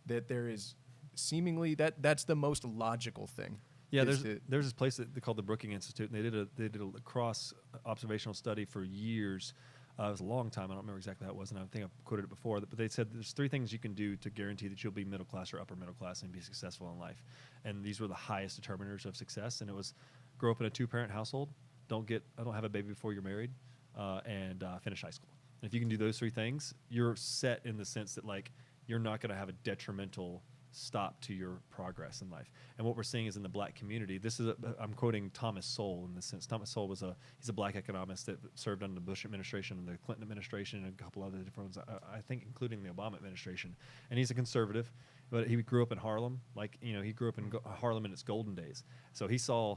B: that there is seemingly that's the most logical thing.
A: Yeah, there's this place that they called the Brookings Institute, and they did a cross observational study for years. It was a long time. I don't remember exactly how it was, and I think I've quoted it before. But they said there's 3 things you can do to guarantee that you'll be middle class or upper middle class and be successful in life. And these were the highest determiners of success. And it was grow up in a 2-parent household, don't have a baby before you're married, and finish high school. And if you can do those 3 things, you're set in the sense that, like, you're not going to have a detrimental stop to your progress in life. And what we're seeing is in the black community, I'm quoting Thomas Sowell in this sense. Thomas Sowell he's a black economist that served under the Bush administration and the Clinton administration and a couple other different ones, I think including the Obama administration. And he's a conservative, but he grew up in Harlem. He grew up in Harlem in its golden days. So he saw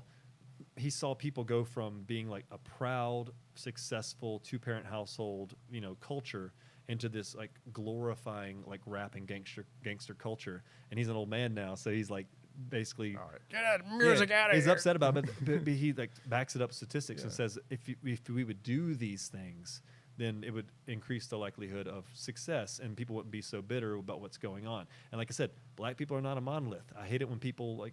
A: people go from being like a proud, successful two-parent household, culture into this like glorifying like rap and gangster culture. And he's an old man now, so he's like basically
B: get that music out of here.
A: He's upset about it, but he like backs it up with statistics and says if we would do these things, then it would increase the likelihood of success and people wouldn't be so bitter about what's going on. And like I said, black people are not a monolith. I hate it when people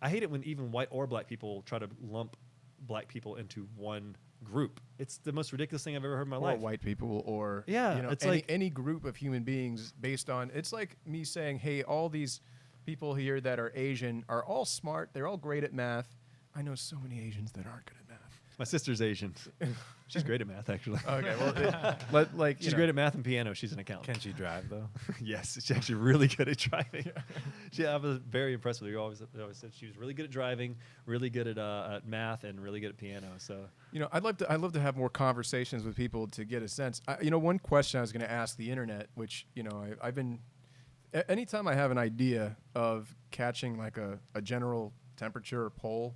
A: I hate it when even white or black people try to lump black people into one group. It's the most ridiculous thing I've ever heard in my life.
B: Or white people, or
A: it's
B: any group of human beings based on. It's like me saying, hey, all these people here that are Asian are all smart. They're all great at math. I know so many Asians that aren't good at math.
A: My sister's Asian. She's great at math, actually.
B: Okay, well,
A: she's great at math and piano. She's an accountant.
C: Can she drive though?
A: Yes, she's actually really good at driving. I was very impressed with her. Always said she was really good at driving, really good at math, and really good at piano. So
B: I'd love to have more conversations with people to get a sense. One question I was going to ask the internet, which I've been, anytime I have an idea of catching like a general temperature poll,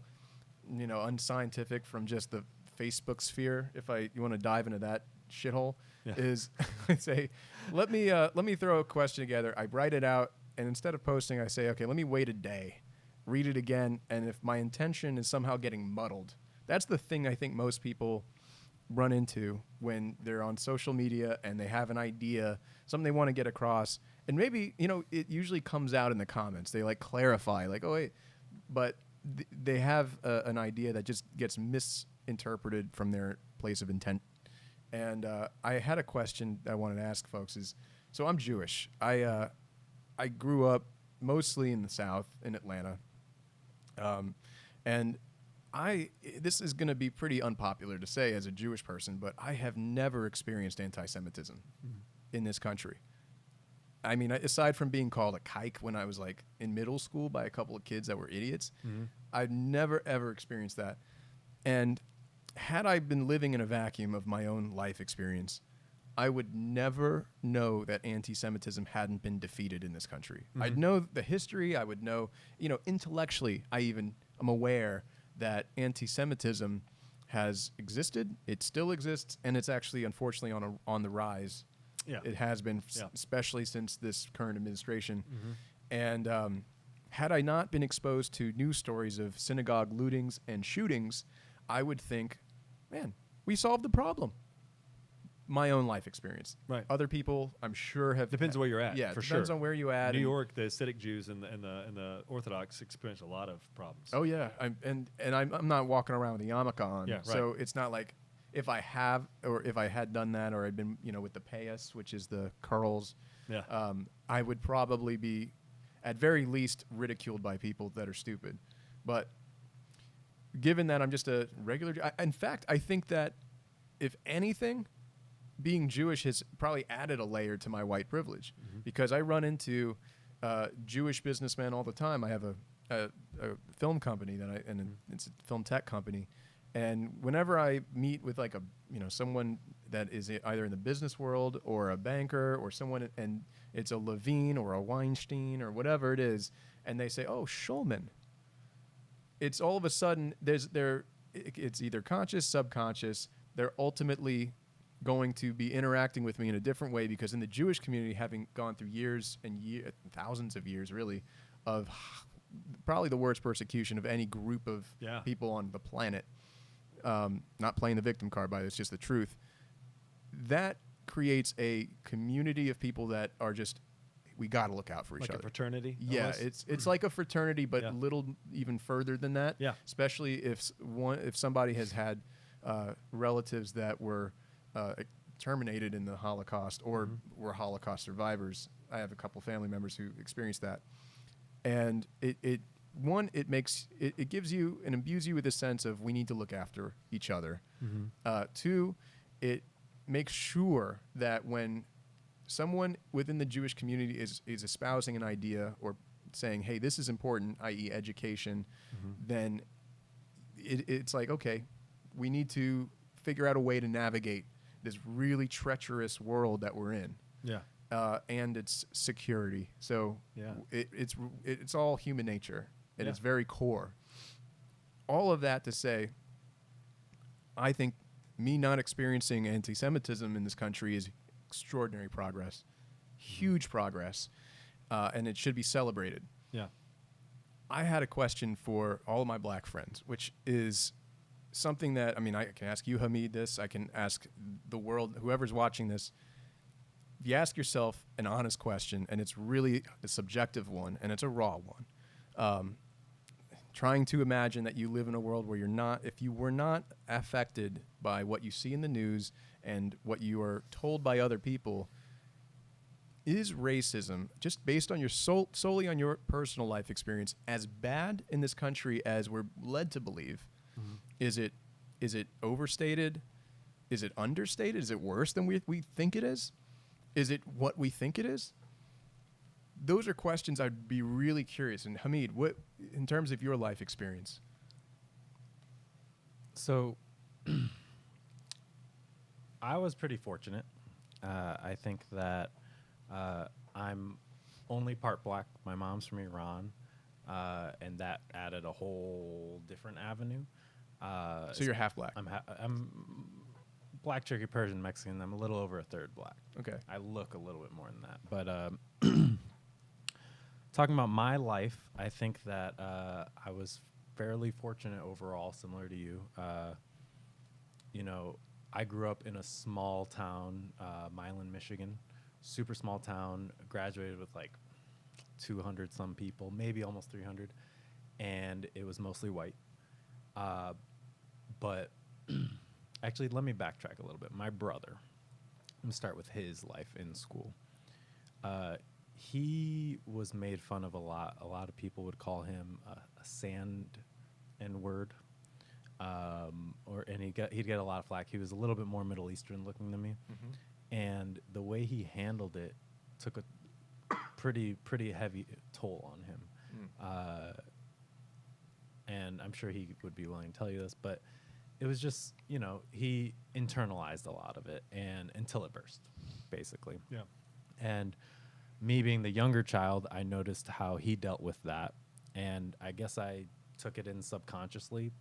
B: unscientific from just the Facebook sphere, if you want to dive into that shithole, is I say, let me throw a question together. I write it out, and instead of posting, I say, okay, let me wait a day, read it again, and if my intention is somehow getting muddled, that's the thing I think most people run into when they're on social media and they have an idea, something they want to get across, and maybe it usually comes out in the comments. They like clarify, like, oh wait, but they have an idea that just gets misinterpreted from their place of intent. And I had a question I wanted to ask folks is, so I'm Jewish. I grew up mostly in the South, in Atlanta. And this is going to be pretty unpopular to say as a Jewish person, but I have never experienced anti-Semitism in this country. I mean, aside from being called a kike when I was like in middle school by a couple of kids that were idiots, I've never ever experienced that. And had I been living in a vacuum of my own life experience, I would never know that anti-Semitism hadn't been defeated in this country. I'd know the history. I would know, intellectually, I'm aware that anti-Semitism has existed. It still exists, and it's actually, unfortunately, on the rise. Yeah. It has been, especially since this current administration. And had I not been exposed to news stories of synagogue lootings and shootings, I would think, man, we solved the problem. My own life experience. Right. Other people, I'm sure, have...
A: Depends where you're at,
B: yeah,
A: for
B: depends on where you're at.
A: New York, the Hasidic Jews and the Orthodox experience a lot of problems.
B: Oh, yeah. I'm not walking around with a yarmulke on. Yeah, right. So it's not like... If I had done that, or I'd been, with the payas, which is the curls, I would probably be, at very least, ridiculed by people that are stupid. But given that I'm just a regular, in fact, I think that if anything, being Jewish has probably added a layer to my white privilege, because I run into Jewish businessmen all the time. I have a film company it's a film tech company. And whenever I meet with like someone that is either in the business world or a banker or someone, and it's a Levine or a Weinstein or whatever it is, and they say, "Oh, Schulman," it's all of a sudden it's either conscious, subconscious. They're ultimately going to be interacting with me in a different way, because in the Jewish community, having gone through years and thousands of years, really, of probably the worst persecution of any group of people on the planet. Not playing the victim card, but it's just the truth. That creates a community of people that are just, we got to look out for each other.
A: Like a fraternity?
B: Yeah,
A: almost?
B: it's like a fraternity, but a little even further than that. Yeah. Especially if somebody has had relatives that were terminated in the Holocaust or were Holocaust survivors. I have a couple family members who experienced that. And it gives you and imbues you with a sense of, we need to look after each other. Two, it makes sure that when someone within the Jewish community is espousing an idea or saying, hey, this is important, i.e. education, then it's like, okay, we need to figure out a way to navigate this really treacherous world that we're in.
A: Yeah.
B: And its security. So
A: Yeah.
B: it's all human nature at
A: Yeah.
B: its very core. All of that to say, I think me not experiencing anti-Semitism in this country is extraordinary progress, huge progress, and it should be celebrated.
A: Yeah.
B: I had a question for all of my black friends, which is something that, I mean, I can ask you, Hamid, this. I can ask the world, whoever's watching this. If you ask yourself an honest question, and it's really a subjective one, and it's a raw one, trying to imagine that you live in a world where if you were not affected by what you see in the news and what you are told by other people, is racism, just based on your solely on your personal life experience, as bad in this country as we're led to believe? Is it overstated? Is it understated? Is it worse than we think it is? Is it what we think it is? Those are questions I'd be really curious. And Hamid, what, in terms of your life experience?
C: So I was pretty fortunate. I think that I'm only part black. My mom's from Iran, and that added a whole different avenue.
B: So you're half black.
C: I'm black, Cherokee, Persian, Mexican. I'm a little over a third black.
B: Okay.
C: I look a little bit more than that. But talking about my life, I think that I was fairly fortunate overall, similar to you. You know, I grew up in a small town, Milan, Michigan, super small town, graduated with like 200 some people, maybe almost 300, and it was mostly white. But actually, let me backtrack a little bit. My brother, let me start with his life in school. He was made fun of a lot. A lot of people would call him a sand N-word. And he'd get a lot of flack. He was a little bit more Middle Eastern looking than me. And the way he handled it took a pretty heavy toll on him. And I'm sure he would be willing to tell you this, but it was just, you know, he internalized a lot of it and until it burst, basically.
A: Yeah.
C: And me being the younger child, I noticed how he dealt with that. And I guess I took it in subconsciously,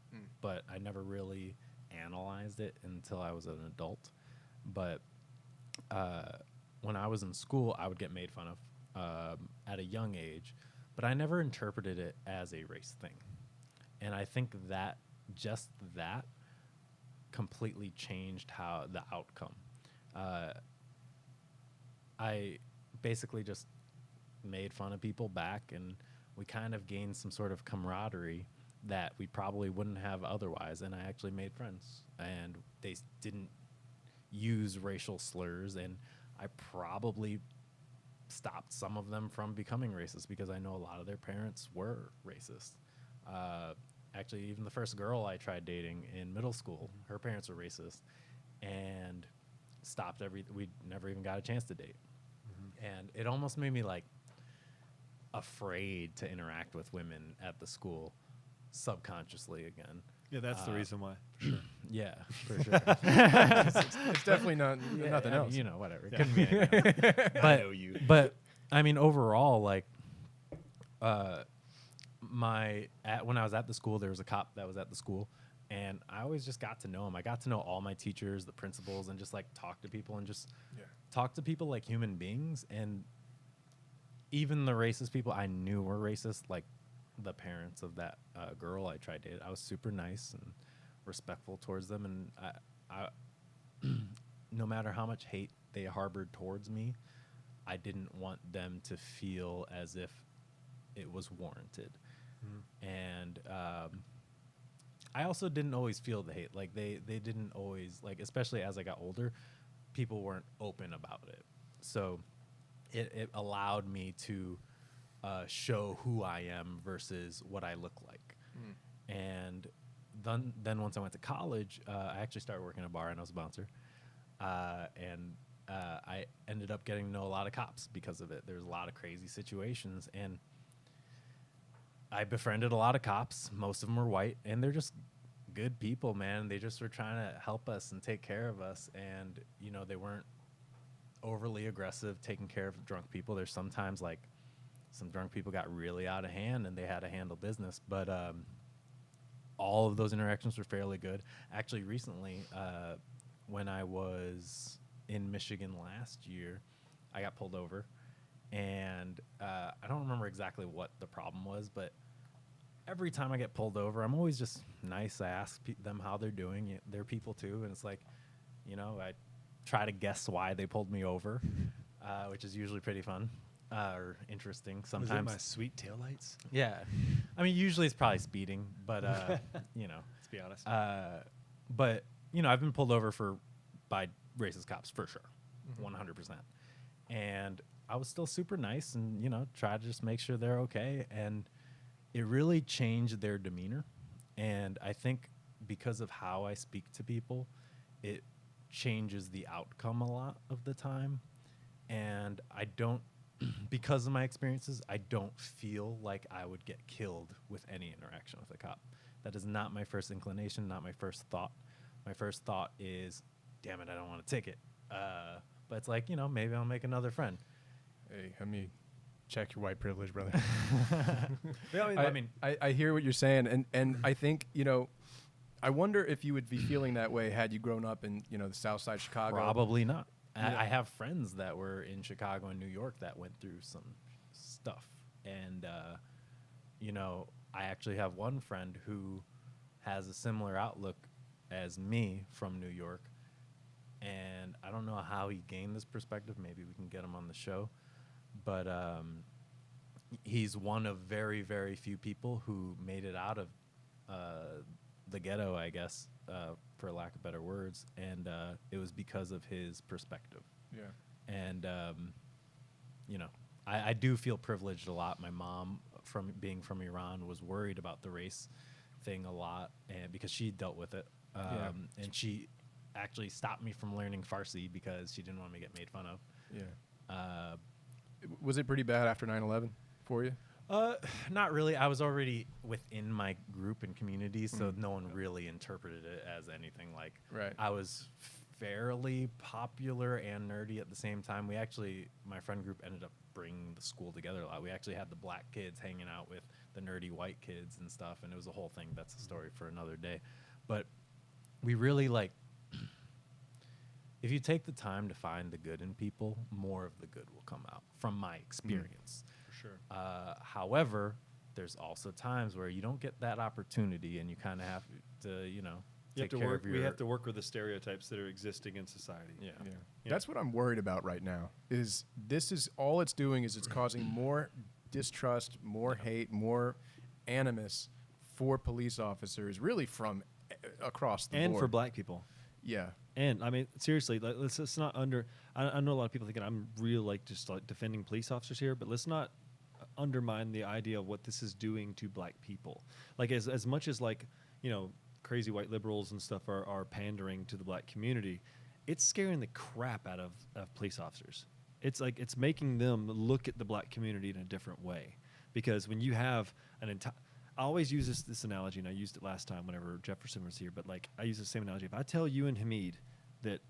C: but I never really analyzed it until I was an adult. But when I was in school, I would get made fun of at a young age, but I never interpreted it as a race thing. And I think that just that completely changed how the outcome. I basically just made fun of people back, and we kind of gained some sort of camaraderie that we probably wouldn't have otherwise. And I actually made friends, and they didn't use racial slurs, and I probably stopped some of them from becoming racist because I know a lot of their parents were racist. Actually, even the first girl I tried dating in middle school, her parents were racist, and stopped we never even got a chance to date. And it almost made me like afraid to interact with women at the school subconsciously again.
A: Yeah, that's the reason why, for sure.
C: Yeah, for sure.
B: It's definitely nothing else.
C: Mean, you know, whatever. It couldn't be anything else. But,
A: know you.
C: But I mean, overall, like, when I was at the school, there was a cop that was at the school, and I always just got to know him. I got to know all my teachers, the principals, and just like talk to people and just talk to people like human beings. And even the racist people I knew were racist, like the parents of that girl I tried to date, I was super nice and respectful towards them. And I no matter how much hate they harbored towards me, I didn't want them to feel as if it was warranted. And I also didn't always feel the hate. Like they didn't always, like, especially as I got older, people weren't open about it. So it allowed me to show who I am versus what I look like. And then once I went to college, I actually started working at a bar, and I was a bouncer. And I ended up getting to know a lot of cops because of it. There's a lot of crazy situations, and I befriended a lot of cops. Most of them were white, and they're just good people, man. They just were trying to help us and take care of us, and you know, they weren't overly aggressive taking care of drunk people. There's sometimes like some drunk people got really out of hand and they had to handle business, but all of those interactions were fairly good. Actually, recently, when I was in Michigan last year, I got pulled over, and I don't remember exactly what the problem was, but every time I get pulled over, I'm always just nice. I ask them how they're doing. They're people too, and it's like, you know, I try to guess why they pulled me over, which is usually pretty fun or interesting. Sometimes
A: Was it my sweet taillights?
C: yeah, I mean, usually it's probably speeding, but you know,
A: Let's be honest.
C: but you know, I've been pulled over by racist cops for sure, 100%. And I was still super nice, and you know, try to just make sure they're okay. And it really changed their demeanor. And I think because of how I speak to people, it changes the outcome a lot of the time. And I don't, because of my experiences, I don't feel like I would get killed with any interaction with a cop. That is not my first inclination, not my first thought. My first thought is, damn it, I don't want a ticket. But it's like, you know, maybe I'll make another friend.
B: Hey, let me check your white privilege, brother.
A: I mean,
B: I hear what you're saying, and I think, you know, I wonder if you would be feeling that way had you grown up in, you know, the South Side Chicago.
C: Probably not.
B: Yeah.
C: I have friends that were in Chicago and New York that went through some stuff. And, you know, I actually have one friend who has a similar outlook as me from New York. And I don't know how he gained this perspective. Maybe we can get him on the show. But he's one of very, very few people who made it out of the ghetto, I guess, for lack of better words. And it was because of his perspective.
B: Yeah.
C: And, you know, I do feel privileged a lot. My mom, from being from Iran, was worried about the race thing a lot, and because she dealt with it. And she actually stopped me from learning Farsi because she didn't want me to get made fun of.
B: Yeah. Was it pretty bad after 9/11 for you?
C: Not really. I was already within my group and community, so no one really interpreted it as anything. Like,
B: Right.
C: I was fairly popular and nerdy at the same time. We actually, my friend group ended up bringing the school together a lot. We actually had the black kids hanging out with the nerdy white kids and stuff, and it was a whole thing. That's a story for another day. But we really, like, if you take the time to find the good in people, more of the good will come out, from my experience.
A: for sure.
C: However, there's also times where you don't get that opportunity, and you kind of have to, you know,
A: You have
C: take
A: to
C: care
A: work.
C: of your.
A: We have to work with the stereotypes that are existing in society.
C: Yeah.
B: Yeah.
A: Yeah.
B: That's what I'm worried about right now. Is this is all it's doing is it's causing more distrust, more hate, more animus for police officers, really from across the
A: And
B: board.
A: for black people.
B: Yeah.
A: And I mean, seriously, let's not under. I know a lot of people thinking I'm real, like, just like defending police officers here, but let's not undermine the idea of what this is doing to black people. Like, as much as, like, you know, crazy white liberals and stuff are pandering to the black community, it's scaring the crap out of police officers. It's like it's making them look at the black community in a different way, because when you have an entire, I always use this analogy, and I used it last time whenever Jefferson was here, but like I use the same analogy. If I tell you and Hamid that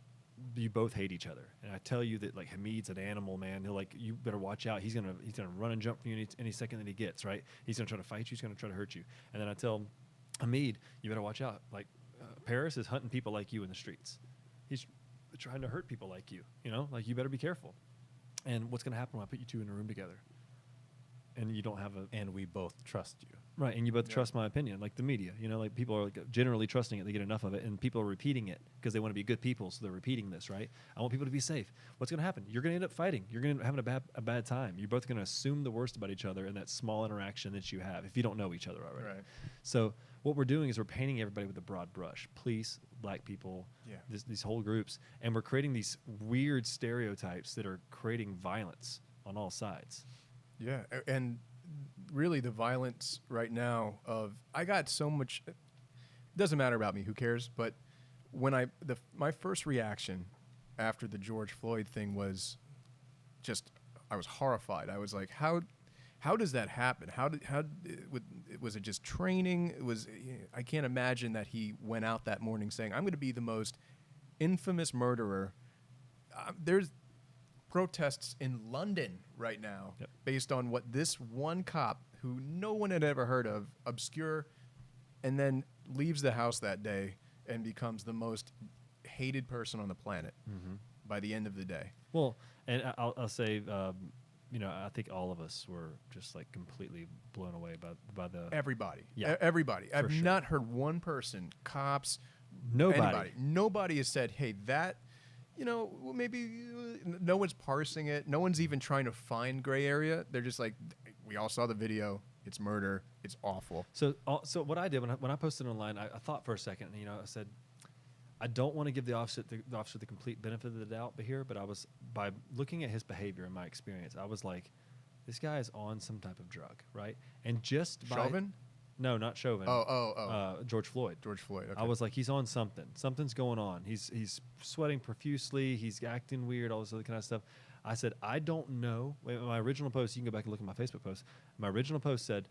A: you both hate each other, and I tell you that, like, Hamid's an animal, man, he'll, like, you better watch out. He's gonna run and jump from you any second that he gets, right? He's gonna try to fight you. He's gonna try to hurt you. And then I tell Hamid, you better watch out. Like, Paris is hunting people like you in the streets. He's trying to hurt people like you. You know, like, you better be careful. And what's gonna happen when I put you two in a room together, and you don't have a
C: And we both trust you.
A: right, and you both trust my opinion, like the media. You know, like, people are, like, generally trusting it. They get enough of it, and people are repeating it because they want to be good people, so they're repeating this, right? I want people to be safe. What's going to happen? You're going to end up fighting. You're going to end up having a bad time. You're both going to assume the worst about each other in that small interaction that you have if you don't know each other already.
B: Right.
A: So what we're doing is we're painting everybody with a broad brush. Police, black people,
B: Yeah.
A: these whole groups, and we're creating these weird stereotypes that are creating violence on all sides.
B: Yeah, and really the violence right now of I got so much. It doesn't matter about me. Who cares? But when my first reaction after the George Floyd thing was just, I was horrified. I was like, how does that happen? Was it just training? I can't imagine that he went out that morning saying, I'm going to be the most infamous murderer. There's protests in London right now based on what this one cop, who no one had ever heard of, obscure, and then leaves the house that day and becomes the most hated person on the planet by the end of the day.
A: Well, and I'll say, I think all of us were just like completely blown away by the
B: everybody.
A: Yeah,
B: everybody. I've
A: sure.
B: not heard one person, cops,
A: nobody.
B: Anybody. Nobody has said, hey, that, maybe no one's parsing it. No one's even trying to find gray area. They're just like, we all saw the video. It's murder. It's awful.
A: So what I did when I posted online, I thought for a second, I said, I don't want to give the officer the complete benefit of the doubt but by looking at his behavior and my experience, I was like, this guy is on some type of drug, right? And just by
B: Chauvin?
A: No, not Chauvin. George Floyd.
B: George Floyd. Okay.
A: I was like, he's on something. Something's going on. He's sweating profusely. He's acting weird. All this other kind of stuff. I said, I don't know. My original post, you can go back and look at my Facebook post. My original post said,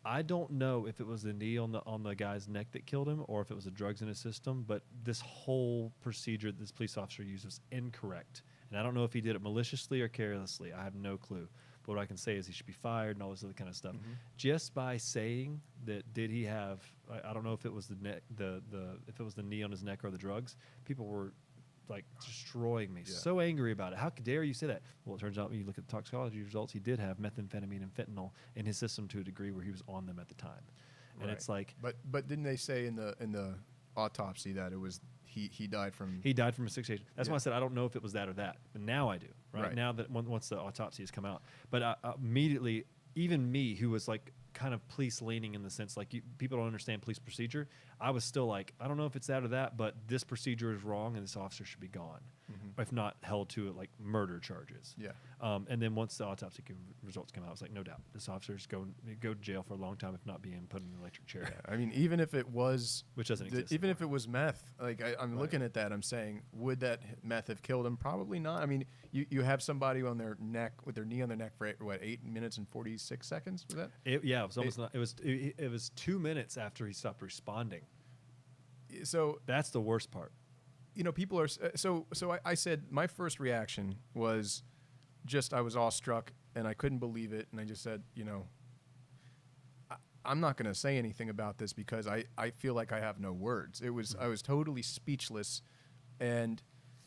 A: I don't know if it was the knee on the guy's neck that killed him or if it was the drugs in his system, but this whole procedure that this police officer used was incorrect. And I don't know if he did it maliciously or carelessly. I have no clue. But what I can say is he should be fired and all this other kind of stuff. Just by saying that, did he have? I don't know if it was the neck, if it was the knee on his neck or the drugs. People were like destroying me, so angry about it. How dare you say that? Well, it turns out when you look at the toxicology results, he did have methamphetamine and fentanyl in his system to a degree where he was on them at the time. And it's like,
B: but didn't they say in the autopsy that it was he died from
A: asphyxiation? That's why I said I don't know if it was that or that, but now I do. Right. Now that once the autopsy has come out, but immediately, even me, who was like kind of police leaning in the sense like people don't understand police procedure, I was still like, I don't know if it's that or that, but this procedure is wrong and this officer should be gone, if not held to it like murder charges. And then once the autopsy results came out, I was like, no doubt this officer's go to jail for a long time if not being put in an electric chair.
B: I mean, even if it was,
A: which doesn't exist
B: even
A: anymore.
B: if it was meth, like I'm looking at that, I'm saying, would that meth have killed him? Probably not. I mean, you have somebody on their neck with their knee on their neck for 8 minutes and 46 seconds. Was that?
A: It was almost not. It was 2 minutes after he stopped responding.
B: So
A: that's the worst part.
B: People are so. I said my first reaction was just I was awestruck and I couldn't believe it, and I just said, I'm not going to say anything about this because I feel like I have no words. I was totally speechless, and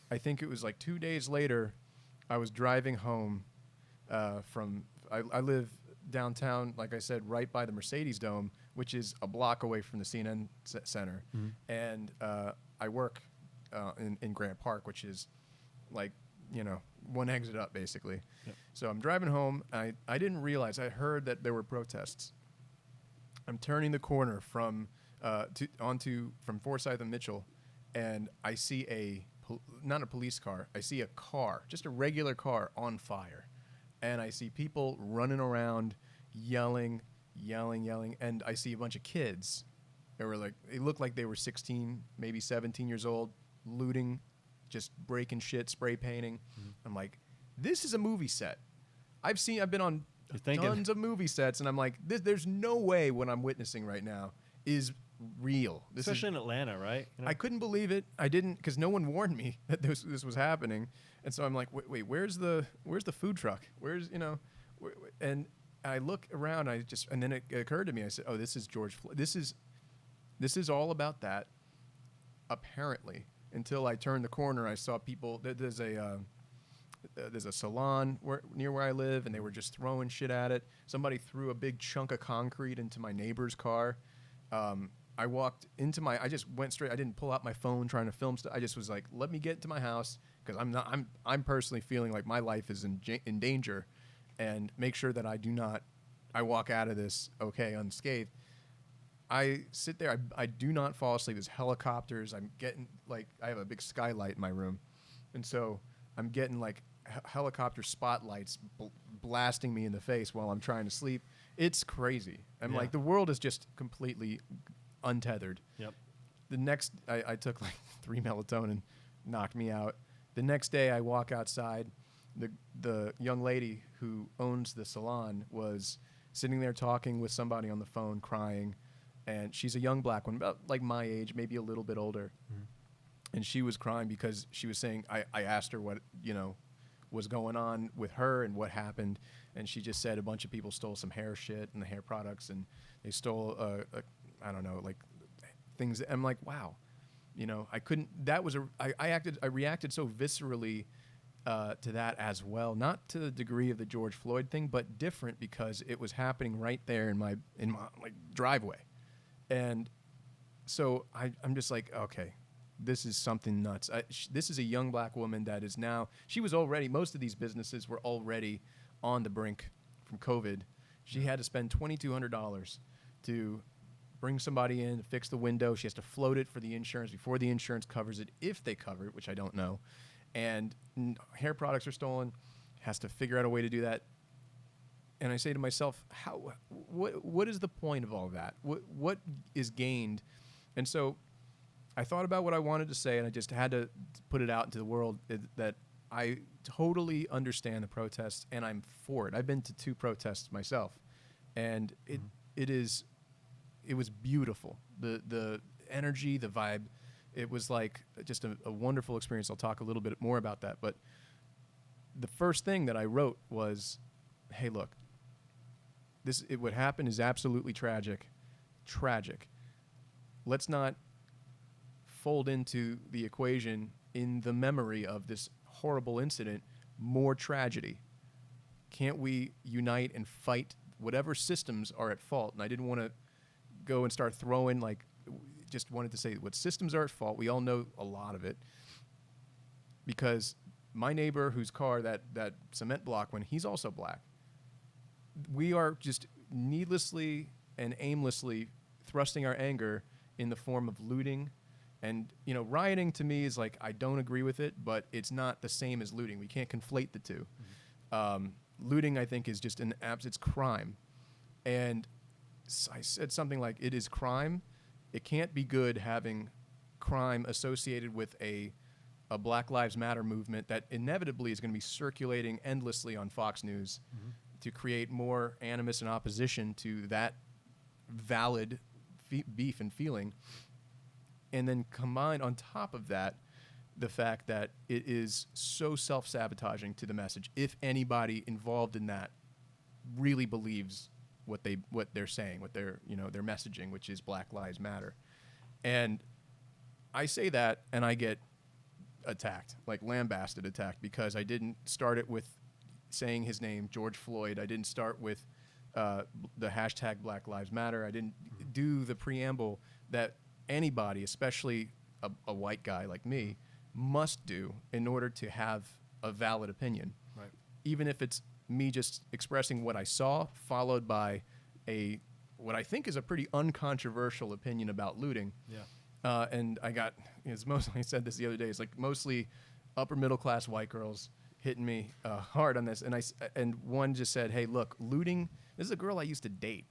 B: I think it was like 2 days later, I was driving home from. I live downtown, like I said, right by the Mercedes Dome, which is a block away from the CNN Center, and I work in Grant Park, which is like one exit up basically. So I'm driving home. I didn't realize. I heard that there were protests. I'm turning the corner from Forsyth and Mitchell, and I see not a police car. I see a car, just a regular car on fire, and I see people running around, yelling, and I see a bunch of kids. They looked like they were 16, maybe 17 years old, looting, just breaking shit, spray painting. I'm like, this is a movie set. I've been on tons of movie sets, and I'm like, there's no way what I'm witnessing right now is real.
A: Especially in Atlanta, right?
B: I couldn't believe it. I didn't, because no one warned me that this was happening. And so I'm like, wait, where's the food truck? And I look around, and then it occurred to me. I said, oh, this is George Floyd. This is all about that, apparently. Until I turned the corner, I saw people. There's a salon near where I live, and they were just throwing shit at it. Somebody threw a big chunk of concrete into my neighbor's car. I walked into I just went straight. I didn't pull out my phone trying to film stuff. I just was like, let me get to my house, because I'm personally feeling like my life is in danger, and make sure that I walk out of this okay, unscathed. I sit there. I do not fall asleep. There's helicopters. I'm getting I have a big skylight in my room, and so I'm getting helicopter spotlights blasting me in the face while I'm trying to sleep. It's crazy. I'm like, the world is just completely untethered.
A: Yep.
B: The next, I took 3 melatonin, knocked me out, The next day I walk outside, the young lady who owns the salon was sitting there talking with somebody on the phone, crying, and she's a young black woman, about like my age, maybe a little bit older. And she was crying because she was saying, I asked her what, was going on with her and what happened. And she just said a bunch of people stole some hair shit and the hair products, and they stole, I don't know, like things. I'm like, wow, I couldn't, I reacted so viscerally to that as well. Not to the degree of the George Floyd thing, but different because it was happening right there in my like driveway. And so I'm just like, okay, this is something nuts. This is a young black woman that is now, most of these businesses were already on the brink from COVID. She had to spend $2,200 to bring somebody in to fix the window. She has to float it for the insurance before the insurance covers it, if they cover it, which I don't know. And hair products are stolen, has to figure out a way to do that. And I say to myself, what is the point of all that? What is gained? And so I thought about what I wanted to say, and I just had to put it out into the world that I totally understand the protests, and I'm for it. I've been to 2 protests myself, and it was beautiful. The energy, the vibe, it was like just a wonderful experience. I'll talk a little bit more about that. But the first thing that I wrote was, hey, look, what happened is absolutely tragic. Tragic. Let's not fold into the equation, in the memory of this horrible incident, more tragedy. Can't we unite and fight whatever systems are at fault? And I didn't want to go and start throwing, just wanted to say what systems are at fault. We all know a lot of it. Because my neighbor whose car that cement block went, he's also black. We are just needlessly and aimlessly thrusting our anger in the form of looting. And, rioting to me is like, I don't agree with it, but it's not the same as looting. We can't conflate the two. Looting, I think, is just it's crime. And I said something like, it is crime. It can't be good having crime associated with a Black Lives Matter movement that inevitably is going to be circulating endlessly on Fox News to create more animus and opposition to that valid beef and feeling. And then combine on top of that the fact that it is so self-sabotaging to the message. If anybody involved in that really believes what they're saying, what their messaging, which is Black Lives Matter. And I say that and I get attacked, like lambasted attacked, because I didn't start it with saying his name, George Floyd. I didn't start with the hashtag Black Lives Matter. I didn't do the preamble that anybody, especially a white guy like me, must do in order to have a valid opinion.
A: Right.
B: Even if it's me just expressing what I saw, followed by what I think is a pretty uncontroversial opinion about looting.
A: Yeah.
B: And it's mostly, I said this the other day, it's like mostly upper middle class white girls hitting me hard on this. And one just said, hey, look, looting, this is a girl I used to date.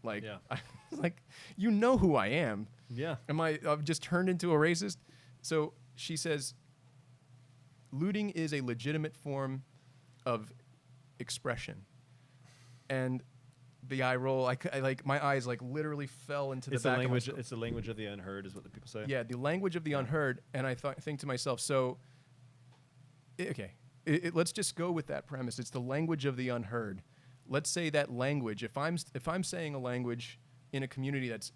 B: Like,
A: yeah.
B: I was like, who I am.
A: Yeah.
B: I've just turned into a racist? So she says, looting is a legitimate form of expression. And the eye roll, my eyes literally fell into the back of my skull.
A: It's the language of the unheard, is what the people say.
B: Yeah, the language of the unheard. And I think to myself, let's just go with that premise. It's the language of the unheard. Let's say that language, if I'm saying a language in a community that's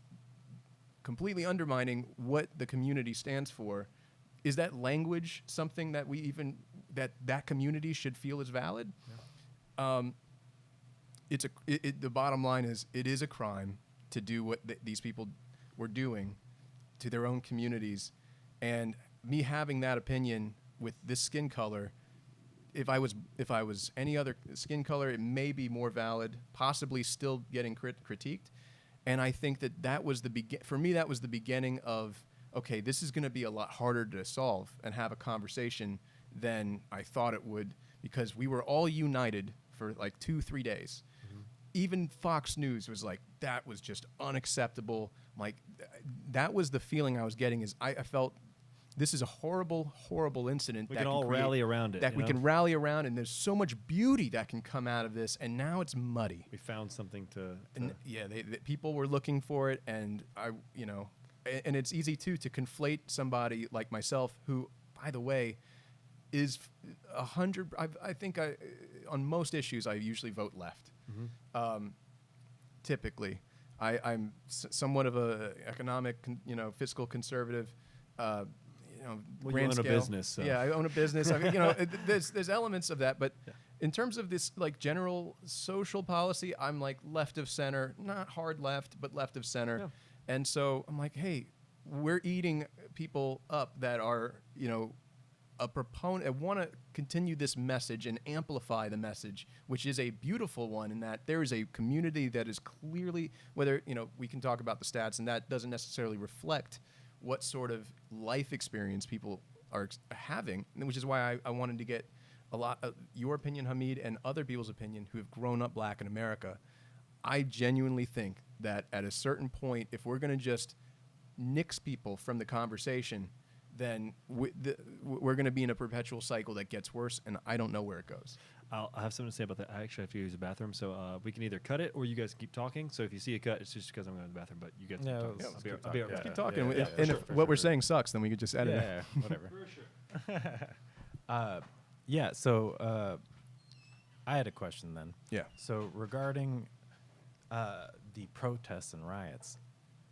B: completely undermining what the community stands for, is that language something that that community should feel is valid? Yeah. The bottom line is, it is a crime to do what these people were doing to their own communities. And me having that opinion with this skin color, if I was any other skin color, it may be more valid, possibly still getting critiqued. And I think that was for me, that was the beginning of, okay, this is going to be a lot harder to solve and have a conversation than I thought it would, because we were all united for 2-3 days. Mm-hmm. Even Fox News was like, that was just unacceptable. That was the feeling I was getting, is I felt this is a horrible, horrible incident.
A: We
B: that
A: can all rally around it.
B: That we can rally around, and there's so much beauty that can come out of this, and now it's muddy.
A: We found something to
B: And people were looking for it, and and it's easy too to conflate somebody like myself, who, by the way, is 100. I think on most issues I usually vote left. Typically, I'm somewhat of a economic, fiscal conservative.
A: Well, you
B: grand
A: own a
B: scale.
A: business, so.
B: Yeah, I own a business. I mean, there's elements of that, but in terms of this like general social policy, I'm like left of center, not hard left, but left of center.
A: Yeah.
B: And so I'm like, hey, we're eating people up that are, a proponent, want to continue this message and amplify the message, which is a beautiful one in that there is a community that is clearly, whether, we can talk about the stats, and that doesn't necessarily reflect what sort of life experience people are having, which is why I wanted to get a lot of your opinion, Hamid, and other people's opinion who have grown up black in America. I genuinely think that at a certain point, if we're going to just nix people from the conversation, then we're going to be in a perpetual cycle that gets worse, and I don't know where it goes.
A: I have something to say about that. I actually have to use the bathroom, so we can either cut it or you guys keep talking. So if you see a cut, it's just because I'm going to the bathroom, but you guys keep talking.
C: let's
A: I'll
C: keep
A: be right
C: talking.
A: back.
B: Keep talking,
C: Yeah,
B: and
C: for
B: if
C: sure,
B: what
C: for
B: we're
C: sure.
B: saying sucks, then we could just edit it.
C: Yeah, whatever.
A: For sure.
C: So I had a question then.
B: Yeah.
C: So regarding the protests and riots,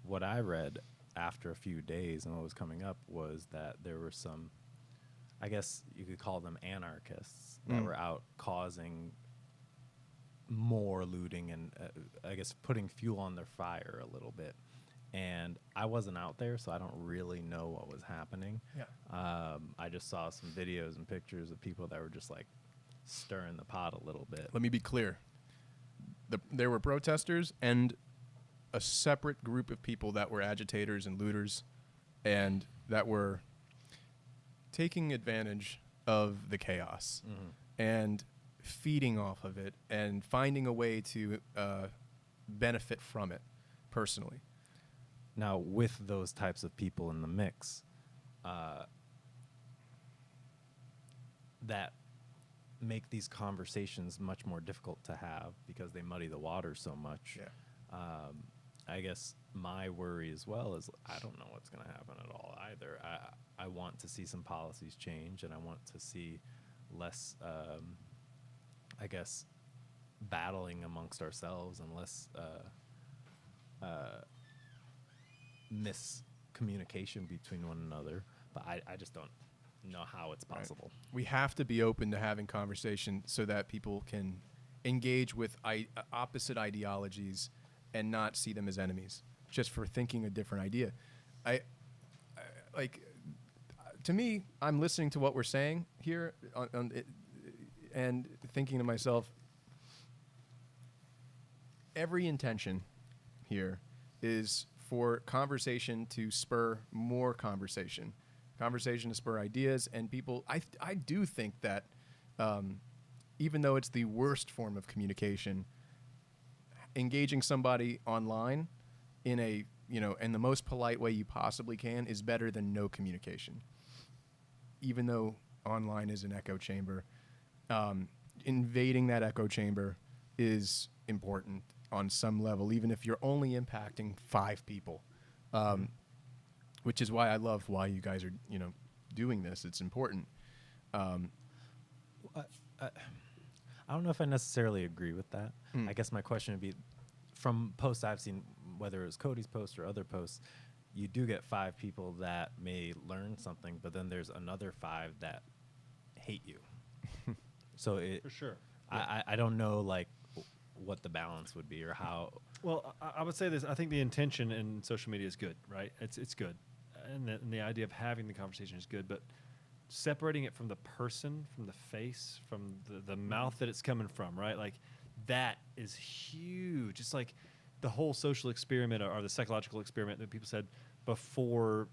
C: what I read after a few days and what was coming up was that there were some, I guess you could call them anarchists, that were out causing more looting and I guess putting fuel on their fire a little bit. And I wasn't out there, so I don't really know what was happening.
B: Yeah.
C: I just saw some videos and pictures of people that were just like stirring the pot a little bit.
B: Let me be clear. There were protesters and a separate group of people that were agitators and looters and that were taking advantage of the chaos and feeding off of it and finding a way to benefit from it personally.
C: Now, with those types of people in the mix, that make these conversations much more difficult to have because they muddy the water so much.
B: Yeah.
C: I guess my worry as well is I don't know what's going to happen at all either. I want to see some policies change, and I want to see less, I guess, battling amongst ourselves and less miscommunication between one another. But I just don't know how it's possible.
B: Right. We have to be open to having conversation so that people can engage with opposite ideologies and not see them as enemies just for thinking a different idea. To me, I'm listening to what we're saying here on it, and thinking to myself, every intention here is for conversation to spur more conversation to spur ideas, and people. I do think that even though it's the worst form of communication, engaging somebody online in in the most polite way you possibly can is better than no communication. Even though online is an echo chamber, invading that echo chamber is important on some level, even if you're only impacting 5 people. Which is why I love why you guys are, doing this. It's important.
C: I don't know if I necessarily agree with that. I guess my question would be, from posts I've seen, whether it was Cody's post or other posts, you do get 5 people that may learn something, but then there's another 5 that hate you. So
A: For sure.
C: I don't know what the balance would be or how.
A: Well, I would say this. I think the intention in social media is good, right? It's good. And the idea of having the conversation is good, but separating it from the person, from the face, from the mouth that it's coming from, right? Like, that is huge. It's like the whole social experiment or the psychological experiment that people said before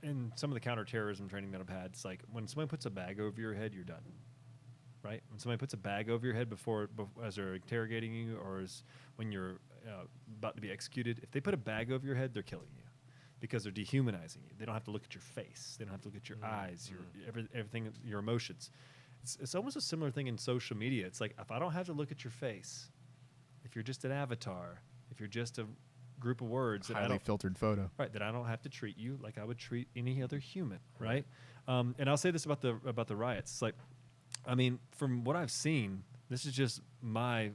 A: in some of the counterterrorism training that I've had. It's like when someone puts a bag over your head, you're done, right? When somebody puts a bag over your head before as they're interrogating you, or when you're about to be executed, if they put a bag over your head, they're killing you. because they're dehumanizing you. They don't have to look at your face. They don't have to look at your eyes, your everything, your emotions. It's almost a similar thing in social media. It's like, if I don't have to look at your face, if you're just an avatar, if you're just a group of words, that
B: highly filtered photo,
A: right, that I don't have to treat you like I would treat any other human, right? And I'll say this about the riots. It's like, I mean, from what I've seen, this is just my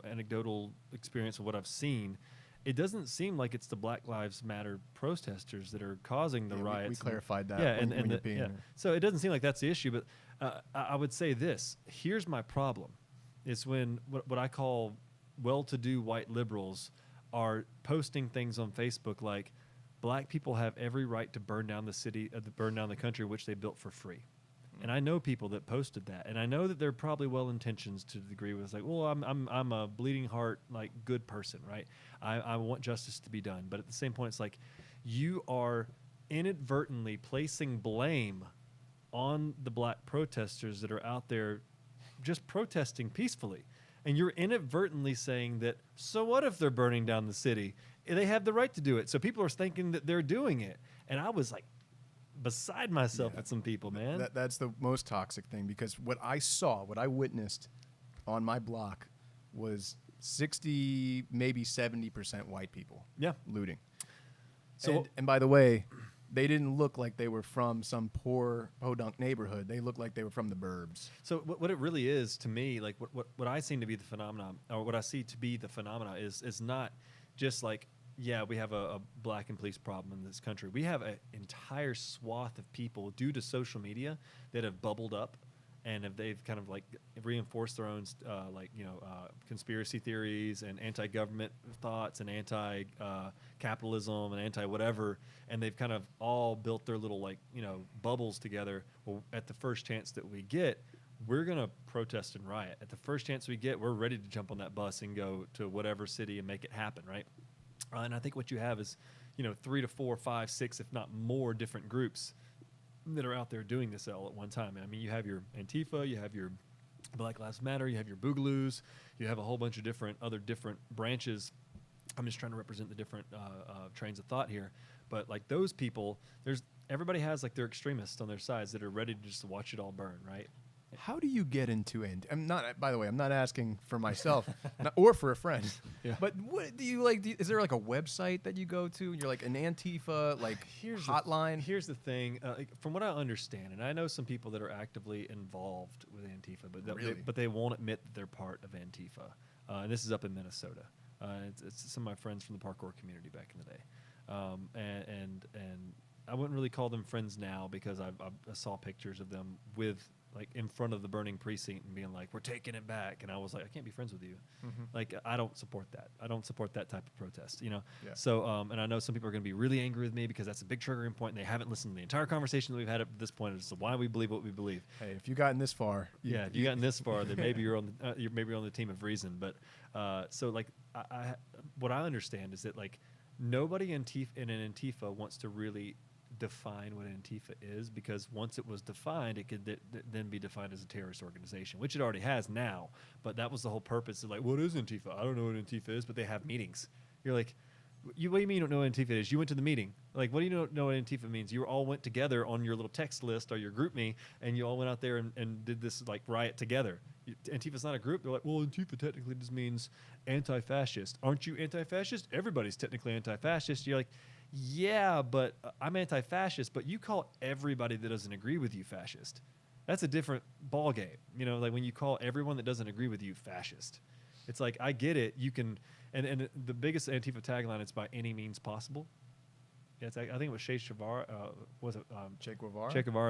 A: anecdotal experience of what I've seen. It doesn't seem like it's the Black Lives Matter protesters that are causing the riots.
B: We clarified that.
A: Yeah, so it doesn't seem like that's the issue. But I would say this: here's my problem: is when what I call well-to-do white liberals are posting things on Facebook like, black people have every right to burn down the city, burn down the country which they built for free. And I know people that posted that, and I know that they're probably well intentions to the degree where it's like, well, I'm a bleeding heart, like, good person, right? I want justice to be done, but at the same point, it's like you are inadvertently placing blame on the black protesters that are out there just protesting peacefully, and you're inadvertently saying that, so what if they're burning down the city? They have the right to do it. So people are thinking that they're doing it, and I was like, beside myself at some people, man.
B: That's the most toxic thing, because what I witnessed on my block was 60, maybe 70% white people looting. So, and by the way, they didn't look like they were from some poor podunk neighborhood. They looked like they were from the burbs.
A: So what it really is to me, like what I seem to be the phenomenon, or what I see to be the phenomena is not just like, yeah, we have a black and police problem in this country. We have an entire swath of people due to social media that have bubbled up, and they've kind of like reinforced their own conspiracy theories and anti-government thoughts and anti-capitalism and anti-whatever, and they've kind of all built their little bubbles together. Well, at the first chance that we get, we're going to protest and riot. At the first chance we get, we're ready to jump on that bus and go to whatever city and make it happen, right? And I think what you have is, 3 to 4, 5, 6, if not more, different groups that are out there doing this all at one time. I mean, you have your Antifa, you have your Black Lives Matter, you have your Boogaloos, you have a whole bunch of different branches. I'm just trying to represent the different trains of thought here. But like those people, everybody has like their extremists on their sides that are ready to just watch it all burn, right?
B: How do you get into it? By the way, I'm not asking for myself or for a friend. Yeah. But what do you like? Is there like a website that you go to? You're like an Antifa hotline.
A: Here's the thing. From what I understand, and I know some people that are actively involved with Antifa, but they won't admit that they're part of Antifa. And this is up in Minnesota. It's some of my friends from the parkour community back in the day. And I wouldn't really call them friends now, because I saw pictures of them like in front of the burning precinct and being like, we're taking it back. And I was like, I can't be friends with you. Mm-hmm. Like, I don't support that. I don't support that type of protest, Yeah. So, and I know some people are going to be really angry with me because that's a big triggering point, and they haven't listened to the entire conversation that we've had up to this point as to why we believe what we believe.
B: Hey, if you've gotten this far.
A: If you've gotten this far, then maybe you're on the team of reason. But so like, what I understand is that like nobody in an Antifa wants to really define what Antifa is, because once it was defined, it could then be defined as a terrorist organization, which it already has now. But that was the whole purpose of like, what is Antifa? I don't know what Antifa is, but they have meetings. You're like, what do you mean you don't know what Antifa is? You went to the meeting. Like, what do you know what Antifa means? You all went together on your little text list or your group me, and you all went out there and did this like riot together. Antifa's not a group. They're like, well, Antifa technically just means anti-fascist. Aren't you anti-fascist? Everybody's technically anti-fascist. You're like, yeah, but I'm anti-fascist, but you call everybody that doesn't agree with you fascist. That's a different ballgame. Like when you call everyone that doesn't agree with you fascist. It's like, I get it. You can, and the biggest Antifa tagline is by any means possible. Yeah, I think it was Che Guevara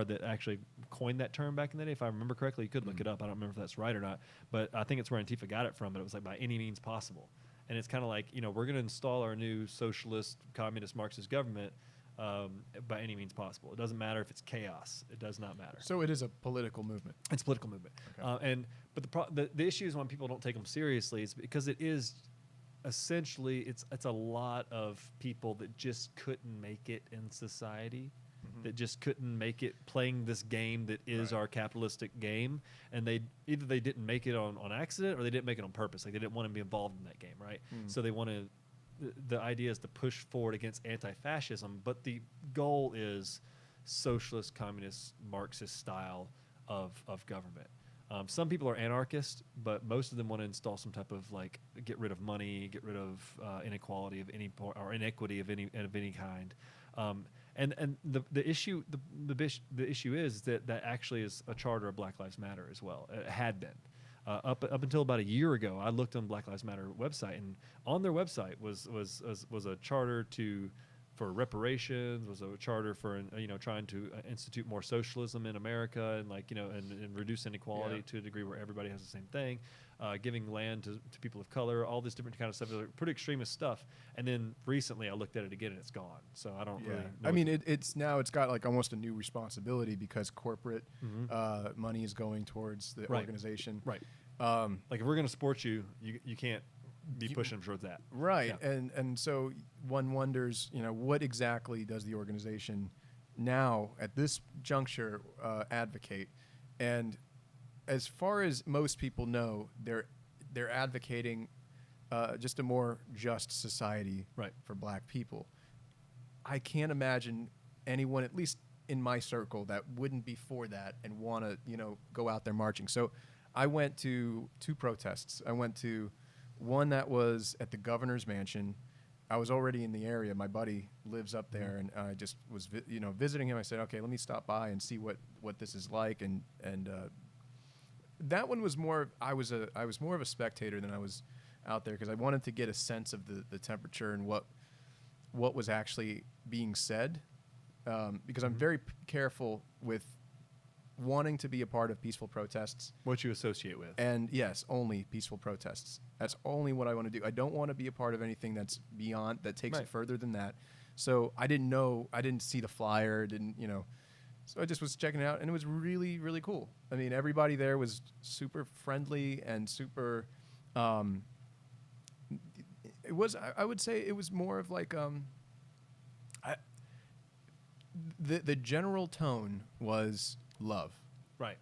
A: that actually coined that term back in the day. If I remember correctly, you could look it up. I don't remember if that's right or not, but I think it's where Antifa got it from. But it was like by any means possible. And it's kind of like, we're going to install our new socialist, communist, Marxist government by any means possible. It doesn't matter if it's chaos. It does not matter.
B: So it is a political movement.
A: It's a political movement. Okay. But the issue is when people don't take them seriously is because it is essentially, it's a lot of people that just couldn't make it in society. That just couldn't make it playing this game that is our capitalistic game, and they didn't make it on accident, or they didn't make it on purpose. Like, they didn't want to be involved in that game, right? So they want to the idea is to push forward against anti-fascism, but the goal is socialist, communist, Marxist style of government. Some people are anarchists, but most of them want to install some type of like get rid of money, get rid of inequality of any or inequity of any kind. And the issue the issue is that actually is a charter of Black Lives Matter as well. It had been. Up until about a year ago, I looked on Black Lives Matter website, and on their website was a charter for reparations, was a charter for trying to institute more socialism in America, and and reduce inequality to a degree where everybody has the same thing, giving land to people of color, all this different kind of stuff, pretty extremist stuff. And then recently I looked at it again and it's gone. So I don't really know.
B: I mean, it's got like almost a new responsibility because corporate money is going towards the organization.
A: Right. Like if we're going to support you, you can't be pushing them towards that.
B: Right.
A: Yeah.
B: And so one wonders, what exactly does the organization now at this juncture advocate? And as far as most people know, they're advocating just a more just society for Black people. I can't imagine anyone, at least in my circle, that wouldn't be for that and want to, go out there marching. So I went to 2 protests. I went to one that was at the governor's mansion. I was already in the area. My buddy lives up there, and I just was, visiting him. I said, okay, let me stop by and see what this is like. And that one was more. I was more of a spectator than I was out there because I wanted to get a sense of the temperature and what was actually being said. Because I'm very careful with wanting to be a part of peaceful protests.
A: What you associate with.
B: And yes, only peaceful protests. That's only what I want to do. I don't want to be a part of anything that takes it further than that. So I didn't see the flyer, so I just was checking it out, and it was really, really cool. I mean, everybody there was super friendly and super, I would say it was more of like, the general tone was love.
A: Right.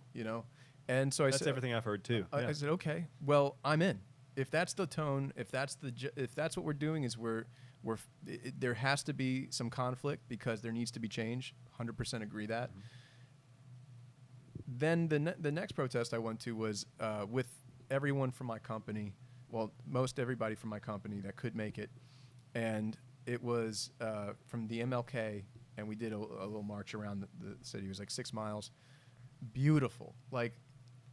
B: And so I
A: said, everything I've heard too.
B: I said, okay, well, I'm in. If that's the tone, if that's what we're doing, is there has to be some conflict because there needs to be change. 100% agree that. Then the next protest I went to was with everyone from my company. Well, most everybody from my company that could make it, and it was from the MLK, and we did a little march around the city. It was like 6 miles. Beautiful. Like,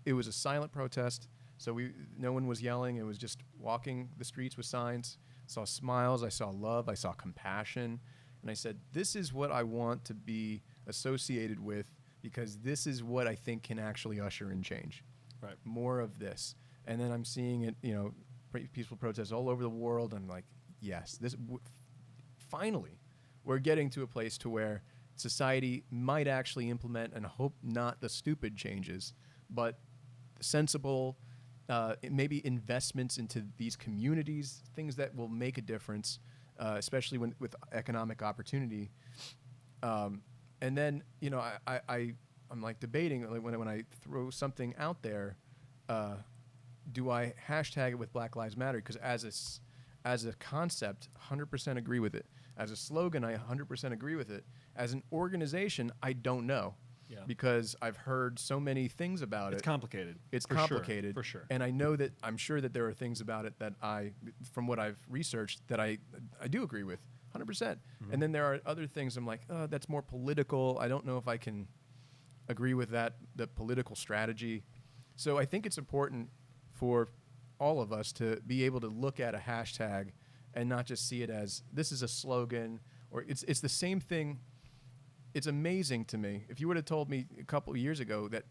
B: it was a silent protest, so no one was yelling. It was just walking the streets with signs. I saw smiles. I saw love. I saw compassion. And I said, this is what I want to be associated with, because this is what I think can actually usher in change.
A: Right.
B: More of this. And then I'm seeing it, peaceful protests all over the world. And I'm like, yes, finally, we're getting to a place to where society might actually implement, and hope not the stupid changes, but sensible, maybe investments into these communities, things that will make a difference, especially with economic opportunity. And then, I'm like debating, like when I throw something out there, do I hashtag it with Black Lives Matter? Because as a concept, 100% agree with it. As a slogan, I 100% agree with it. As an organization, I don't know. Yeah. Because I've heard so many things about it.
A: It's complicated.
B: It's complicated.
A: For sure.
B: And I'm sure that there are things about it that from what I've researched, that I do agree with 100%. Mm-hmm. And then there are other things I'm like, oh, that's more political. I don't know if I can agree with the political strategy. So I think it's important for all of us to be able to look at a hashtag and not just see it as this is a slogan, or it's the same thing. It's amazing to me. If you would have told me a couple of years ago that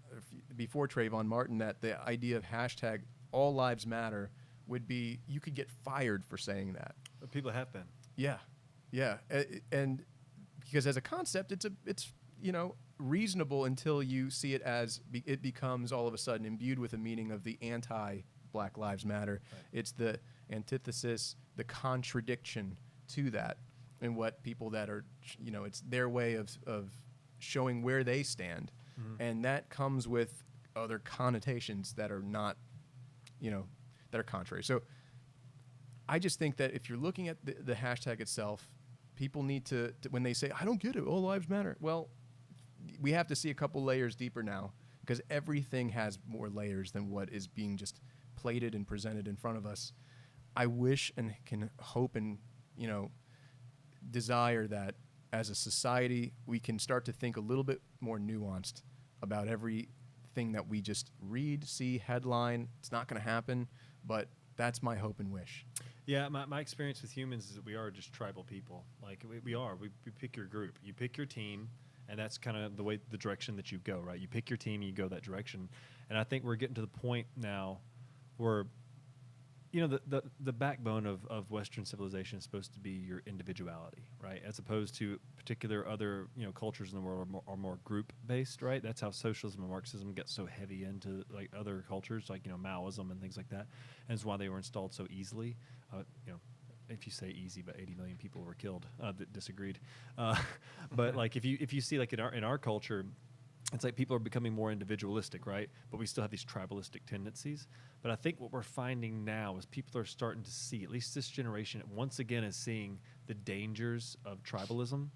B: before Trayvon Martin, that the idea of hashtag All Lives Matter would be, you could get fired for saying that.
A: But people have been.
B: Yeah. And because as a concept, it's reasonable until you see it as it becomes all of a sudden imbued with a meaning of the anti-Black Lives Matter. Right. It's the antithesis, the contradiction to that. And what people that are, it's their way of showing where they stand. Mm-hmm. And that comes with other connotations that are not, that are contrary. So I just think that if you're looking at the hashtag itself, people need to, when they say, I don't get it, all lives matter. Well, we have to see a couple layers deeper now, because everything has more layers than what is being just plated and presented in front of us. I wish and can hope and, desire that as a society, we can start to think a little bit more nuanced about everything that we just read, see, headline. It's not going to happen, but that's my hope and wish.
A: Yeah, my experience with humans is that we are just tribal people. Like, we are. We pick your group. You pick your team, and that's kind of the direction that you go, right? You pick your team, and you go that direction. And I think we're getting to the point now where, the backbone of Western civilization is supposed to be your individuality, right? As opposed to particular other, cultures in the world are more group-based, right? That's how socialism and Marxism get so heavy into, like, other cultures, like, Maoism and things like that. And it's why they were installed so easily. If you say easy, but 80 million people were killed that disagreed. But like if you see, like, in our culture, it's like people are becoming more individualistic, right? But we still have these tribalistic tendencies. But I think what we're finding now is people are starting to see, at least this generation, once again is seeing the dangers of tribalism,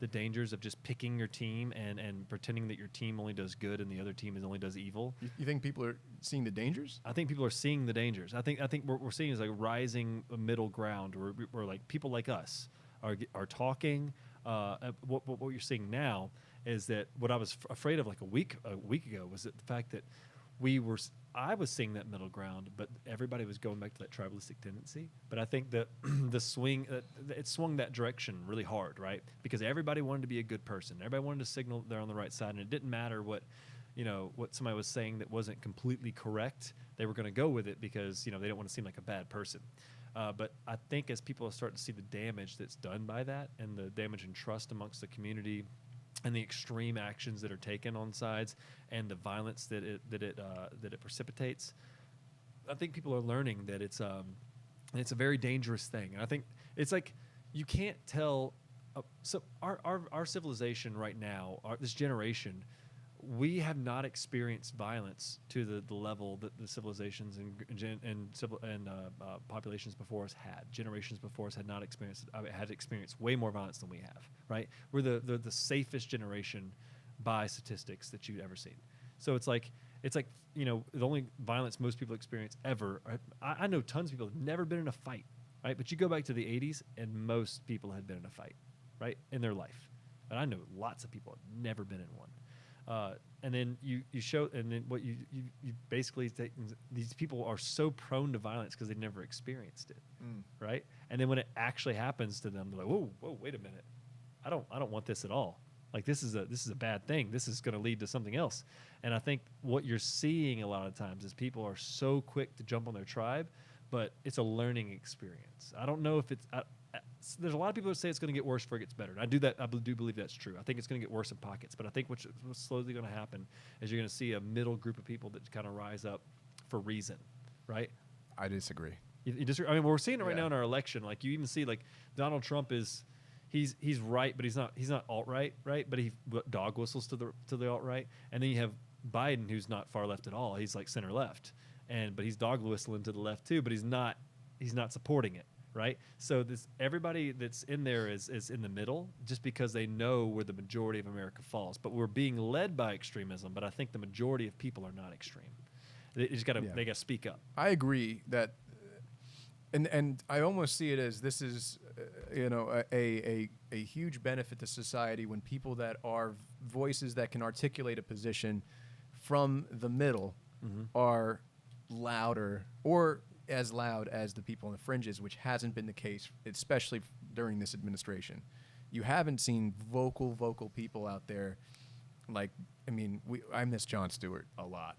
A: the dangers of just picking your team and pretending that your team only does good and the other team only does evil.
B: You think people are seeing the dangers?
A: I think people are seeing the dangers. I think what we're seeing is like rising middle ground where like people like us are talking. What you're seeing now is that what I was afraid of like a week ago was that the fact that I was seeing that middle ground, but everybody was going back to that tribalistic tendency. But I think that it swung that direction really hard, right? Because everybody wanted to be a good person. Everybody wanted to signal that they're on the right side, and it didn't matter what somebody was saying that wasn't completely correct. They were going to go with it because, they didn't want to seem like a bad person. But I think as people start to see the damage that's done by that and the damage in trust amongst the community and the extreme actions that are taken on sides and the violence that it precipitates, I think people are learning that it's a very dangerous thing. And I think it's like you can't tell. So our civilization right now, this generation, we have not experienced violence to the level that the civilizations and populations before us had. Generations before us had not experienced. Had experienced way more violence than we have. Right? We're the safest generation by statistics that you've ever seen. So it's like the only violence most people experience ever. I know tons of people have never been in a fight. Right? But you go back to the 80s, and most people had been in a fight, right, in their life. And I know lots of people have never been in one. And then you show, and then what you basically take, these people are so prone to violence because they never experienced it, right? And then when it actually happens to them, they're like, whoa, wait a minute, I don't want this at all. Like this is a bad thing. This is going to lead to something else. And I think what you're seeing a lot of times is people are so quick to jump on their tribe, but it's a learning experience. I don't know if it's. There's a lot of people that say it's going to get worse before it gets better. And I do believe that's true. I think it's going to get worse in pockets. But I think what's slowly going to happen is you're going to see a middle group of people that kind of rise up for reason, right?
B: I disagree.
A: You disagree? I mean, we're seeing it right now in our election. Like you even see, like Donald Trump he's right, but he's not alt-right, right? But he dog whistles to the alt-right. And then you have Biden, who's not far left at all. He's like center left, but he's dog whistling to the left too. But he's not supporting it. Right, so everybody that's in there is in the middle, just because they know where the majority of America falls. But we're being led by extremism. But I think the majority of people are not extreme. They just got to speak up.
B: I agree that, and I almost see it as this is a huge benefit to society when people that are voices that can articulate a position from the middle are louder or as loud as the people on the fringes, which hasn't been the case, especially during this administration. You haven't seen vocal people out there. Like, I miss Jon Stewart a lot.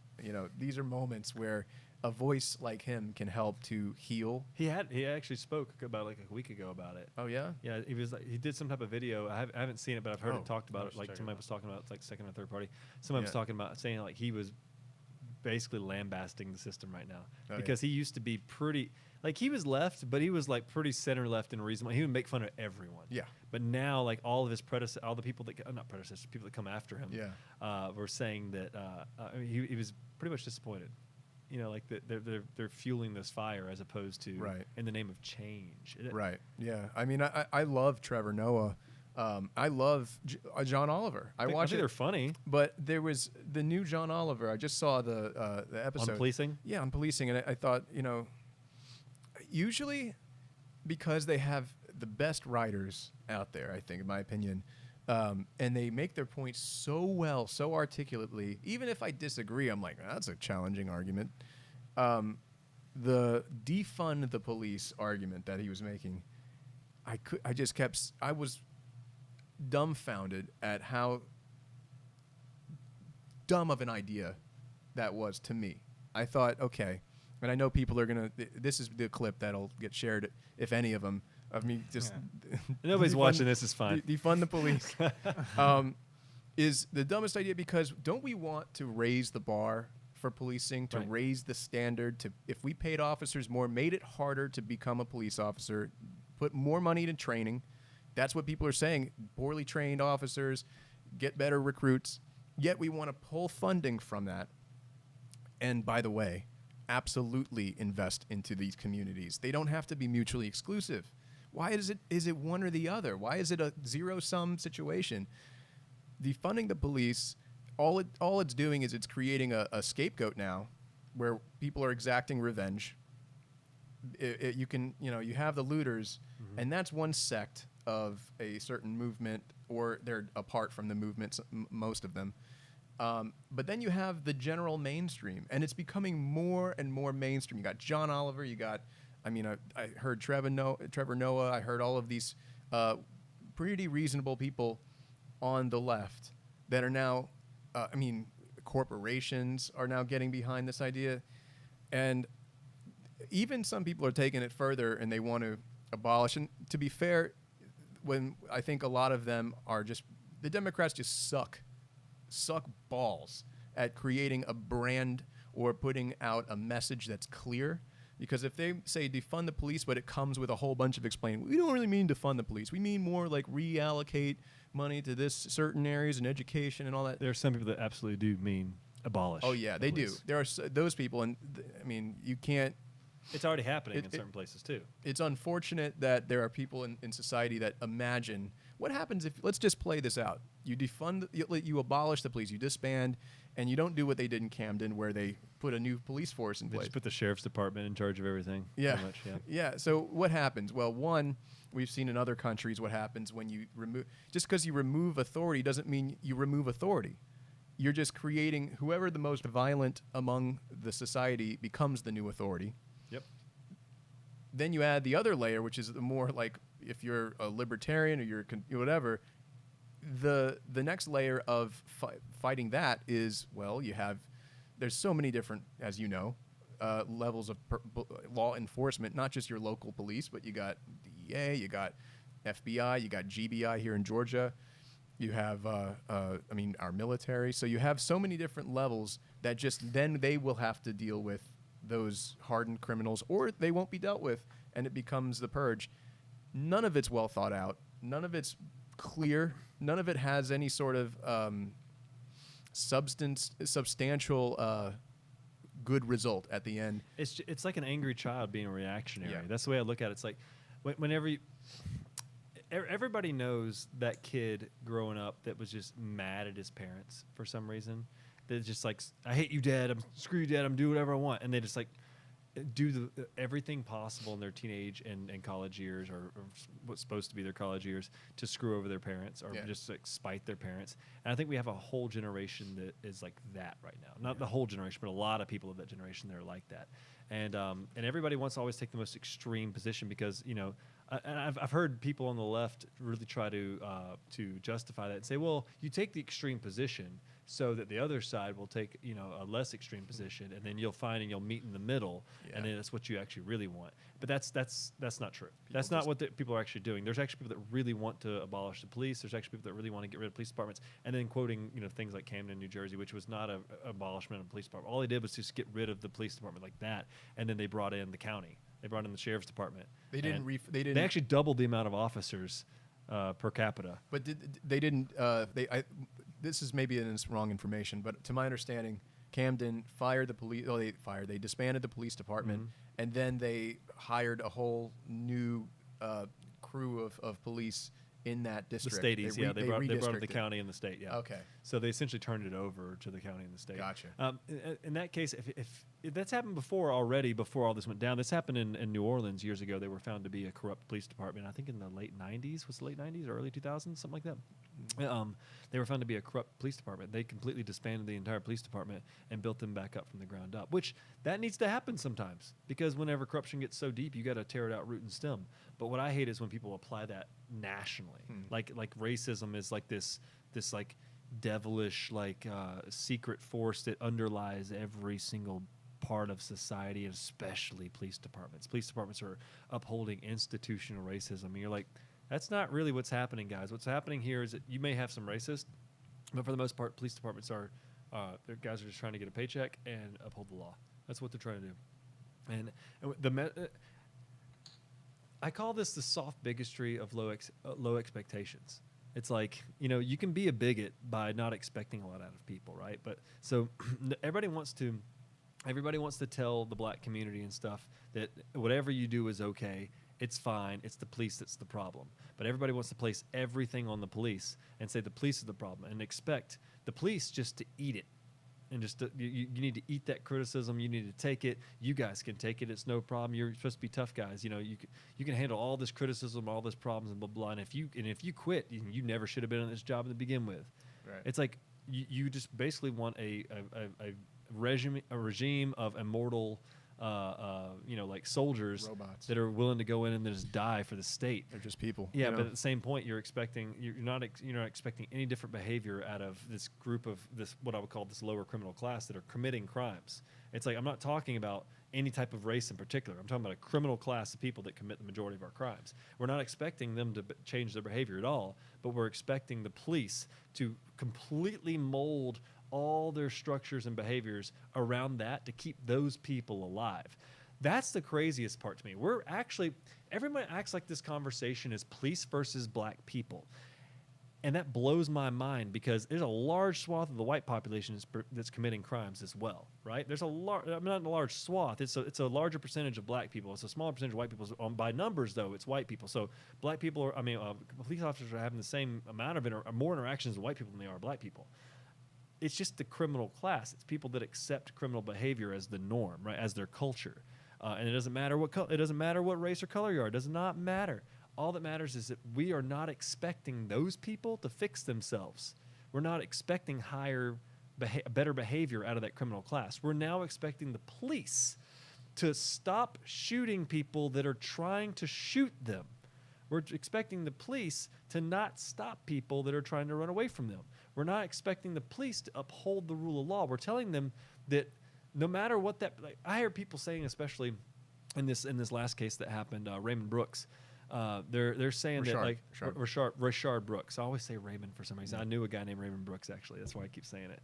B: These are moments where a voice like him can help to heal.
A: He actually spoke about like a week ago about it.
B: Oh yeah,
A: yeah. He did some type of video. I haven't seen it, but I've heard it talked about it. Like somebody was talking about it's like second or third party. Somebody was talking about saying like he was basically lambasting the system right now because he used to be pretty like he was left, but he was like pretty center left and reasonable. He would make fun of everyone. Yeah. But now like all of his all the people that not predecessors, people that come after him, were saying that he was pretty much disappointed. You know, like they're fueling this fire as opposed to in the name of change.
B: Right. Yeah. I mean, I love Trevor Noah. I love John Oliver. I
A: think they're funny.
B: But there was the new John Oliver. I just saw the episode
A: on policing.
B: Yeah, on policing, and I thought, you know, usually because they have the best writers out there, I think, in my opinion, and they make their points so well, so articulately. Even if I disagree, I'm like, that's a challenging argument. The defund the police argument that he was making, I was dumbfounded at how dumb of an idea that was to me. I thought, okay, and I know people are gonna. This is the clip that'll get shared, if any of them, of me just.
A: Nobody's watching this. Is fine.
B: Defund the police is the dumbest idea, because don't we want to raise the bar for policing, to raise the standard? To if we paid officers more, made it harder to become a police officer, put more money into training. That's what people are saying. Poorly trained officers get better recruits. Yet we want to pull funding from that. And by the way, absolutely invest into these communities. They don't have to be mutually exclusive. Why is it one or the other? Why is it a zero-sum situation? Defunding the police, all it's doing is it's creating a scapegoat now, where people are exacting revenge. You have the looters, and that's one sect of a certain movement, or they're apart from the movements, most of them. But then you have the general mainstream, and it's becoming more and more mainstream. You got John Oliver, I heard Trevor Noah, I heard all of these pretty reasonable people on the left that are now, corporations are now getting behind this idea. And even some people are taking it further, and they want to abolish. And to be fair, when I think a lot of them are the Democrats just suck balls at creating a brand or putting out a message that's clear. Because if they say defund the police, but it comes with a whole bunch of explaining, we don't really mean defund the police. We mean more like reallocate money to this certain areas and education and all that.
A: There are some people that absolutely do mean abolish.
B: Oh yeah, they do. There are those people, and you can't.
A: It's already happening in certain places too.
B: It's unfortunate that there are people in society that imagine what happens if, let's just play this out. You defund, you abolish the police, you disband, and you don't do what they did in Camden, where they put a new police force in
A: They
B: place.
A: just put the sheriff's department in charge of everything.
B: Yeah.
A: Pretty much, yeah.
B: Yeah. So what happens? Well, one, we've seen in other countries what happens when you remove, just because you remove authority doesn't mean you remove authority. You're just creating whoever the most violent among the society becomes the new authority.
A: Yep.
B: Then you add the other layer, which is the more like, if you're a libertarian or you're whatever, the next layer of fighting that is, well, there's so many different, as you know, levels of law enforcement, not just your local police, but you got DEA, you got FBI, you got GBI here in Georgia, you have, our military. So you have so many different levels that just then they will have to deal with those hardened criminals, or they won't be dealt with, and it becomes the purge. None of it's well thought out. None of it's clear. None of it has any sort of substantial good result at the end.
A: It's like an angry child being reactionary.
B: Yeah.
A: That's the way I look at it. It's like whenever everybody knows that kid growing up that was just mad at his parents for some reason. They're just like, I hate you, Dad. Screw you, Dad. I'm doing whatever I want. And they just like do everything possible in their teenage and college years, or what's supposed to be their college years, to screw over their parents, or just like spite their parents. And I think we have a whole generation that is like that right now. Not the whole generation, but a lot of people of that generation that are like that. And everybody wants to always take the most extreme position because, and I've heard people on the left really try to justify that and say, well, you take the extreme position so that the other side will take, a less extreme position, and then you'll find and you'll meet in the middle, and then that's what you actually really want. But that's not true. That's not what people are actually doing. There's actually people that really want to abolish the police. There's actually people that really want to get rid of police departments. And then quoting, things like Camden, New Jersey, which was not an abolishment of the police department. All they did was just get rid of the police department like that, and then they brought in the county. They brought in the sheriff's department. They actually doubled the amount of officers per capita.
B: But they didn't. This is maybe wrong information, but to my understanding, Camden fired the police. Oh, they disbanded the police department, and then they hired a whole new crew of police in that
A: The
B: district.
A: states, they brought up the
B: redistricted.
A: county and the state, yeah.
B: Okay.
A: So they essentially turned it over to the county and the state.
B: Gotcha.
A: In that case, if that's happened before already, before all this went down, this happened in New Orleans years ago. They were found to be a corrupt police department. I think in the late 90s, was it late 90s or early 2000s, something like that. They were found to be a corrupt police department. They completely disbanded the entire police department and built them back up from the ground up, which that needs to happen sometimes, because whenever corruption gets so deep, you got to tear it out root and stem. But what I hate is when people apply that nationally. Like racism is like this like devilish secret force that underlies every single part of society, and especially police departments. Police departments are upholding institutional racism, and you're like, that's not really what's happening, guys. What's happening here is that you may have some racists, but for the most part, police departments are their guys are just trying to get a paycheck and uphold the law. That's what they're trying to do. And I call this the soft bigotry of low expectations. It's like, you can be a bigot by not expecting a lot out of people, right? But so everybody wants to tell the black community and stuff that whatever you do is okay. It's fine. It's the police that's the problem. But everybody wants to place everything on the police and say the police is the problem and expect the police just to eat it. And just you need to eat that criticism. You need to take it. You guys can take it. It's no problem. You're supposed to be tough guys. You can handle all this criticism, all this problems, and blah blah. And if you quit, you never should have been in this job to begin with.
B: Right.
A: It's like you just basically want a regime of immortal like soldiers,
B: robots
A: that are willing to go in and just die for the state.
B: They're just people.
A: Yeah, but at the same point, you're not expecting any different behavior out of this group of this, what I would call this lower criminal class, that are committing crimes. It's like, I'm not talking about any type of race in particular. I'm talking about a criminal class of people that commit the majority of our crimes. We're not expecting them to change their behavior at all, but we're expecting the police to completely mold all their structures and behaviors around that to keep those people alive. That's the craziest part to me. Everyone acts like this conversation is police versus black people. And that blows my mind, because there's a large swath of the white population that's committing crimes as well, right? There's not a large swath. It's a larger percentage of black people. It's a smaller percentage of white people. By numbers, though, it's white people. So black people police officers are having the same amount of more interactions with white people than they are black people. It's just the criminal class. It's people that accept criminal behavior as the norm, right, as their culture. And it doesn't matter what race or color you are. It does not matter. All that matters is that we are not expecting those people to fix themselves. We're not expecting better behavior out of that criminal class. We're now expecting the police to stop shooting people that are trying to shoot them. We're expecting the police to not stop people that are trying to run away from them. We're not expecting the police to uphold the rule of law. We're telling them that no matter what I hear people saying, especially in this last case that happened, Raymond Brooks, they're saying Rashard Brooks. I always say Raymond for some reason. I knew a guy named Raymond Brooks, actually. That's why I keep saying it.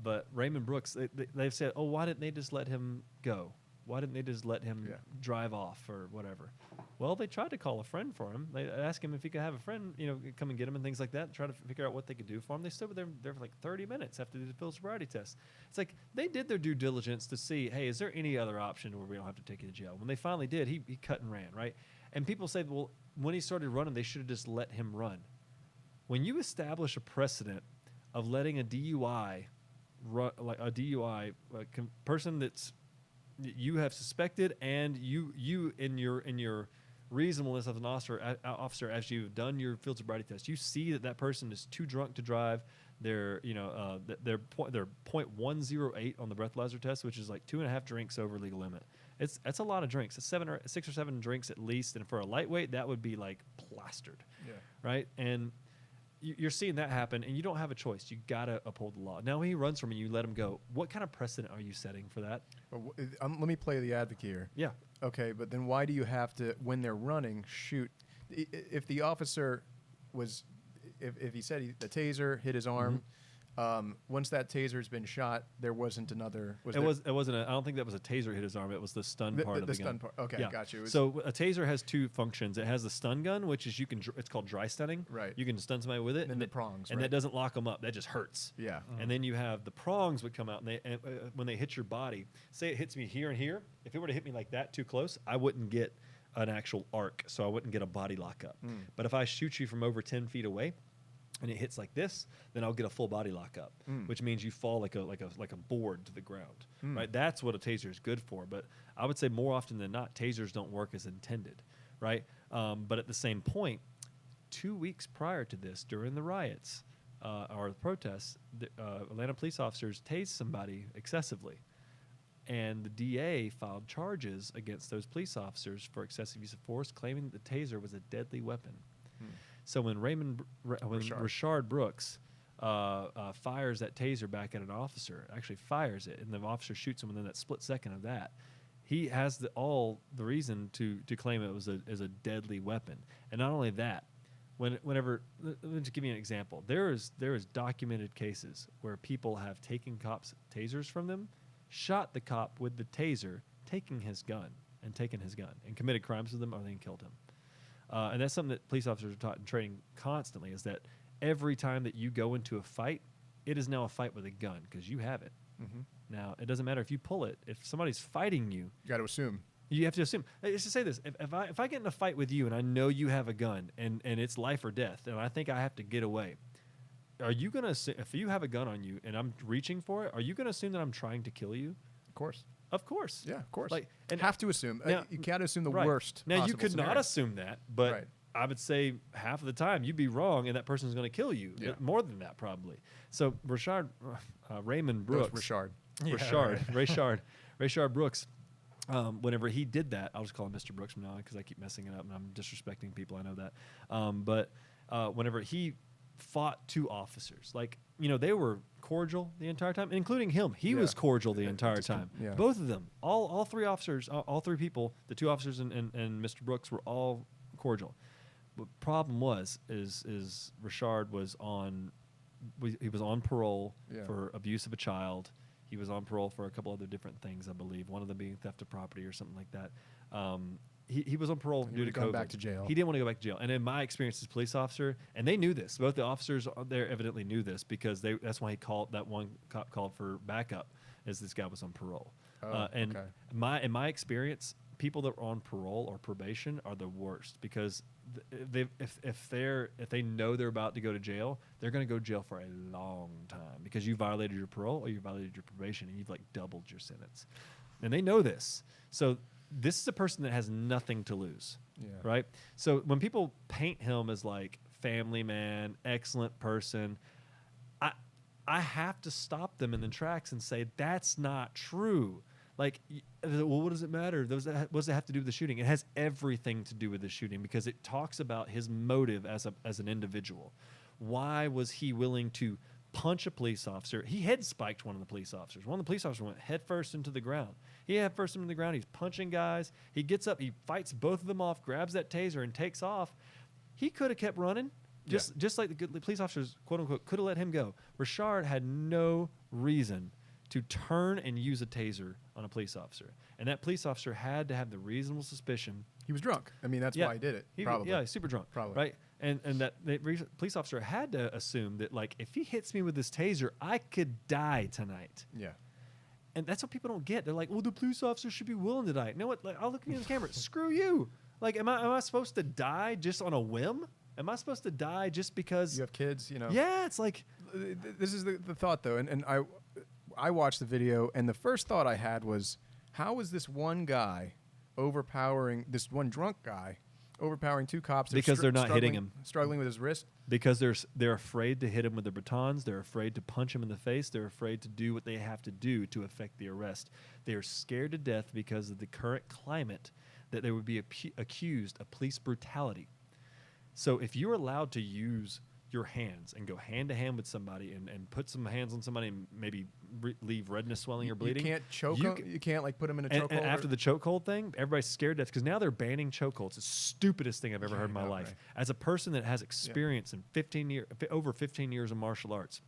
A: But Raymond Brooks, they've said, oh, why didn't they just let him go? Why didn't they just let him drive off or whatever? Well, they tried to call a friend for him. They asked him if he could have a friend, come and get him and things like that, and try to figure out what they could do for him. They stood there for like 30 minutes after the field sobriety test. It's like they did their due diligence to see, hey, is there any other option where we don't have to take you to jail? When they finally did, he cut and ran, right? And people say, well, when he started running, they should have just let him run. When you establish a precedent of letting a DUI, person that's you have suspected, and you in your reasonableness as an officer, as you've done your field sobriety test, you see that person is too drunk to drive. They're 0.108 on the breathalyzer test, which is like 2.5 drinks over legal limit. That's a lot of drinks. It's 6 or 7 drinks at least, and for a lightweight, that would be like plastered, right? And you're seeing that happen, and you don't have a choice. You gotta uphold the law. Now, when he runs from you, let him go. What kind of precedent are you setting for that?
B: Let me play the advocate here.
A: Yeah.
B: Okay, but then why do you have to, when they're running, shoot? If the officer was, if he said the taser hit his arm, once that taser's been shot, there wasn't another.
A: It wasn't. I don't think that was a taser hit his arm. It was the stun part of the gun.
B: Part. Okay,
A: yeah.
B: got you.
A: So a taser has two functions. It has the stun gun, which is it's called dry stunning.
B: Right.
A: You can stun somebody with it.
B: And then the prongs.
A: And that doesn't lock them up. That just hurts.
B: Yeah.
A: And then you have the prongs would come out, and when they hit your body, say it hits me here and here. If it were to hit me like that too close, I wouldn't get an actual arc, so I wouldn't get a body lockup. But if I shoot you from over 10 feet away, and it hits like this, then I'll get a full body lockup, which means you fall like a board to the ground. Right? That's what a taser is good for. But I would say more often than not, tasers don't work as intended. Right? But at the same point, 2 weeks prior to this, during the riots or the protests, Atlanta police officers tased somebody excessively. And the DA filed charges against those police officers for excessive use of force, claiming that the taser was a deadly weapon. So when Rashard Brooks fires that taser back at an officer, actually fires it, and the officer shoots him within that split second of that, he has all the reason to claim it was as a deadly weapon. And not only that, whenever let me just give you an example. There is documented cases where people have taken cops' tasers from them, shot the cop with the taser, taken his gun, and committed crimes with him, or then killed him. And that's something that police officers are taught in training constantly, is that every time that you go into a fight, it is now a fight with a gun because you have it. Now, it doesn't matter if you pull it. If somebody's fighting you,
B: you got to assume.
A: You have to assume. Let's just say this. If I get in a fight with you and I know you have a gun and it's life or death, and I think I have to get away, are you going to, if you have a gun on you and I'm reaching for it, are you going to assume that I'm trying to kill you?
B: Of course.
A: Of course.
B: Yeah, of course.
A: Like, and
B: have to assume.
A: Now,
B: you can't assume the
A: right.
B: worst.
A: Now, you could
B: scenario.
A: not assume that, but I would say half of the time you'd be wrong and that person's going to kill you.
B: Yeah.
A: More than that, probably. So Raymond Brooks. Rashard Brooks. Whenever he did that, I'll just call him Mr. Brooks from now on because I keep messing it up and I'm disrespecting people. I know that. But whenever he fought two officers, they were cordial the entire time, including him. He was cordial the entire time.
B: Yeah.
A: Both of them, all three officers, all three people, the two officers and Mr. Brooks were all cordial. But problem is Rashard was on parole for abuse of a child. He was on parole for a couple other different things, I believe. One of them being theft of property or something like that. He was on parole due to COVID.
B: Back to jail.
A: He didn't want to go back to jail. And in my experience as a police officer, and they knew this. Both the officers there evidently knew this because that's why that one cop called for backup, as this guy was on parole. In my experience, people that are on parole or probation are the worst because if they know they're about to go to jail, they're going to go to jail for a long time because you violated your parole or you violated your probation and you've doubled your sentence. And they know this. So this is a person that has nothing to lose, right? So when people paint him as family man, excellent person, I have to stop them in the tracks and say that's not true. Well, what does it matter? What does it have to do with the shooting? It has everything to do with the shooting because it talks about his motive as an individual. Why was he willing to punch a police officer? He head spiked one of the police officers. One of the police officers went head first into the ground. He head first into the ground. He's punching guys. He gets up. He fights both of them off, grabs that taser, and takes off. He could have kept running, just like the police officers, quote unquote, could have let him go. Rashard had no reason to turn and use a taser on a police officer. And that police officer had to have the reasonable suspicion.
B: He was drunk. I mean, that's why he did it. Probably.
A: Yeah, super drunk.
B: Probably.
A: Right? And that the police officer had to assume that, if he hits me with this taser, I could die tonight.
B: Yeah.
A: And that's what people don't get. They're like, well, the police officer should be willing to die. You know what? I'll look at you in the camera. Screw you. Am I supposed to die just on a whim? Am I supposed to die just because...
B: You have kids,
A: Yeah, it's like...
B: This is the thought, though, and I watched the video, and the first thought I had was, how is this one guy this one drunk guy overpowering two cops?
A: Because they're not hitting him.
B: Struggling with his wrist?
A: Because they're afraid to hit him with the batons. They're afraid to punch him in the face. They're afraid to do what they have to do to effect the arrest. They are scared to death because of the current climate that they would be accused of police brutality. So if you're allowed to use your hands and go hand to hand with somebody and put some hands on somebody and maybe leave redness, swelling, or bleeding.
B: You can't choke them. You can't put them in a chokehold.
A: And after the chokehold thing, everybody's scared to death because now they're banning chokeholds. It's the stupidest thing I've ever heard in my life. Right. As a person that has experience in over 15 years of martial arts,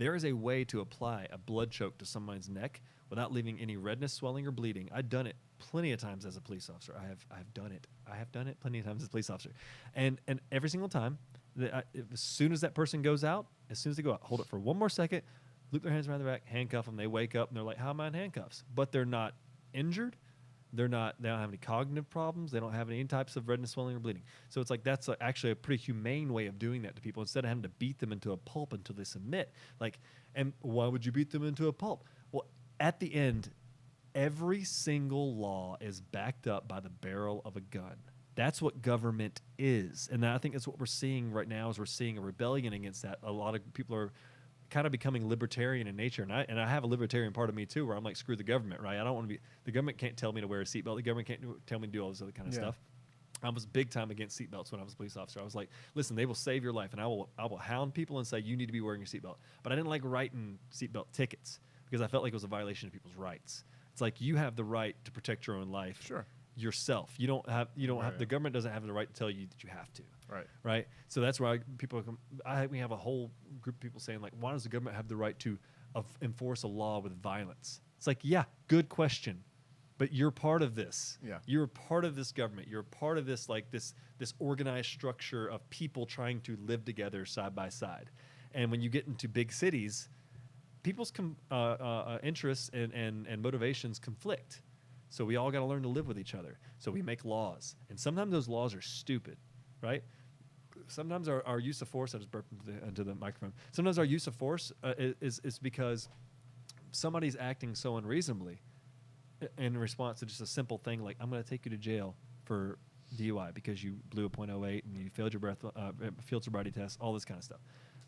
A: There is a way to apply a blood choke to someone's neck without leaving any redness, swelling, or bleeding. I've done it plenty of times as a police officer. I've done it. I have done it plenty of times as a police officer. And every single time, as soon as that person goes out, as soon as they go out, hold it for one more second, loop their hands around their back, handcuff them. They wake up and they're like, how am I in handcuffs? But they're not injured. They don't have any cognitive problems. They don't have any types of redness, swelling, or bleeding. So it's like that's actually a pretty humane way of doing that to people instead of having to beat them into a pulp until they submit. Like, and why would you beat them into a pulp? Well, at the end, every single law is backed up by the barrel of a gun. That's what government is. And I think that's what we're seeing right now is we're seeing a rebellion against that. A lot of people are kind of becoming libertarian in nature. And I have a libertarian part of me too where I'm like, screw the government, right? I don't want to be – the government can't tell me to wear a seatbelt. The government can't tell me to do all this other kind of stuff. I was big time against seatbelts when I was a police officer. I was like, listen, they will save your life, and I will hound people and say you need to be wearing your seatbelt. But I didn't like writing seatbelt tickets because I felt like it was a violation of people's rights. It's like you have the right to protect your own life.
B: Sure. Yourself.
A: You don't have the government doesn't have the right to tell you that you have to.
B: Right.
A: So that's why we have a whole group of people saying like, why does the government have the right to enforce a law with violence? It's like, yeah, good question. But you're part of this.
B: Yeah.
A: You're part of this government. You're part of this this organized structure of people trying to live together side by side. And when you get into big cities, people's interests and motivations conflict. So we all got to learn to live with each other. So we make laws. And sometimes those laws are stupid, right? Sometimes our use of force, I just burped into the microphone. Sometimes our use of force is because somebody's acting so unreasonably in response to just a simple thing like, I'm going to take you to jail for DUI because you blew a .08 and you failed your field sobriety test, all this kind of stuff.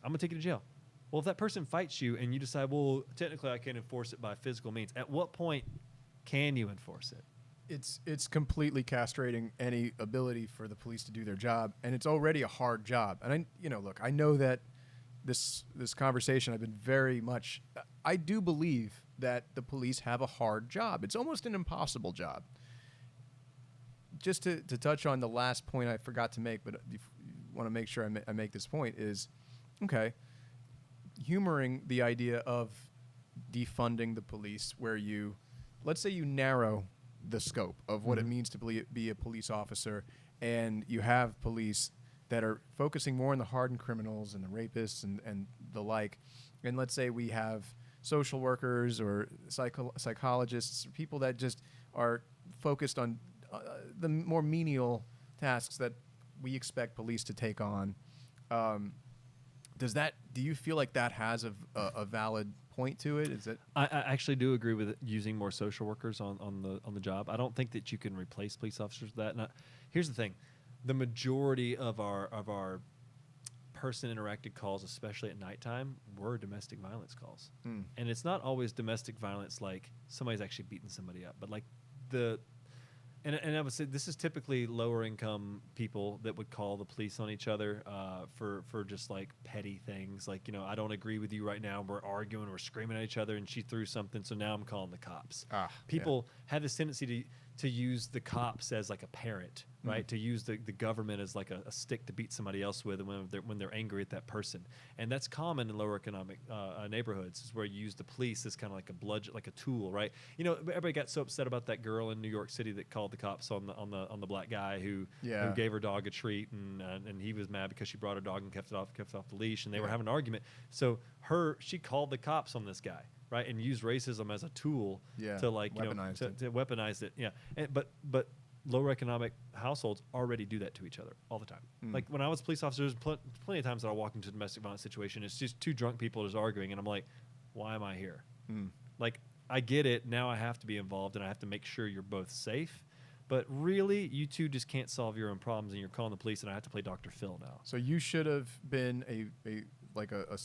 A: I'm going to take you to jail. Well, if that person fights you and you decide, well, technically I can't enforce it by physical means, at what point can you enforce it?
B: It's completely castrating any ability for the police to do their job, and it's already a hard job. And I know that this conversation I've been very much. I do believe that the police have a hard job. It's almost an impossible job. Just to touch on the last point I forgot to make, but want to make sure I make this point is, okay, humoring the idea of defunding the police, where let's say you narrow the scope of what it means to be a police officer, and you have police that are focusing more on the hardened criminals and the rapists and the like. And let's say we have social workers or psychologists, people that just are focused on the more menial tasks that we expect police to take on. Do you feel like that has a valid point to it? Is it?
A: I actually do agree with using more social workers on the job. I don't think that you can replace police officers with that. Here's the thing: the majority of our person interacted calls, especially at nighttime, were domestic violence calls, and it's not always domestic violence like somebody's actually beating somebody up, but like And I would say this is typically lower income people that would call the police on each other for just like petty things. Like, I don't agree with you right now. We're arguing, we're screaming at each other, and she threw something, so now I'm calling the cops. People have this tendency to use the cops as like a parent, right? To use the government as like a stick to beat somebody else with when they're angry at that person. And that's common in lower economic neighborhoods, is where you use the police as kind of like a bludgeon, like a tool, right? Everybody got so upset about that girl in New York City that called the cops on the black guy who gave her dog a treat, and he was mad because she brought her dog and kept it off the leash, and they were having an argument. So she called the cops on this guy, right, and used racism as a tool to like to weaponize it. Yeah, but lower economic households already do that to each other all the time. Like when I was a police officer, there's plenty of times that I walk into a domestic violence situation. It's just two drunk people just arguing, and I'm like, why am I here? Like, I get it. Now I have to be involved, and I have to make sure you're both safe. But really, you two just can't solve your own problems, and you're calling the police, and I have to play Dr. Phil now.
B: So you should have been a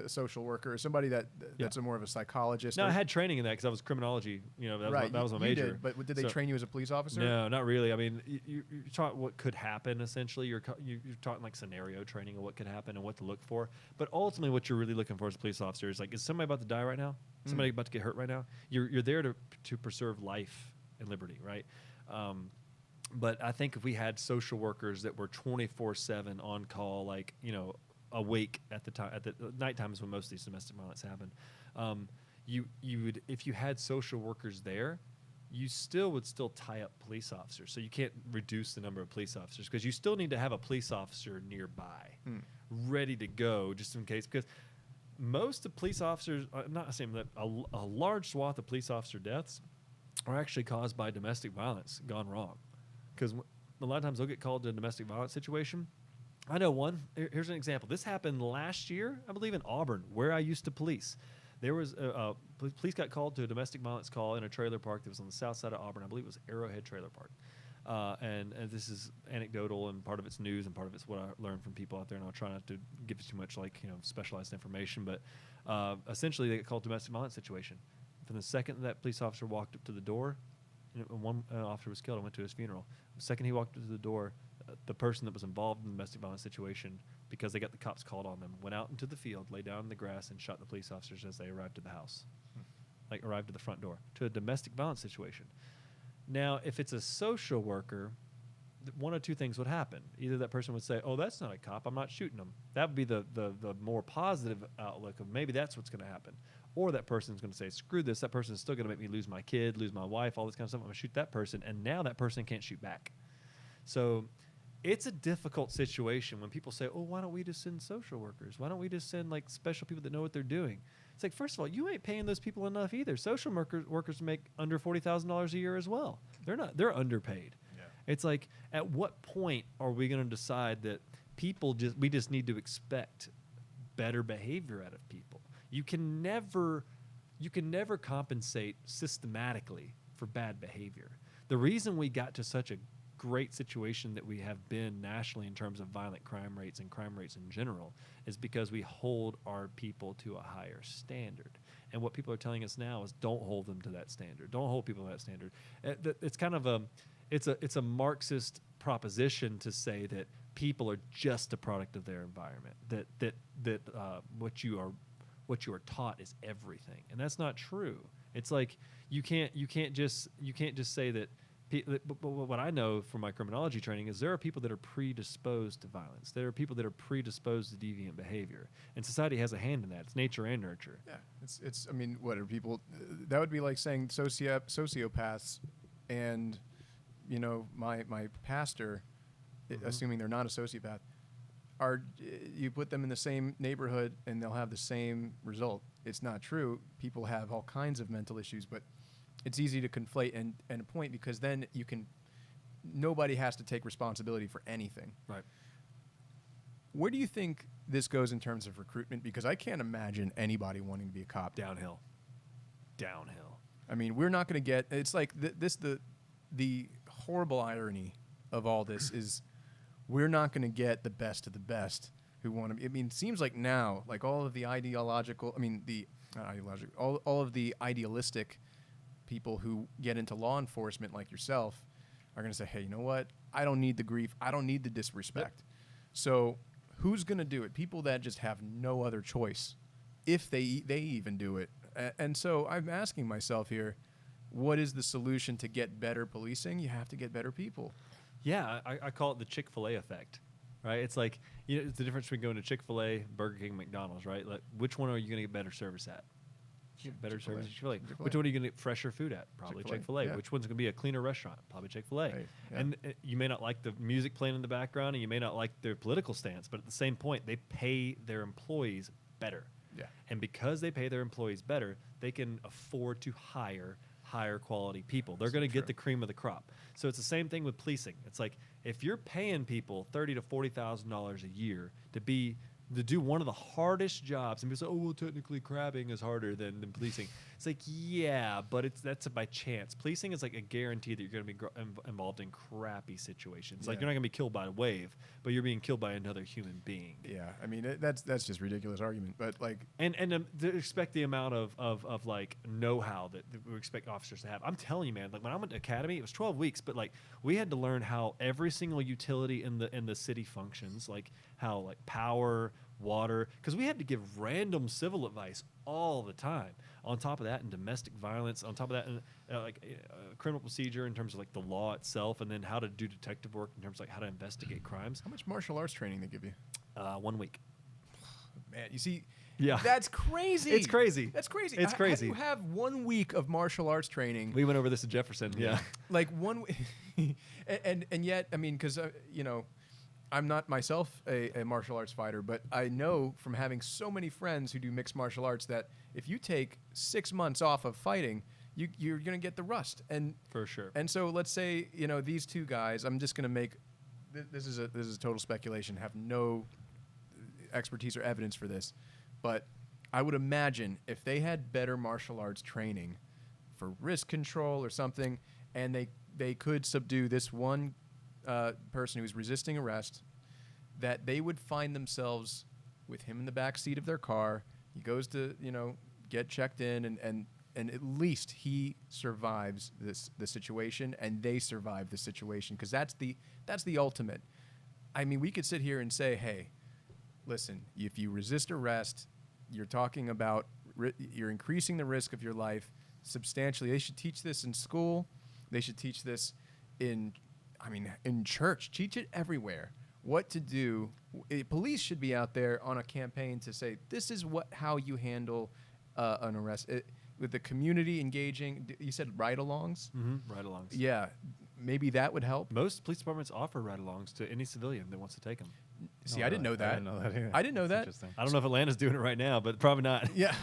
B: social worker, or somebody that's more of a psychologist.
A: No, I had training in that because I was criminology. That was my major.
B: Did, but did they train you as a police officer?
A: No, not really. I mean, you're taught what could happen. Essentially, you're taught like scenario training of what could happen and what to look for. But ultimately, what you're really looking for as a police officer is like, is somebody about to die right now? Somebody about to get hurt right now? You're there to preserve life and liberty, right? But I think if we had social workers that were 24/7 on call, like awake at the time. At the nighttime is when most of these domestic violence happen. You would, if you had social workers there, you would still tie up police officers. So you can't reduce the number of police officers because you still need to have a police officer nearby, ready to go just in case. Because most of police officers, I'm not saying that a large swath of police officer deaths are actually caused by domestic violence gone wrong. Because a lot of times they'll get called to a domestic violence situation. I know one. Here's an example. This happened last year, I believe, in Auburn, where I used to police. There was police got called to a domestic violence call in a trailer park that was on the south side of Auburn. I believe it was Arrowhead Trailer Park. And this is anecdotal, and part of it's news, and part of it's what I learned from people out there. And I'll try not to give you too much specialized information. But essentially, they got called to a domestic violence situation. From the second that police officer walked up to the door, one officer was killed and went to his funeral. The second he walked up to the door, the person that was involved in the domestic violence situation, because they got the cops called on them, went out into the field, lay down in the grass, and shot the police officers as they arrived at the house, arrived at the front door, to a domestic violence situation. Now, if it's a social worker, one of two things would happen. Either that person would say, oh, that's not a cop, I'm not shooting them. That would be the more positive outlook of maybe that's what's going to happen. Or that person's going to say, screw this, that person's still going to make me lose my kid, lose my wife, all this kind of stuff. I'm going to shoot that person, and now that person can't shoot back. So it's a difficult situation when people say, oh, why don't we just send social workers? Why don't we just send special people that know what they're doing? It's like, first of all, you ain't paying those people enough either. Social workers make under $40,000 a year as well. They're underpaid. Yeah. It's like, at what point are we going to decide that we just need to expect better behavior out of people? You can never compensate systematically for bad behavior. The reason we got to such a great situation that we have been nationally in terms of violent crime rates and crime rates in general is because we hold our people to a higher standard. And what people are telling us now is don't hold them to that standard. Don't hold people to that standard. It's kind of it's a Marxist proposition to say that people are just a product of their environment. That what you are taught is everything, and that's not true. It's like you can't just say that. But what I know from my criminology training is there are people that are predisposed to violence. There are people that are predisposed to deviant behavior, and society has a hand in that. It's nature and nurture.
B: Yeah, it's. I mean, what are people? That would be like saying sociopaths, and my pastor, assuming they're not a sociopath, you put them in the same neighborhood and they'll have the same result. It's not true. People have all kinds of mental issues, but it's easy to conflate and point because then nobody has to take responsibility for anything.
A: Right.
B: Where do you think this goes in terms of recruitment? Because I can't imagine anybody wanting to be a cop.
A: Downhill.
B: I mean, we're not going to get. It's like the horrible irony of all this is we're not going to get the best of the best who want to. I mean, it seems like now, like all of the ideological. I mean, not ideological. All of the idealistic people who get into law enforcement, like yourself, are going to say, "Hey, you know what? I don't need the grief. I don't need the disrespect." Yep. So, who's going to do it? People that just have no other choice, if they even do it. And so, I'm asking myself here, what is the solution to get better policing? You have to get better people.
A: Yeah, I call it the Chick-fil-A effect, right? It's like, it's the difference between going to Chick-fil-A, Burger King, McDonald's, right? Like, which one are you going to get better service at? Better service at Chick-fil-A. Which one are you going to get fresher food at? Probably Chick-fil-A.
B: Yeah.
A: Which one's going to be a cleaner restaurant? Probably Chick-fil-A.
B: Right. Yeah.
A: And you may not like the music playing in the background, and you may not like their political stance, but at the same point, they pay their employees better.
B: Yeah.
A: And because they pay their employees better, they can afford to hire higher quality people. They're going to get the cream of the crop. So it's the same thing with policing. It's like if you're paying people $30,000 to $40,000 a year to do one of the hardest jobs, and people say, "Oh, well, technically crabbing is harder than policing." It's like, yeah, but that's by chance. Policing is like a guarantee that you're going to be involved in crappy situations. Like you're not going to be killed by a wave, but you're being killed by another human being.
B: Yeah, I mean that's just ridiculous argument, but like
A: and to expect the amount of like know-how that we expect officers to have. I'm telling you, man. Like when I went to academy, it was 12 weeks, but like we had to learn how every single utility in the city functions, like how like power, water, because we had to give random civil advice all the time. On top of that, in domestic violence, on top of that, in criminal procedure in terms of like the law itself, and then how to do detective work in terms of like how to investigate crimes.
B: How much martial arts training they give you?
A: 1 week.
B: man, you see,
A: Yeah.
B: that's crazy.
A: It's crazy.
B: That's crazy.
A: It's crazy.
B: How do you have 1 week of martial arts training?
A: We went over this at Jefferson. Yeah.
B: Like and yet, I mean, because you know, I'm not myself a martial arts fighter, but I know from having so many friends who do mixed martial arts that if you take 6 months off of fighting, you're gonna get the rust. And
A: For sure.
B: And so let's say, you know, these two guys. I'm just gonna make this is total speculation. Have no expertise or evidence for this, but I would imagine if they had better martial arts training for risk control or something, and they could subdue this one person who's resisting arrest, that they would find themselves with him in the back seat of their car. He goes to, you know, get checked in, and at least he survives the situation, and they survive the situation, because that's the ultimate. I mean, we could sit here and say, hey, listen, if you resist arrest, you're talking about you're increasing the risk of your life substantially. They should teach this in school. They should teach this in church. Teach it everywhere. What to do. Police should be out there on a campaign to say, this is how you handle an arrest. With the community engaging, you said ride-alongs?
A: Mm-hmm. Ride-alongs.
B: Yeah. Maybe that would help.
A: Most police departments offer ride-alongs to any civilian that wants to take them.
B: See, I didn't know that.
C: I didn't know that either.
B: I didn't know that.
C: Interesting.
A: I don't know if Atlanta's doing it right now, but probably not.
B: Yeah.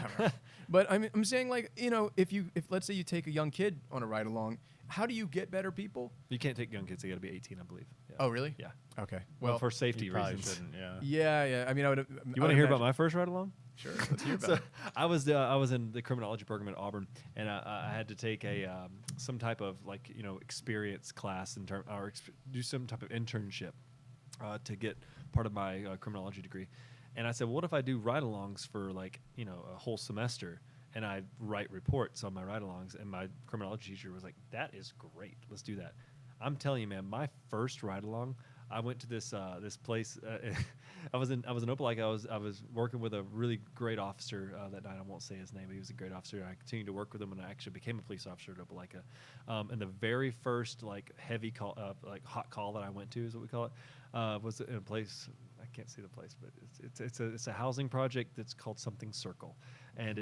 B: But I'm saying, like, you know, if let's say you take a young kid on a ride-along, how do you get better people?
A: You can't take young kids. They got to be 18, I believe. Yeah.
B: Oh, really?
A: Yeah.
B: Okay.
A: Well, for safety
C: You probably
A: reasons.
C: shouldn't, yeah.
B: Yeah. I mean, I would.
A: You want to hear about my first ride-along?
B: Sure. Let's hear about
A: So
B: it.
A: I was in the criminology program at Auburn, and I had to take some type of, like, you know, experience class do some type of internship to get part of my criminology degree. And I said, well, what if I do ride-alongs for, like, you know, a whole semester, and I write reports on my ride-alongs? And my criminology teacher was like, that is great. Let's do that. I'm telling you, man, my first ride-along, I went to this place. I was in Opelika. I was working with a really great officer that night. I won't say his name, but he was a great officer. I continued to work with him, and I actually became a police officer at Opelika. And the very first, like, heavy call, like hot call that I went to, is what we call it, was in a place. I can't see the place, but it's a housing project that's called something Circle, and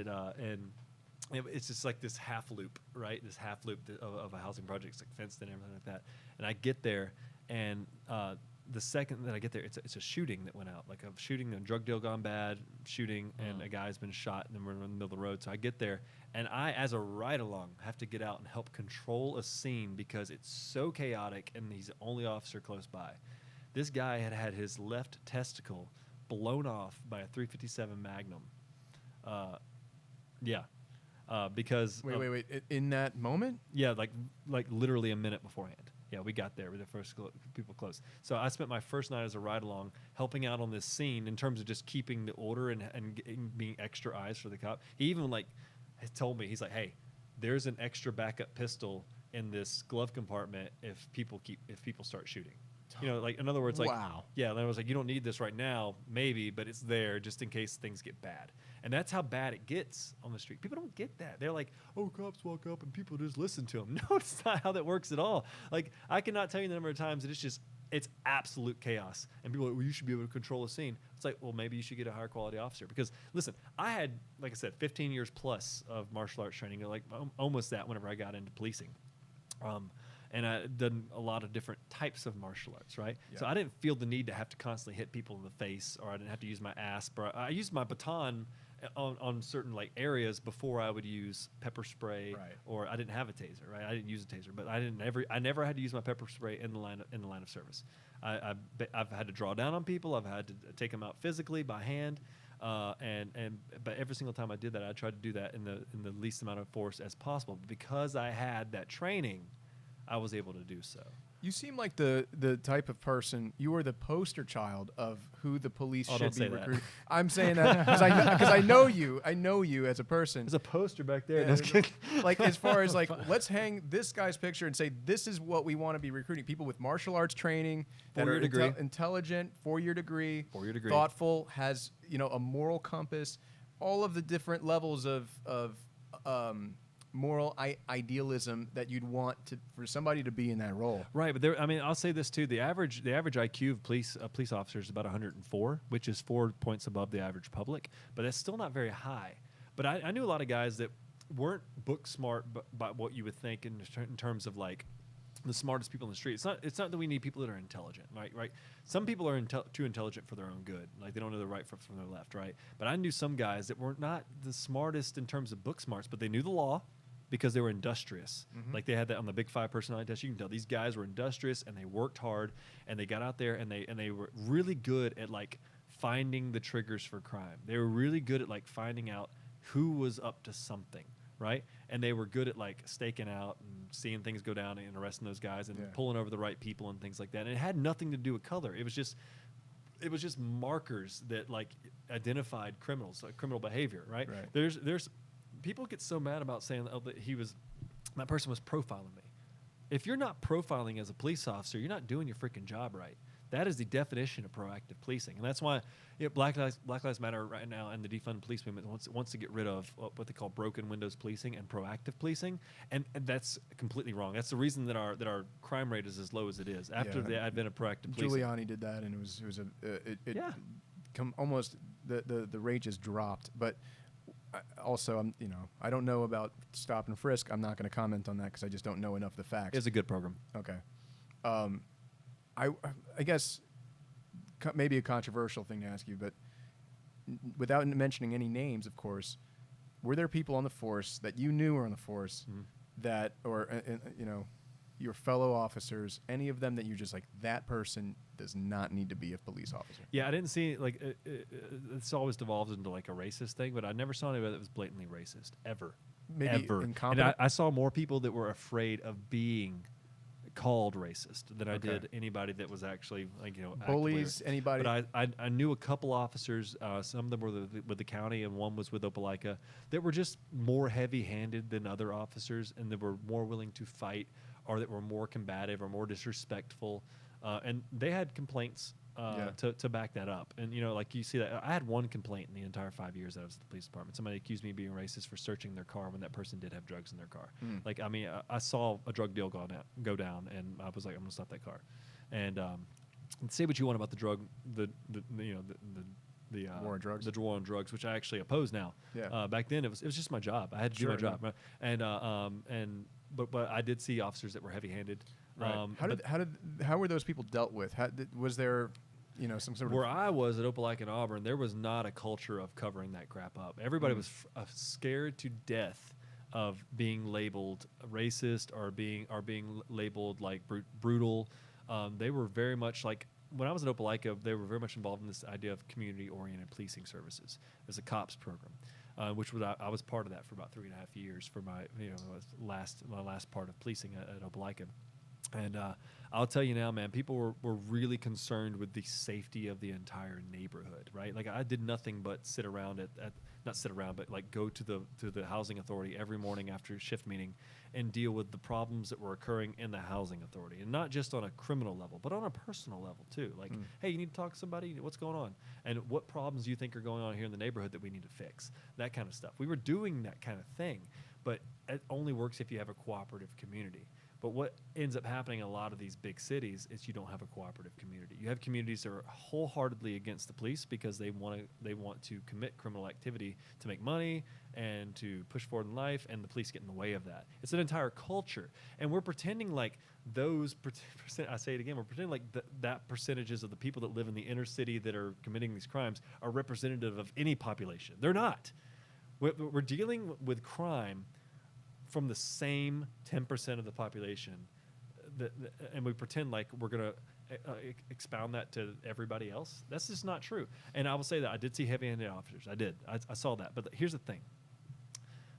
A: it's just like this half loop, right? This half loop of a housing project. It's like fenced and everything like that. And I get there, and the second that I get there, it's a shooting that went out, like a shooting, a drug deal gone bad, shooting, and a guy's been shot, and then we're in the middle of the road. So I get there, and I, as a ride-along, have to get out and help control a scene because it's so chaotic, and he's the only officer close by. This guy had his left testicle blown off by a .357 Magnum. Because
B: Wait. In that moment?
A: yeah, like literally a minute beforehand. Yeah, we got there with the first people close. So I spent my first night as a ride-along helping out on this scene in terms of just keeping the order and being extra eyes for the cop. He even, like, told me, he's like, hey, there's an extra backup pistol in this glove compartment if people start shooting. You know, like, in other words, like,
B: Wow.
A: yeah, and I was like, you don't need this right now, maybe, but it's there just in case things get bad. And that's how bad it gets on the street. People don't get that. They're like, oh, cops walk up and people just listen to them. No, it's not how that works at all. Like, I cannot tell you the number of times that it's absolute chaos. And people are like, well, you should be able to control a scene. It's like, well, maybe you should get a higher quality officer. Because, listen, I had, like I said, 15 years plus of martial arts training, like almost that whenever I got into policing. And I'd done a lot of different types of martial arts, right?
B: Yeah.
A: So I didn't feel the need to have to constantly hit people in the face, or I didn't have to use my asp. Or I used my baton on certain, like, areas before I would use pepper spray,
B: Right.
A: or I didn't have a taser, right? I didn't use a taser, but I never had to use my pepper spray in the line of service. I've had to draw down on people. I've had to take them out physically by hand. But every single time I did that, I tried to do that in the least amount of force as possible. But because I had that training, I was able to do so.
B: You seem like the type of person. You are the poster child of who the police
A: Oh,
B: should
A: don't
B: be
A: say that.
B: recruiting. I'm saying that because I know you. I know you as a person.
A: There's a poster back there.
B: Yeah, like, as far as, like, let's hang this guy's picture and say this is what we want to be recruiting: people with martial arts training, that are
A: 4-year degree.
B: intelligent, 4-year degree,
A: 4-year degree.
B: thoughtful, has, you know, a moral compass, all of the different levels of moral idealism that you'd want for somebody to be in that role.
A: Right, but I mean, I'll say this too: the average IQ of police officers is about 104, which is 4 points above the average public. But that's still not very high. But I knew a lot of guys that weren't book smart, by what you would think in terms of like the smartest people in the street. It's not that we need people that are intelligent, right? Some people are too intelligent for their own good. Like they don't know the right from the left, right? But I knew some guys that were not the smartest in terms of book smarts, but they knew the law because they were industrious. Like they had that on the Big 5 personality test. You can tell these guys were industrious and they worked hard and they got out there and they were really good at like finding the triggers for crime. They were really good at like finding out who was up to something. Right, and they were good at like staking out and seeing things go down and arresting those guys and pulling over the right people and things like that. And it had nothing to do with color. It was just markers that like identified criminals, like criminal behavior. Right. There's people get so mad about saying that that person was profiling me. If you're not profiling as a police officer, you're not doing your freaking job right. That is the definition of proactive policing, and that's why Black Lives Matter right now and the defund police movement wants to get rid of what they call broken windows policing and proactive policing, and that's completely wrong. That's the reason that our crime rate is as low as it is after the advent of proactive policing.
B: Giuliani did that, and almost the rate just dropped. But also, I don't know about stop and frisk. I'm not going to comment on that because I just don't know enough of the facts.
A: It's a good program.
B: Okay. I guess maybe a controversial thing to ask you, but without mentioning any names, of course, were there people on the force that you knew were on the force that, or your fellow officers, any of them that you're just like, that person does not need to be a police officer?
A: Yeah, I didn't see like it's always devolves into like a racist thing, but I never saw anybody that was blatantly racist ever.
B: Maybe
A: ever.
B: incompetent?
A: And I saw more people that were afraid of being called racist than I did anybody that was actually
B: bullies. Anybody?
A: But I knew a couple officers. Some of them were with the county, and one was with Opelika, that were just more heavy-handed than other officers, and that were more willing to fight, or that were more combative or more disrespectful, and they had complaints to back that up. And like you see that I had one complaint in the entire 5 years that I was at the police department. Somebody accused me of being racist for searching their car when that person did have drugs in their car. Like, I mean, I saw a drug deal go down, and I was like, I'm gonna stop that car. And say what you want about the drug, the
B: war on drugs,
A: the war on drugs, which I actually oppose now.
B: Yeah.
A: Back then it was just my job. I had to do my job. Right? And but I did see officers that were heavy-handed.
B: Right. How were those people dealt with? Was there some sort of...
A: Where I was at Opelika and Auburn, there was not a culture of covering that crap up. Everybody was scared to death of being labeled racist or being labeled like brutal. They were very much like, when I was at Opelika, they were very much involved in this idea of community-oriented policing services as a COPS program, which was I was part of that for about 3.5 years for my my last part of policing at Opelika. And I'll tell you now, man, people were really concerned with the safety of the entire neighborhood, right? Like, I did nothing but sit around not sit around, but like go to the housing authority every morning after a shift meeting and deal with the problems that were occurring in the housing authority. And not just on a criminal level, but on a personal level too. Like, hey, you need to talk to somebody? What's going on? And what problems do you think are going on here in the neighborhood that we need to fix? That kind of stuff. We were doing that kind of thing, but it only works if you have a cooperative community. But what ends up happening in a lot of these big cities is you don't have a cooperative community. You have communities that are wholeheartedly against the police because they want to commit criminal activity to make money and to push forward in life, and the police get in the way of that. It's an entire culture, and we're pretending like those I say it again, we're pretending like that percentages of the people that live in the inner city that are committing these crimes are representative of any population. They're not. We're dealing with crime from the same 10% of the population, and we pretend like we're going to expound that to everybody else. That's just not true. And I will say that I did see heavy-handed officers. I saw that. But here's the thing.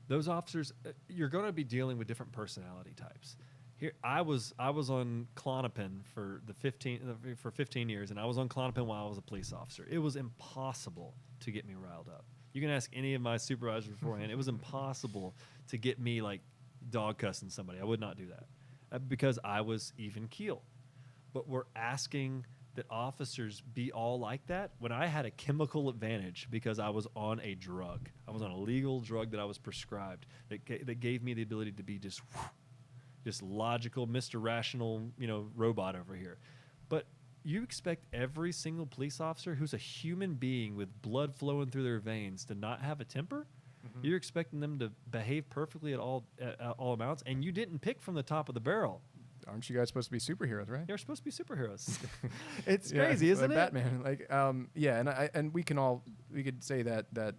A: Those officers, you're going to be dealing with different personality types. Here, I was on Klonopin for 15 years, and I was on Klonopin while I was a police officer. It was impossible to get me riled up. You can ask any of my supervisors beforehand. It was impossible to get me like dog cussing somebody. I would not do that because I was even keel. But we're asking that officers be all like that when I had a chemical advantage because I was on a drug. I was on a legal drug that I was prescribed that gave me the ability to be just logical, Mr. Rational, robot over here. But you expect every single police officer who's a human being with blood flowing through their veins to not have a temper? Mm-hmm. You're expecting them to behave perfectly at all amounts, and you didn't pick from the top of the barrel.
B: Aren't you guys supposed to be superheroes, right?
A: You're supposed to be superheroes. It's crazy, isn't it?
B: Batman, and we could say that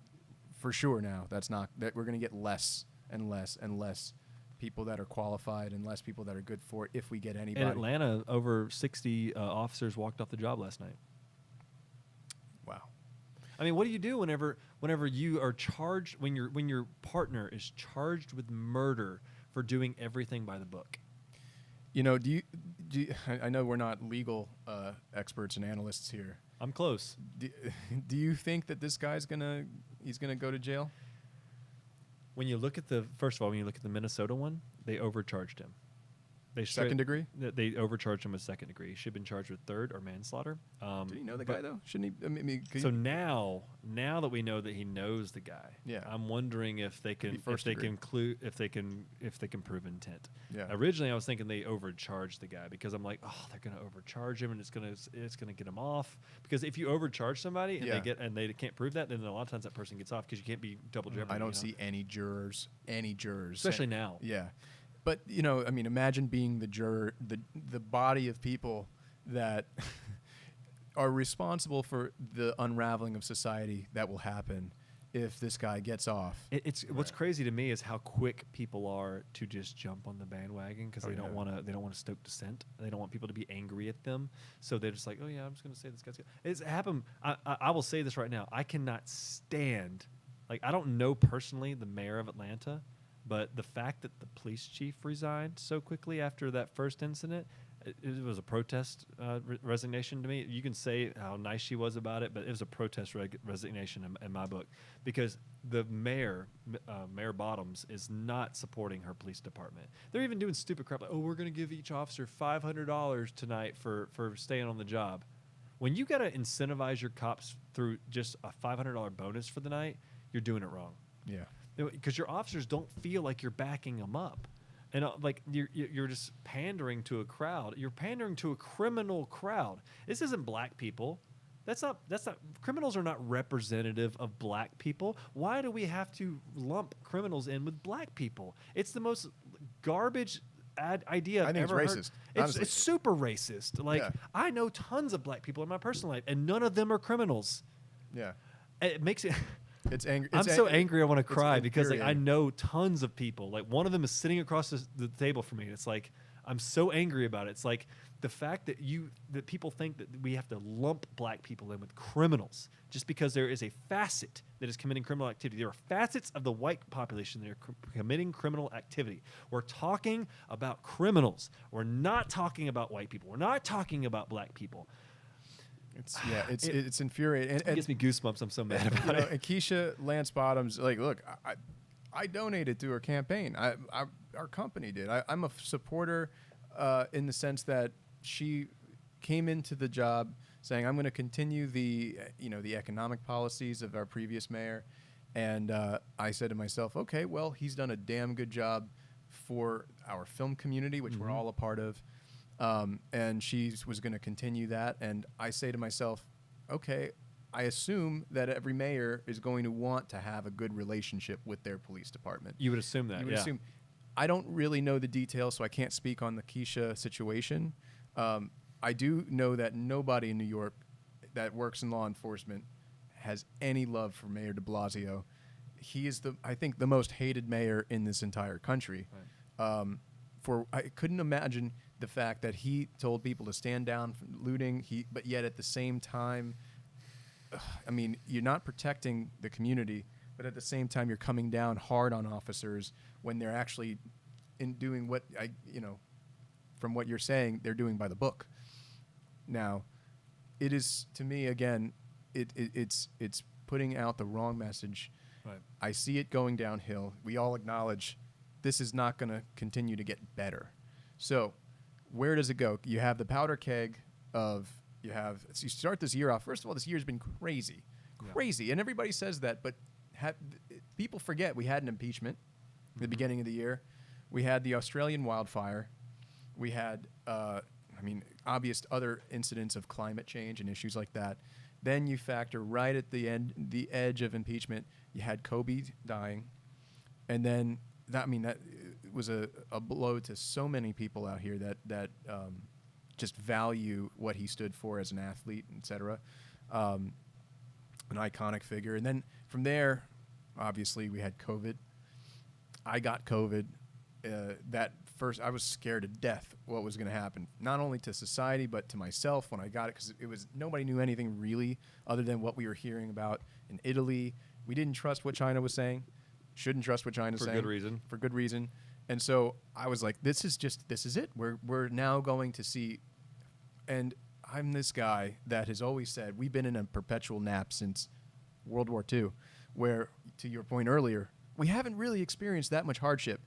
B: for sure now. That we're going to get less and less and less people that are qualified and less people that are good for it if we get anybody.
A: In Atlanta, over 60 officers walked off the job last night.
B: Wow.
A: I mean, what do you do whenever you are charged, when your partner is charged with murder for doing everything by the book?
B: Do you I know we're not legal experts and analysts here.
A: I'm close.
B: Do you think that this guy's gonna go to jail?
A: When you look at the Minnesota one, they overcharged him.
B: Second degree?
A: They overcharged him with second degree. He should have been charged with third or manslaughter.
B: Did he know the guy though? Shouldn't he? I mean,
A: so now that we know that he knows the guy,
B: yeah.
A: I'm wondering if they can prove intent.
B: Yeah.
A: Originally, I was thinking they overcharged the guy because I'm like, oh, they're going to overcharge him and it's going to get him off. Because if you overcharge somebody and they can't prove that, then a lot of times that person gets off because you can't be double jeopardy.
B: I don't see any jurors,
A: especially now.
B: Yeah. But, imagine being the juror, the body of people that are responsible for the unraveling of society that will happen if this guy gets off.
A: What's crazy to me is how quick people are to just jump on the bandwagon because they don't want to stoke dissent. They don't want people to be angry at them. So they're just like, oh yeah, I'm just going to say this guy's good. It's happened. I will say this right now. I cannot stand, I don't know personally the mayor of Atlanta, but the fact that the police chief resigned so quickly after that first incident, it was a protest resignation to me. You can say how nice she was about it, but it was a protest resignation in my book because the Mayor Bottoms, is not supporting her police department. They're even doing stupid crap like, oh, we're going to give each officer $500 tonight for staying on the job. When you got to incentivize your cops through just a $500 bonus for the night, you're doing it wrong.
B: Yeah.
A: Because your officers don't feel like you're backing them up, and you're just pandering to a crowd. You're pandering to a criminal crowd. This isn't black people. That's not. Criminals are not representative of black people. Why do we have to lump criminals in with black people? It's the most garbage idea I've ever heard.
B: It's racist.
A: It's super racist. I know tons of black people in my personal life, and none of them are criminals.
B: Yeah,
A: it makes it.
B: It's angry.
A: I'm so angry I want to cry because I know tons of people. One of them is sitting across the table from me, and it's like I'm so angry about it. It's like the fact that people think that we have to lump black people in with criminals just because there is a facet that is committing criminal activity. There are facets of the white population that are committing criminal activity. We're talking about criminals. We're not talking about white people. We're not talking about black people.
B: It's infuriating.
A: It gives me goosebumps. I'm so mad about it.
B: And Keisha Lance Bottoms, look, I donated to her campaign. Our company did. I'm a supporter in the sense that she came into the job saying, I'm going to continue the economic policies of our previous mayor. And I said to myself, okay, well, he's done a damn good job for our film community, which we're all a part of. And she was going to continue that. And I say to myself, okay, I assume that every mayor is going to want to have a good relationship with their police department.
A: You would assume that,
B: You would assume. I don't really know the details, so I can't speak on the Keisha situation. I do know that nobody in New York that works in law enforcement has any love for Mayor de Blasio. He is, I think, the most hated mayor in this entire country. Right. I couldn't imagine the fact that he told people to stand down from looting, but yet at the same time, I mean, you're not protecting the community, but at the same time, you're coming down hard on officers when they're actually in doing what from what you're saying, they're doing by the book. Now, it is, to me, again, it's putting out the wrong message.
A: Right.
B: I see it going downhill. We all acknowledge this is not going to continue to get better. So where does it go? You have the powder keg of you start this year off. First of all, this year's been crazy, and everybody says that, but people forget we had an impeachment at the beginning of the year. We had the Australian wildfire. We had, obvious other incidents of climate change and issues like that. Then you factor right at the edge of impeachment, you had Kobe dying, and then that was a blow to so many people out here that just value what he stood for as an athlete, etc. An iconic figure. And then from there, obviously, we had COVID. I got COVID. That first, I was scared to death what was going to happen, not only to society, but to myself when I got it, because nobody knew anything really other than what we were hearing about in Italy. We didn't trust what China was saying. Shouldn't trust what China's saying. For good reason. And so I was like, this is it. We're now going to see. And I'm this guy that has always said we've been in a perpetual nap since World War II, where, to your point earlier, we haven't really experienced that much hardship.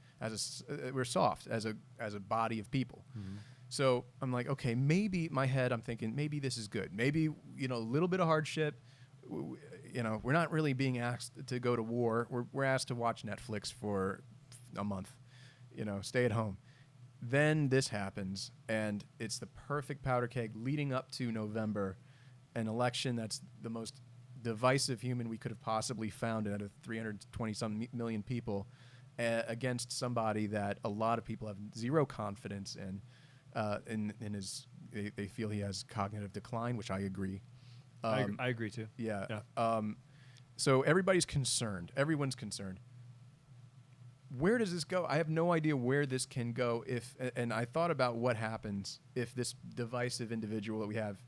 B: We're soft as a body of people. Mm-hmm. So I'm like, okay, maybe in my head I'm thinking maybe this is good. Maybe a little bit of hardship. We're not really being asked to go to war. We're asked to watch Netflix for a month. Stay at home. Then this happens, and it's the perfect powder keg leading up to November, an election that's the most divisive human we could have possibly found out of 320-some million people, against somebody that a lot of people have zero confidence in his. They feel he has cognitive decline, which I agree.
A: I agree too.
B: Yeah. So everybody's concerned. Everyone's concerned. Where does this go? I have no idea where this can go. And I thought about what happens if this divisive individual that we have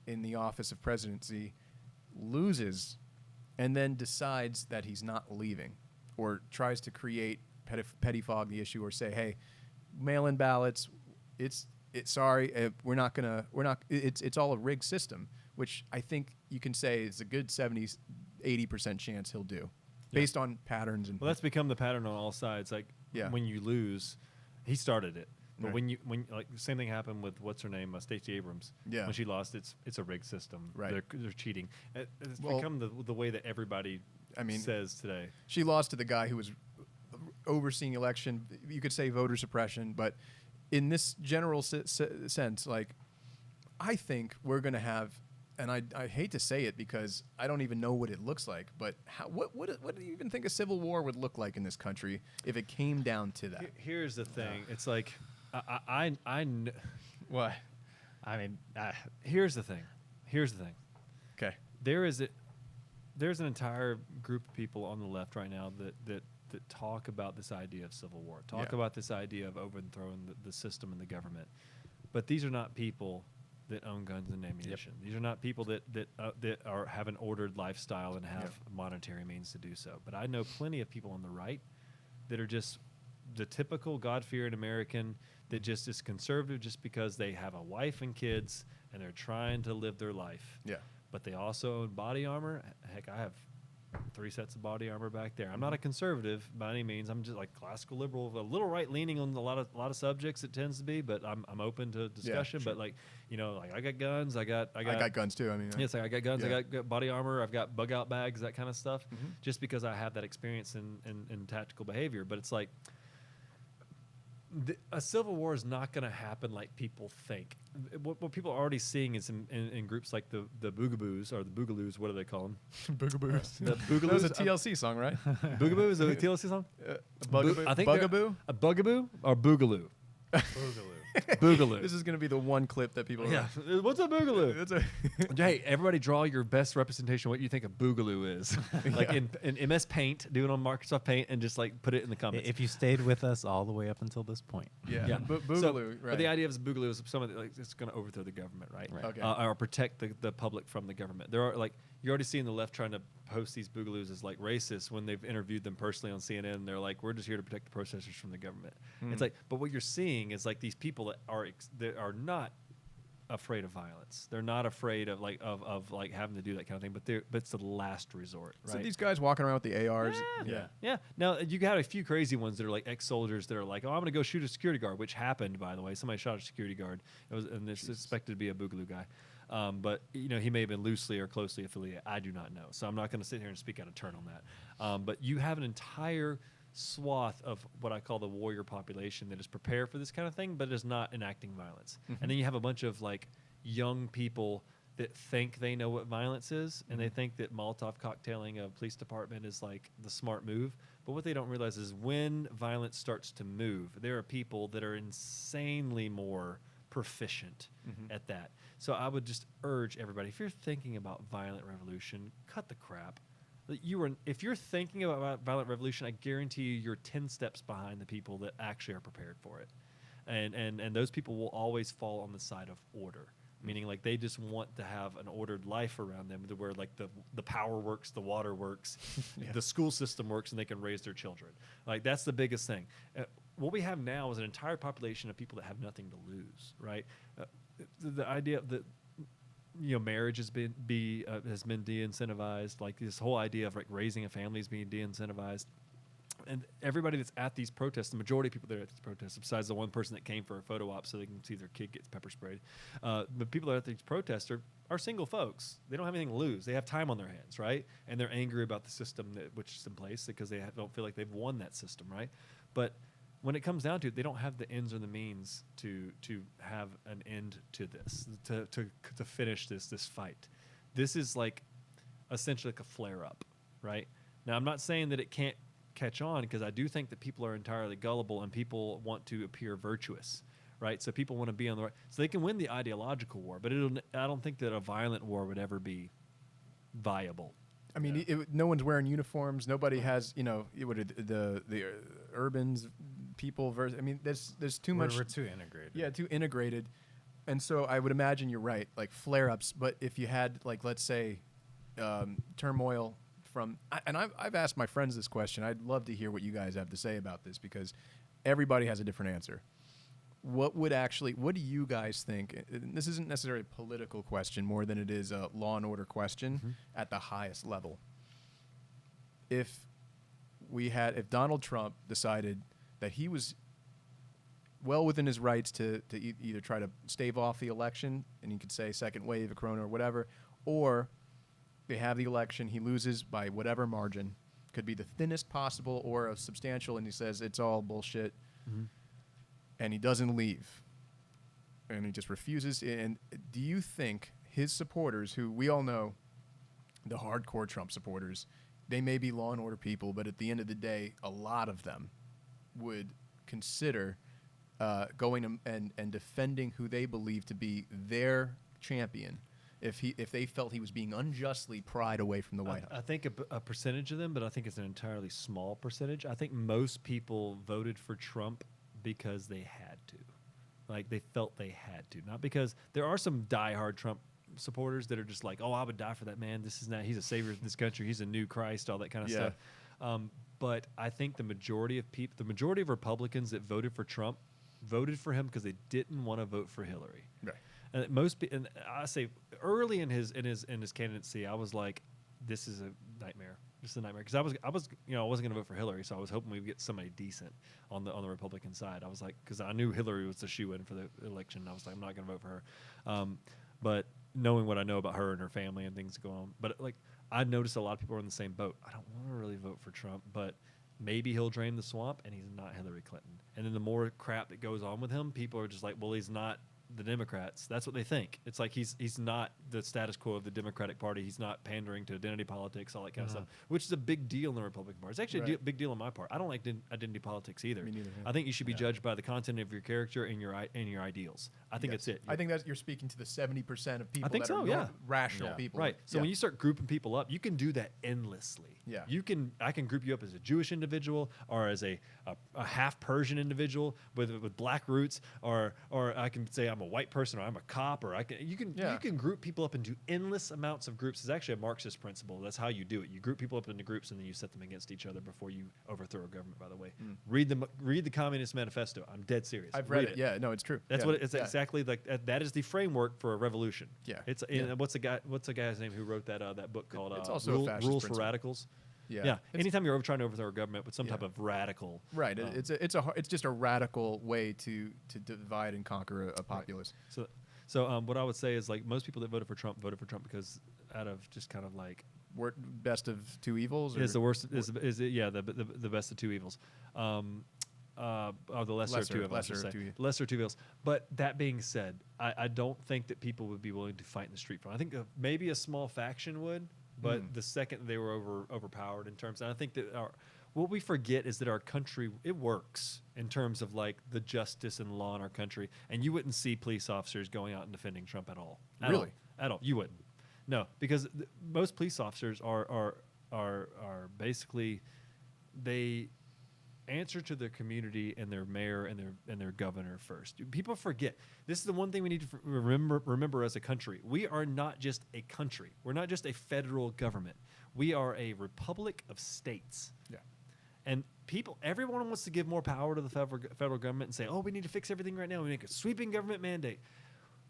B: in the office of presidency loses and then decides that he's not leaving, or tries to create pettifog the issue, or say, hey, mail-in ballots, it's it's all a rigged system, which I think you can say is a good 80% chance he'll do, based on patterns. And
A: that's become the pattern on all sides. Like when you lose, he started it. But when like the same thing happened with what's her name, Stacey Abrams. Yeah. When she lost, it's a rigged system. Right. They're cheating. It's become the way that everybody says today.
B: She lost to the guy who was overseeing election. You could say voter suppression, but in this general sense, like, I think we're going to have, and I hate to say it because I don't even know what it looks like, but what do you even think a civil war would look like in this country if it came down to that?
A: Here's the thing. It's like,
B: what?
A: Here's the thing.
B: Okay.
A: There's an entire group of people on the left right now that talk about this idea of civil war, about this idea of overthrowing the system and the government. But these are not people that own guns and ammunition. Yep. These are not people that have an ordered lifestyle and have monetary means to do so. But I know plenty of people on the right that are just the typical God-fearing American that just is conservative just because they have a wife and kids and they're trying to live their life. Yeah. But they also own body armor. Heck, I have 3 sets of body armor back there. I'm not a conservative by any means. I'm just like classical liberal, a little right leaning on a lot of subjects. It tends to be, but I'm open to discussion. Yeah, sure. But like I got guns. I got
B: guns too.
A: Yes, I got guns. Yeah. I got body armor. I've got bug out bags, that kind of stuff. Mm-hmm. Just because I have that experience in tactical behavior. But it's like a civil war is not going to happen like people think. What people are already seeing is in groups like the Boogaboos or the Boogaloos. What do they call them?
B: Boogaboos.
A: The Boogaloos.
B: That was a TLC song, right?
A: Boogaboo is a TLC song.
B: Bugaboo.
A: I think
B: Bugaboo.
A: A Bugaboo or Boogaloo. Boogaloo.
B: This is going to be the one clip that people.
A: Yeah. What's a Boogaloo? Hey, everybody, draw your best representation of what you think a Boogaloo is. Like in MS Paint, do it on Microsoft Paint, and just like put it in the comments.
C: If you stayed with us all the way up until this point.
B: Yeah. Boogaloo.
A: So,
B: right.
A: But the idea of Boogaloo is something like it's going to overthrow the government, right?
B: Okay.
A: Or protect the public from the government. There are you're already seeing the left trying to post these Boogaloos as like racist when they've interviewed them personally on CNN. They're like, we're just here to protect the protesters from the government. It's like, but what you're seeing is like these people that are not afraid of violence. They're not afraid of having to do that kind of thing. But it's the last resort. Right?
B: So these guys walking around with the ARs.
A: Yeah. Now you got a few crazy ones that are like ex-soldiers that are like, oh, I'm going to go shoot a security guard, which happened, by the way. Somebody shot a security guard. And it's suspected to be a Boogaloo guy. But he may have been loosely or closely affiliated. I do not know, so I'm not going to sit here and speak out of turn on that. But you have an entire swath of what I call the warrior population that is prepared for this kind of thing, but is not enacting violence. And then you have a bunch of like young people that think they know what violence is, and they think that Molotov cocktailing a police department is like the smart move. But what they don't realize is when violence starts to move, there are people that are insanely more proficient at that. So I would just urge everybody, if you're thinking about violent revolution, cut the crap. If you're thinking about violent revolution, I guarantee you're 10 steps behind the people that actually are prepared for it. And those people will always fall on the side of order. Meaning like they just want to have an ordered life around them where like the power works, the water works, the school system works, and they can raise their children. Like that's the biggest thing. What we have now is an entire population of people that have nothing to lose, right? The idea that marriage has been de-incentivized. Like this whole idea of like raising a family is being de-incentivized. And everybody that's at these protests, the majority of people that are at these protests, besides the one person that came for a photo op so they can see their kid gets pepper sprayed, the people that are at these protests are single folks. They don't have anything to lose. They have time on their hands, right? And they're angry about the system which is in place because they don't feel like they've won that system, right? But when it comes down to it, they don't have the ends or the means to have an end to this, to finish this fight. This is like essentially like a flare-up, right? Now, I'm not saying that it can't catch on, because I do think that people are entirely gullible and people want to appear virtuous, right? So people want to be on the right, so they can win the ideological war, but I don't think that a violent war would ever be viable.
B: I mean, no one's wearing uniforms. Nobody has, the urbans people versus. I mean, there's too much.
C: We're too integrated.
B: Yeah, too integrated, and so I would imagine you're right, like flare-ups. But if you had, like, let's say, turmoil. I've asked my friends this question. I'd love to hear what you guys have to say about this, because everybody has a different answer. What do you guys think? And this isn't necessarily a political question more than it is a law and order question at the highest level. If Donald Trump decided that he was well within his rights to either try to stave off the election, and he could say second wave of corona or whatever, or they have the election, he loses by whatever margin, could be the thinnest possible or a substantial, and he says it's all bullshit, and he doesn't leave, and he just refuses. And do you think his supporters, who we all know, the hardcore Trump supporters, they may be law and order people, but at the end of the day, a lot of them would consider going and defending who they believe to be their champion if they felt he was being unjustly pried away from the White House?
A: I think a percentage of them, but I think it's an entirely small percentage. I think most people voted for Trump because they had to. Like, they felt they had to. Not because there are some diehard Trump supporters that are just like, oh, I would die for that man. He's a savior of this country. He's a new Christ, all that kind of stuff. But I think the majority of Republicans that voted for Trump voted for him because they didn't want to vote for Hillary.
B: Right.
A: And and I say early in his candidacy, I was like, this is a nightmare. This is a nightmare, because I wasn't going to vote for Hillary, so I was hoping we'd get somebody decent on the Republican side. I was like, because I knew Hillary was the shoe-in for the election. I was like, I'm not going to vote for her. But knowing what I know about her and her family and things going on, but like I noticed a lot of people are in the same boat. I don't want to really vote for Trump, but maybe he'll drain the swamp, and he's not Hillary Clinton. And then the more crap that goes on with him, people are just like, well, he's not the Democrats. That's what they think. It's like he's not the status quo of the Democratic Party. He's not pandering to identity politics, all that kind of stuff, which is a big deal in the Republican Party. It's actually a big deal on my part. I don't like identity politics either.
B: Me neither.
A: I think you should be judged by the content of your character and your ideals. I think that's it.
B: I think that you're speaking to the 70% of people
A: I think
B: that
A: so,
B: are rational people.
A: Right. So when you start grouping people up, you can do that endlessly.
B: Yeah.
A: I can group you up as a Jewish individual, or as a half Persian individual with black roots, or I can say I'm a white person, or I'm a cop, or you can group people up into endless amounts of groups. It's actually a Marxist principle. That's how you do it. You group people up into groups, and then you set them against each other before you overthrow a government. By the way, read the Communist Manifesto. I'm dead serious.
B: I've read it. Yeah, no, it's true.
A: That's what it's exactly like. That is the framework for a revolution.
B: Yeah.
A: What's the guy's name who wrote that book called
B: it's also a fascist
A: Rules
B: principle.
A: for Radicals?
B: Yeah.
A: Anytime you're trying to overthrow a government with some type of radical,
B: right? It's just a radical way to divide and conquer a populace.
A: Right. So what I would say is like most people that voted for Trump because out of just kind of like
B: Best of two evils?
A: is the worst is it, yeah the best of two evils. Or the lesser of two evils. Lesser of two evils. But that being said, I don't think that people would be willing to fight in the street for it. I think maybe a small faction would, but the second they were overpowered in terms, and I think that what we forget is that our country, it works in terms of like the justice and law in our country, and you wouldn't see police officers going out and defending Trump at all. At all. You wouldn't. No, because most police officers are basically, they answer to their community and their mayor and their governor first. People forget. This is the one thing we need to remember as a country. We are not just a country. We're not just a federal government. We are a republic of states.
B: Yeah.
A: And everyone wants to give more power to the federal government and say, oh, we need to fix everything right now. We make a sweeping government mandate.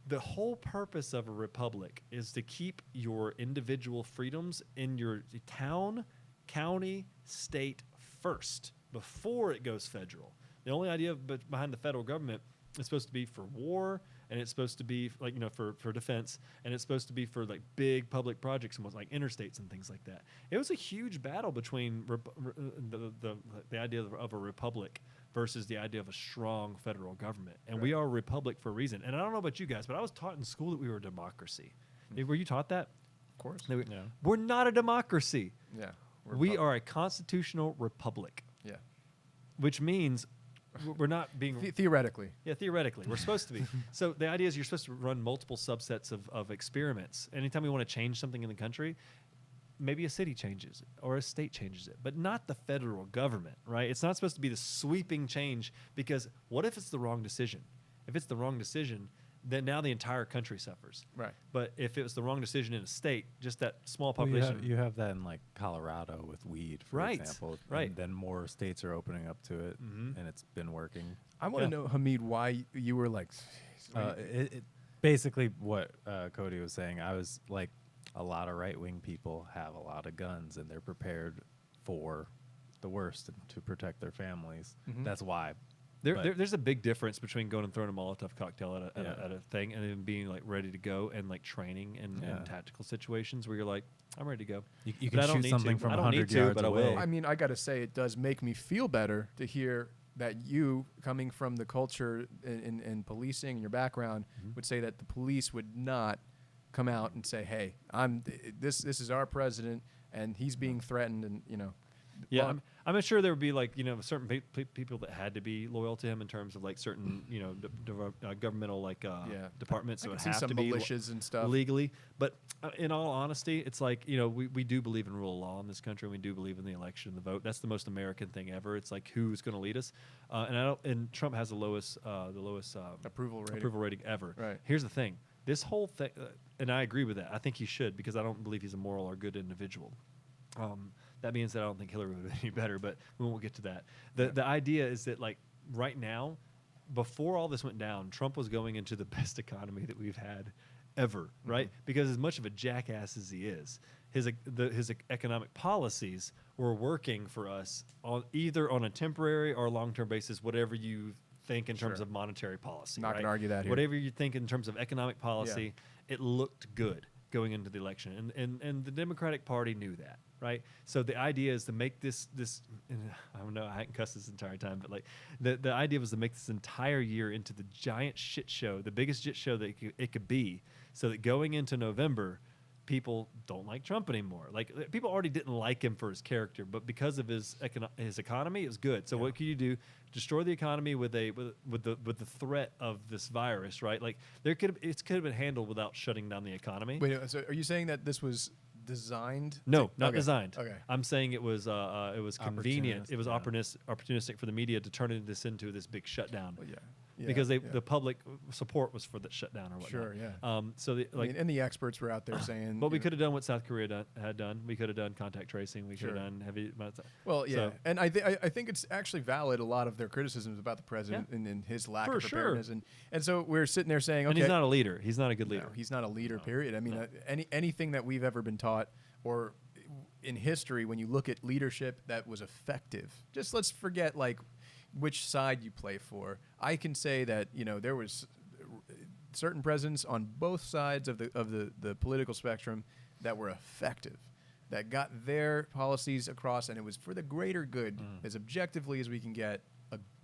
A: The whole purpose of a republic is to keep your individual freedoms in your town, county, state first before it goes federal. The only idea behind the federal government is supposed to be for war, and it's supposed to be like, for defense, and it's supposed to be for like big public projects and like interstates and things like that. It was a huge battle between the idea of a republic versus the idea of a strong federal government. And we are a republic for a reason. And I don't know about you guys, but I was taught in school that we were a democracy. Were you taught that?
B: Of course.
A: We're not a democracy.
B: Yeah.
A: We are a constitutional republic.
B: Yeah.
A: Which means we're not being...
B: Theoretically.
A: Yeah, theoretically. We're supposed to be. So the idea is you're supposed to run multiple subsets of experiments. Anytime we want to change something in the country, maybe a city changes it or a state changes it, but not the federal government, right? It's not supposed to be the sweeping change, because what if it's the wrong decision? If it's the wrong decision, then now the entire country suffers.
B: Right.
A: But if it was the wrong decision in a state, just that small population...
C: You have that in like Colorado with weed, for example.
A: Right.
C: And then more states are opening up to it, and it's been working.
B: I want to know, Hamid, why you were like...
C: Basically what Cody was saying, I was like, a lot of right-wing people have a lot of guns, and they're prepared for the worst to protect their families. That's why.
A: There's a big difference between going and throwing a Molotov cocktail at a thing and then being like ready to go and like training and tactical situations where you're like, I'm ready to go.
C: You can shoot something from 100 yards away.
B: I mean, I got to say, it does make me feel better to hear that you, coming from the culture in policing and your background, would say that the police would not come out and say, hey, this is our president and he's being threatened, and
A: Yeah, I'm sure there would be like certain people that had to be loyal to him in terms of like certain governmental like departments that would have to be
B: militias and stuff
A: legally. But in all honesty, it's like we do believe in rule of law in this country. And we do believe in the election and the vote. That's the most American thing ever. It's like who's going to lead us, and Trump has the lowest approval rating ever.
B: Right.
A: Here's the thing: this whole thing, and I agree with that. I think he should, because I don't believe he's a moral or good individual. That being said, I don't think Hillary would be any better, but we won't get to that. The idea is that like right now, before all this went down, Trump was going into the best economy that we've had ever, right? Because as much of a jackass as he is, his economic policies were working for us either on a temporary or long-term basis, whatever you think in terms of monetary policy.
B: Not going to argue that here.
A: Whatever you think in terms of economic policy, it looked good going into the election, and the Democratic Party knew that, right? So the idea is to make this I don't know, I hadn't cussed this entire time, but like the idea was to make this entire year into the giant shit show, the biggest shit show that it could be, so that going into November, people don't like Trump anymore. Like people already didn't like him for his character, but because of his economy, it was good. So what could you do? Destroy the economy with the threat of this virus, right? Like it could have been handled without shutting down the economy.
B: Wait, so are you saying that this was designed?
A: No, not designed.
B: Okay.
A: I'm saying it was convenient. It was opportunistic for the media to turn this into this big shutdown.
B: Well,
A: because the public support was for the shutdown or whatnot.
B: Sure, yeah.
A: So
B: and the experts were out there saying.
A: But we could have done what South Korea had done. We could have done contact tracing. We could have done heavy.
B: Well, yeah, and I think it's actually valid. A lot of their criticisms about the president and his lack of preparedness, and so we're sitting there saying, okay,
A: and he's not a leader. He's not a good leader.
B: No, he's not a leader. Period. I mean, anything that we've ever been taught or in history, when you look at leadership that was effective, just let's forget like which side you play for. I can say that certain presidents on both sides of the political spectrum that were effective, that got their policies across, and it was for the greater good, as objectively as we can get,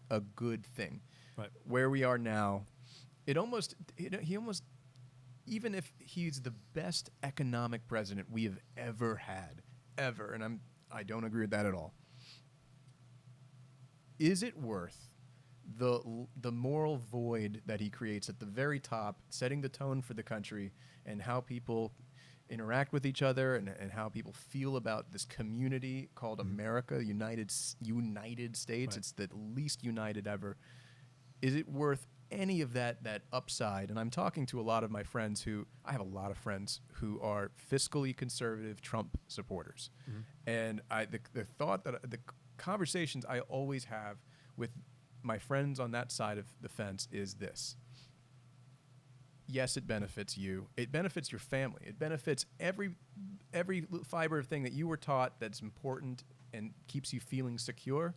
B: a good thing.
A: Right.
B: Where we are now, he almost, even if he's the best economic president we have ever had, ever, and I don't agree with that at all. Is it worth the moral void that he creates at the very top, setting the tone for the country and how people interact with each other and how people feel about this community called America, United States?
A: Right.
B: It's the least united ever. Is it worth any of that upside? And I'm talking to a lot of my friends I have a lot of friends who are fiscally conservative Trump supporters. And the thought that the conversations I always have with my friends on that side of the fence is this. Yes, it benefits you. It benefits your family. It benefits every fiber of thing that you were taught that's important and keeps you feeling secure.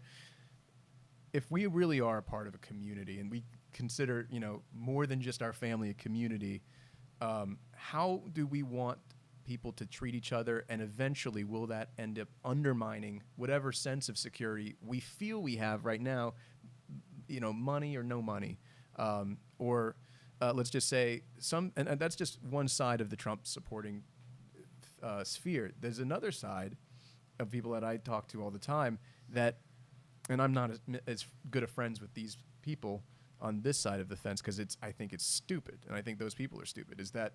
B: If we really are a part of a community and we consider, more than just our family a community, how do we want people to treat each other, and eventually will that end up undermining whatever sense of security we feel we have right now, money or no money, or let's just say and that's just one side of the Trump supporting sphere. There's another side of people that I talk to all the time and I'm not as good of friends with these people on this side of the fence because I think it's stupid, and I think those people are stupid, is that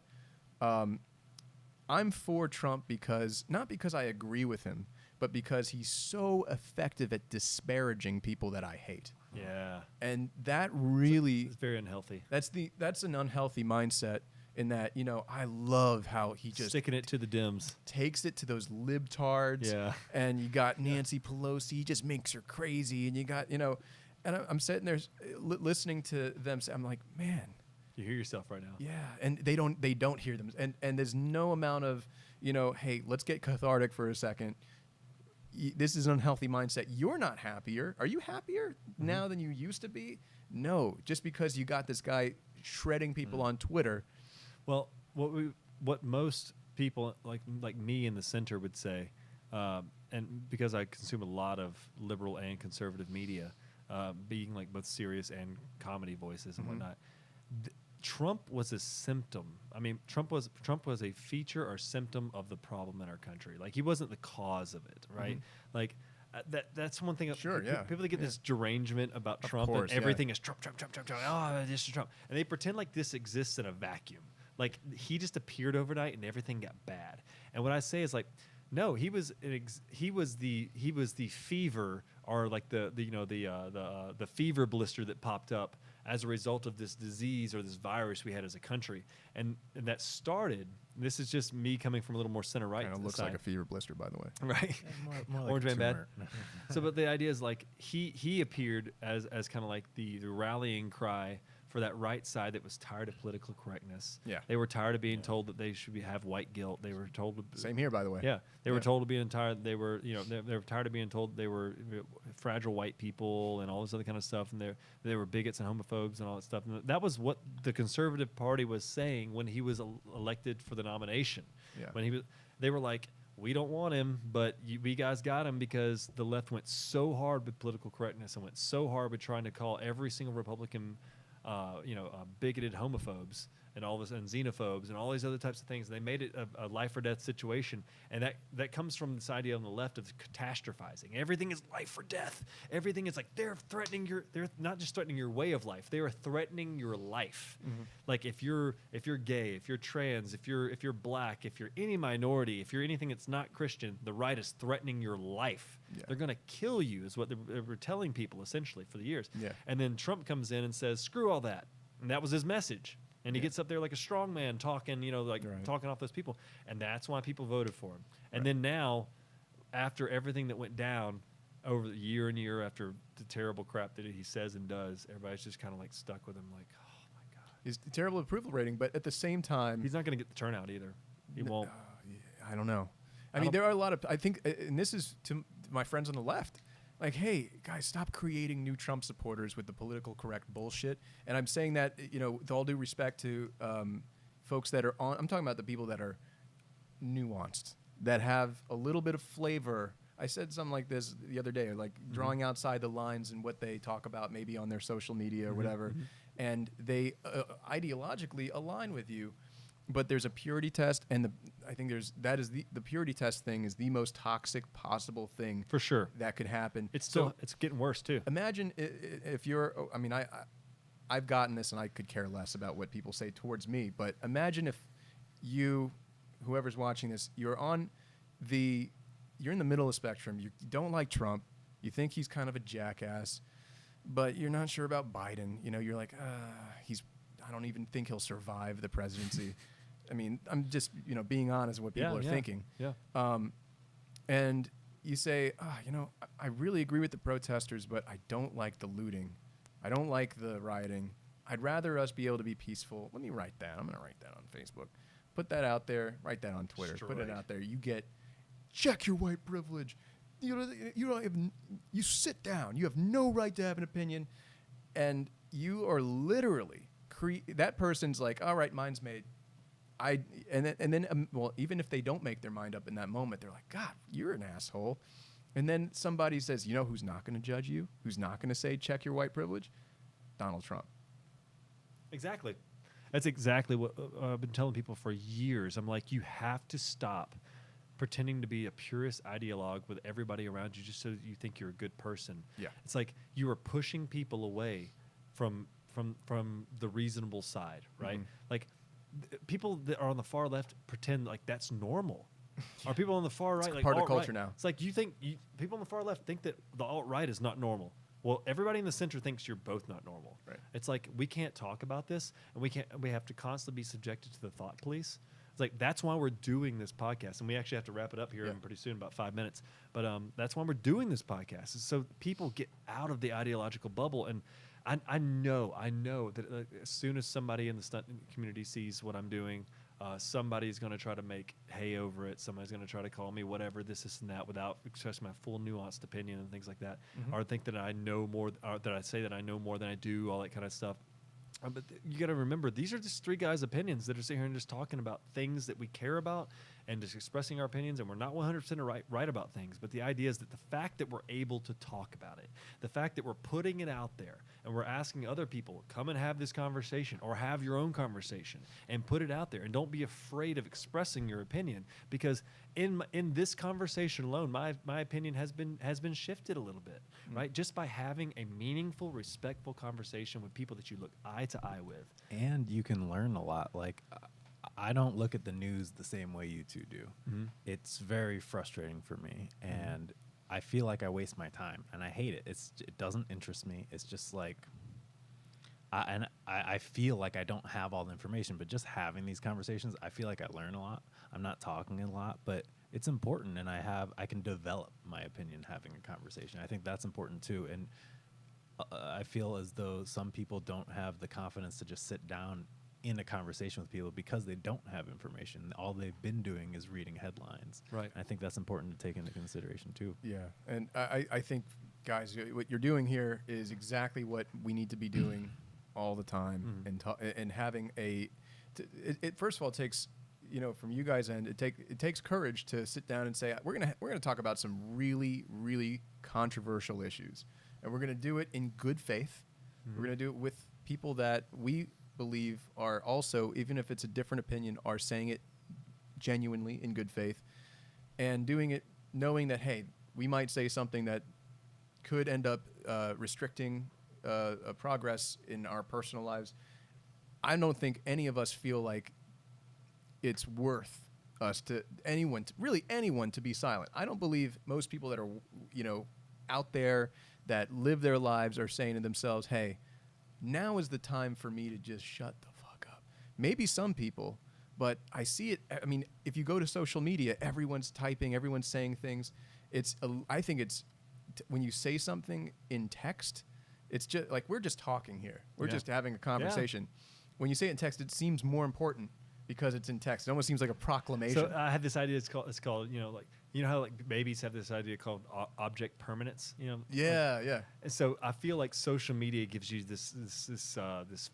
B: I'm for Trump not because I agree with him, but because he's so effective at disparaging people that I hate.
A: Yeah.
B: And that really...
A: It's very unhealthy.
B: That's an unhealthy mindset in that, I love how he just...
A: Sticking it to the Dems.
B: Takes it to those libtards.
A: Yeah.
B: And you got Nancy Pelosi, he just makes her crazy. And you got, and I'm sitting there listening to them say, I'm like, man...
A: You hear yourself right now.
B: Yeah, and they don't hear them, and there's no amount of hey, let's get cathartic for a second. This is an unhealthy mindset. You're not happier. Are you happier now than you used to be? No, just because you got this guy shredding people on Twitter.
A: Well, what most people like me in the center would say, and because I consume a lot of liberal and conservative media, being like both serious and comedy voices and whatnot. Trump was a symptom. I mean, Trump was a feature or symptom of the problem in our country. Like, he wasn't the cause of it, right? Like, that's one thing.
B: Sure, yeah.
A: People that get this derangement about Trump,
B: course,
A: and everything is Trump. Oh, this is Trump, and they pretend like this exists in a vacuum. Like, he just appeared overnight and everything got bad. And what I say is, like, no, he was the fever, or like the fever blister that popped up as a result of this disease or this virus we had as a country, and that started. This is just me coming from a little more center right.
B: Kind of looks like a fever blister, by the way.
A: Right.
C: More like
A: Orange
C: a
A: Man bad.
C: tumor.
A: So, but the idea is, like, he appeared as kind of like the rallying cry for that right side that was tired of political correctness.
B: Yeah.
A: They were tired of being told that they should have white guilt. They were told to,
B: Same here, by the way.
A: Yeah, they were told to be tired. They were, they were tired of being told they were fragile white people and all this other kind of stuff, and they were bigots and homophobes and all that stuff. And that was what the Conservative Party was saying when he was elected for the nomination.
B: Yeah.
A: When they were like, we don't want him, but we guys got him, because the left went so hard with political correctness and went so hard with trying to call every single Republican bigoted homophobes and all this, and xenophobes and all these other types of things. And they made it a life or death situation, and that comes from this idea on the left of catastrophizing. Everything is life or death. Everything is like they're not just threatening your way of life. They are threatening your life. Like, if you're gay, if you're trans, if you're black, if you're any minority, if you're anything that's not Christian, the right is threatening your life. Yeah. They're going to kill you, is what they were telling people essentially for the years.
B: Yeah.
A: And then Trump comes in and says, screw all that. And that was his message. And he gets up there like a strong man talking, talking off those people. And that's why people voted for him. And then now, after everything that went down over the year and year after the terrible crap that he says and does, everybody's just kind of like stuck with him, like, oh my God.
B: He's a terrible approval rating, but at the same time...
A: He's not going to get the turnout either. He won't.
B: I don't know. I mean, there are a lot of... I think, and this is to my friends on the left, Like, hey, guys, stop creating new Trump supporters with the political correct bullshit. And I'm saying that, with all due respect to folks that are on, I'm talking about the people that are nuanced, that have a little bit of flavor. I said something like this the other day, like drawing outside the lines in what they talk about maybe on their social media or whatever. And they ideologically align with you. But there's a purity test, and I think the purity test thing is the most toxic possible thing
A: for sure
B: that could happen.
A: It's getting worse too.
B: Imagine if you're. I mean, I've gotten this, and I could care less about what people say towards me. But imagine if whoever's watching this, you're in the middle of the spectrum. You don't like Trump. You think he's kind of a jackass, but you're not sure about Biden. You're like, I don't even think he'll survive the presidency. I mean, I'm just, being honest with what people are thinking.
A: Yeah.
B: And you say, I really agree with the protesters, but I don't like the looting. I don't like the rioting. I'd rather us be able to be peaceful. Let me write that. I'm going to write that on Facebook. Put that out there. Write that on Twitter. Put it out there. You check your white privilege. You sit down. You have no right to have an opinion. And you are literally, that person's like, all right, mine's made. Even if they don't make their mind up in that moment, they're like, God, you're an asshole. And then somebody says, who's not going to judge you? Who's not going to say, check your white privilege? Donald Trump.
A: Exactly. That's exactly what I've been telling people for years. I'm like, you have to stop pretending to be a purist ideologue with everybody around you just so that you think you're a good person.
B: Yeah.
A: It's like you are pushing people away from the reasonable side, right? Like people that are on the far left pretend like that's normal. Are people on the far right like
B: part of the culture now?
A: It's like people on the far left think that the alt-right is not normal. Well, everybody in the center thinks you're both not normal.
B: Right.
A: It's like we can't talk about this, and we have to constantly be subjected to the thought police. It's like that's why we're doing this podcast, and we actually have to wrap it up here in pretty soon, about 5 minutes. But that's why we're doing this podcast, is so people get out of the ideological bubble. And I know that as soon as somebody in the stunt community sees what I'm doing, somebody's going to try to make hay over it. Somebody's going to try to call me whatever, this, and that, without expressing my full nuanced opinion and things like that, or think that I know more, or that I say that I know more than I do, all that kind of stuff. But you got to remember, these are just three guys' opinions that are sitting here and just talking about things that we care about and just expressing our opinions, and we're not 100% right about things. But the idea is that the fact that we're able to talk about it, the fact that we're putting it out there and we're asking other people, come and have this conversation or have your own conversation and put it out there, and don't be afraid of expressing your opinion, because in this conversation alone, my opinion has been shifted a little bit, right? Just by having a meaningful, respectful conversation with people that you look eye to eye with.
C: And you can learn a lot. Like, I don't look at the news the same way you two do. It's very frustrating for me, and I feel like I waste my time, and I hate it. It doesn't interest me. It's just like, I feel like I don't have all the information, but just having these conversations, I feel like I learn a lot. I'm not talking a lot, but it's important, and I can develop my opinion having a conversation. I think that's important too, and I feel as though some people don't have the confidence to just sit down in a conversation with people because they don't have information. All they've been doing is reading headlines.
A: Right.
C: And I think that's important to take into consideration too.
B: Yeah, and I think, guys, what you're doing here is exactly what we need to be doing all the time, and having it first of all, it takes, from you guys' end, it takes courage to sit down and say, we're gonna talk about some really, really controversial issues, and we're gonna do it in good faith. We're gonna do it with people that we believe are also, even if it's a different opinion, are saying it genuinely in good faith, and doing it knowing that, hey, we might say something that could end up restricting progress in our personal lives. I don't think any of us feel like it's worth us really anyone to be silent. I don't believe most people that are, out there that live their lives are saying to themselves, hey, now is the time for me to just shut the fuck up. Maybe some people, but I see it. I mean, if you go to social media, everyone's typing, everyone's saying things. I think it's when you say something in text, it's just like we're just talking here. We're just having a conversation. Yeah. When you say it in text, it seems more important because it's in text. It almost seems like a proclamation.
A: So I had this idea. It's called You know how like babies have this idea called object permanence. You know.
B: Yeah, yeah.
A: And so I feel like social media gives you this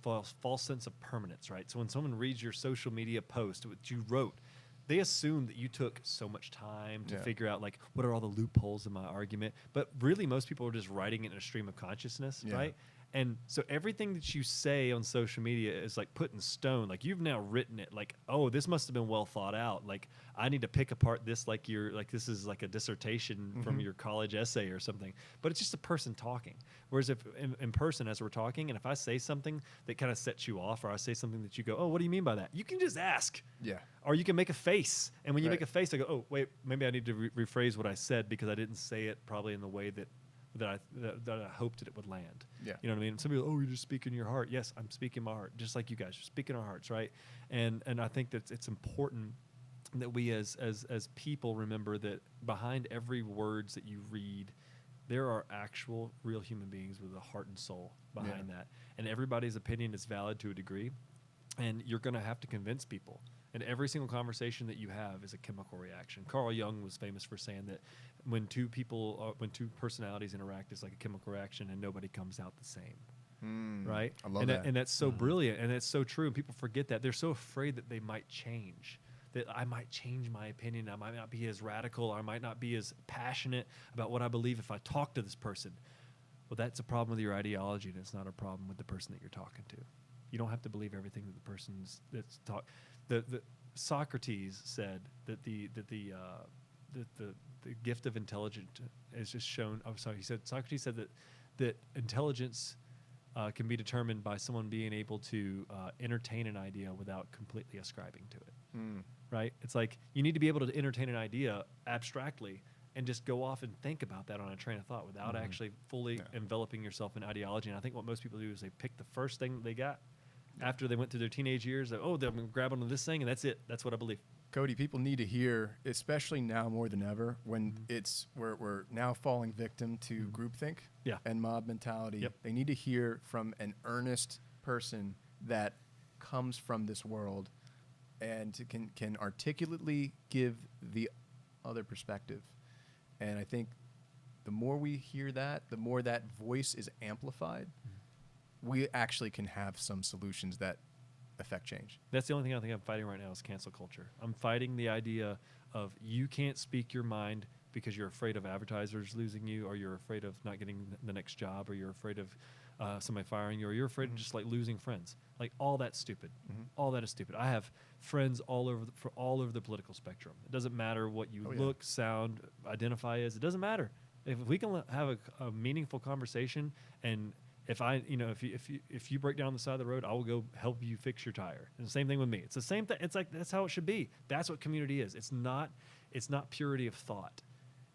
A: false sense of permanence, right? So when someone reads your social media post, what you wrote, they assume that you took so much time to figure out like what are all the loopholes in my argument. But really, most people are just writing it in a stream of consciousness, right? And so everything that you say on social media is like put in stone. Like you've now written it like, oh, this must have been well thought out. Like I need to pick apart this like this is like a dissertation from your college essay or something. But it's just a person talking. Whereas if in person as we're talking, and if I say something that kind of sets you off, or I say something that you go, oh, what do you mean by that? You can just ask. Yeah. Or you can make a face. And when you make a face, I go, oh, wait, maybe I need to rephrase what I said because I didn't say it probably in the way that I hoped that it would land. Yeah. You know what I mean? Some people, oh, you're just speaking your heart. Yes, I'm speaking my heart, just like you guys are speaking our hearts, right? And I think that it's important that we as people remember that behind every words that you read, there are actual real human beings with a heart and soul behind that. And everybody's opinion is valid to a degree. And you're going to have to convince people. And every single conversation that you have is a chemical reaction. Carl Jung was famous for saying that when two personalities interact, it's like a chemical reaction, and nobody comes out the same. Right?
B: I love that.
A: And that's so brilliant, and it's so true. And people forget that. They're so afraid that they might change. That I might change my opinion. I might not be as radical. Or I might not be as passionate about what I believe if I talk to this person. Well, that's a problem with your ideology, and it's not a problem with the person that you're talking to. You don't have to believe everything that the person's that's talk. The Socrates said that the gift of intelligence is just shown. I'm sorry. Socrates said that intelligence can be determined by someone being able to entertain an idea without completely ascribing to it. Right? It's like you need to be able to entertain an idea abstractly and just go off and think about that on a train of thought without actually fully enveloping yourself in ideology. And I think what most people do is they pick the first thing that they got after they went through their teenage years. They're going to grab onto this thing, and that's it. That's what I believe.
B: Cody, people need to hear, especially now more than ever, when we're now falling victim to groupthink and mob mentality. Yep. They need to hear from an earnest person that comes from this world and can articulately give the other perspective. And I think the more we hear that, the more that voice is amplified, we actually can have some solutions that affect change.
A: That's the only thing I think I'm fighting right now is cancel culture. I'm fighting the idea of you can't speak your mind because you're afraid of advertisers losing you, or you're afraid of not getting the next job, or you're afraid of somebody firing you, or you're afraid of just like losing friends. Like all that's stupid. All that is stupid. I have friends all over the political spectrum. It doesn't matter what you look, sound, identify as. It doesn't matter. If we can have a meaningful conversation, and if you break down the side of the road, I will go help you fix your tire. And the same thing with me. It's the same thing. It's like that's how it should be. That's what community is. It's not purity of thought.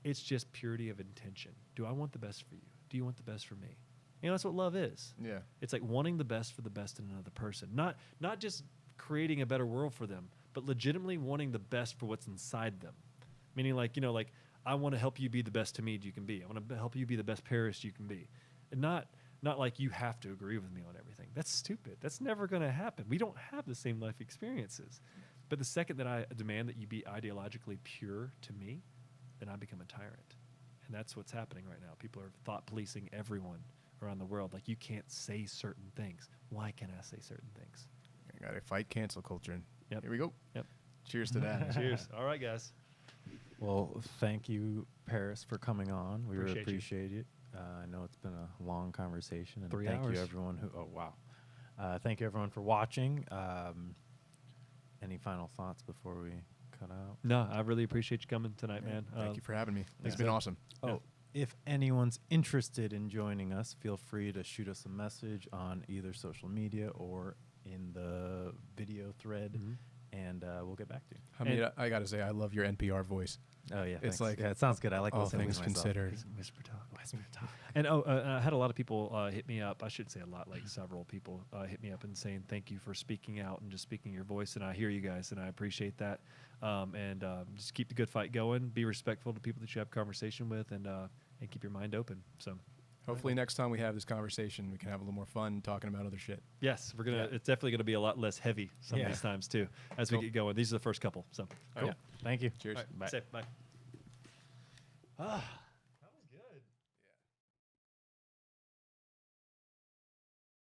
A: It's just purity of intention. Do I want the best for you? Do you want the best for me? That's what love is. Yeah. It's like wanting the best for the best in another person. Not just creating a better world for them, but legitimately wanting the best for what's inside them. Meaning like I want to help you be the best Hamid you can be. I want to help you be the best Paris you can be. And not like you have to agree with me on everything. That's stupid. That's never going to happen. We don't have the same life experiences. But the second that I demand that you be ideologically pure to me, then I become a tyrant. And that's what's happening right now. People are thought policing everyone around the world. Like, you can't say certain things. Why can't I say certain things?
B: I got to fight cancel culture.
A: Yep.
B: Here we go.
A: Yep.
B: Cheers to that.
A: Cheers. All right, guys.
C: Well, thank you, Paris, for coming on. We really appreciate it. I know it's been a long conversation. And
A: 3
C: thank
A: hours.
C: you, everyone who... Oh, wow. Thank you, everyone, for watching. Any final thoughts before we cut out?
A: No, I really appreciate you coming tonight, man.
B: Thank you for having me. It's been awesome.
C: Oh, if anyone's interested in joining us, feel free to shoot us a message on either social media or in the video thread, and we'll get back to you.
B: I mean, I got to say, I love your NPR voice.
C: Oh, yeah.
B: It's
C: thanks.
B: like...
C: Yeah, it sounds good. I like
B: all
C: listening
B: things
C: to myself.
B: considered.
A: Whisper talk. Whisper talk. And I had a lot of people hit me up. I should say a lot, like several people hit me up and saying thank you for speaking out and just speaking your voice. And I hear you guys, and I appreciate that. And just keep the good fight going. Be respectful to people that you have conversation with, and keep your mind open. So
B: hopefully next time we have this conversation, we can have a little more fun talking about other shit.
A: yes, we're gonna. It's definitely gonna be a lot less heavy some of these times too as we get going. These are the first couple. So
C: Cool. Thank you.
B: Cheers.
A: All right,
B: Bye.
A: Safe. Bye. Ah,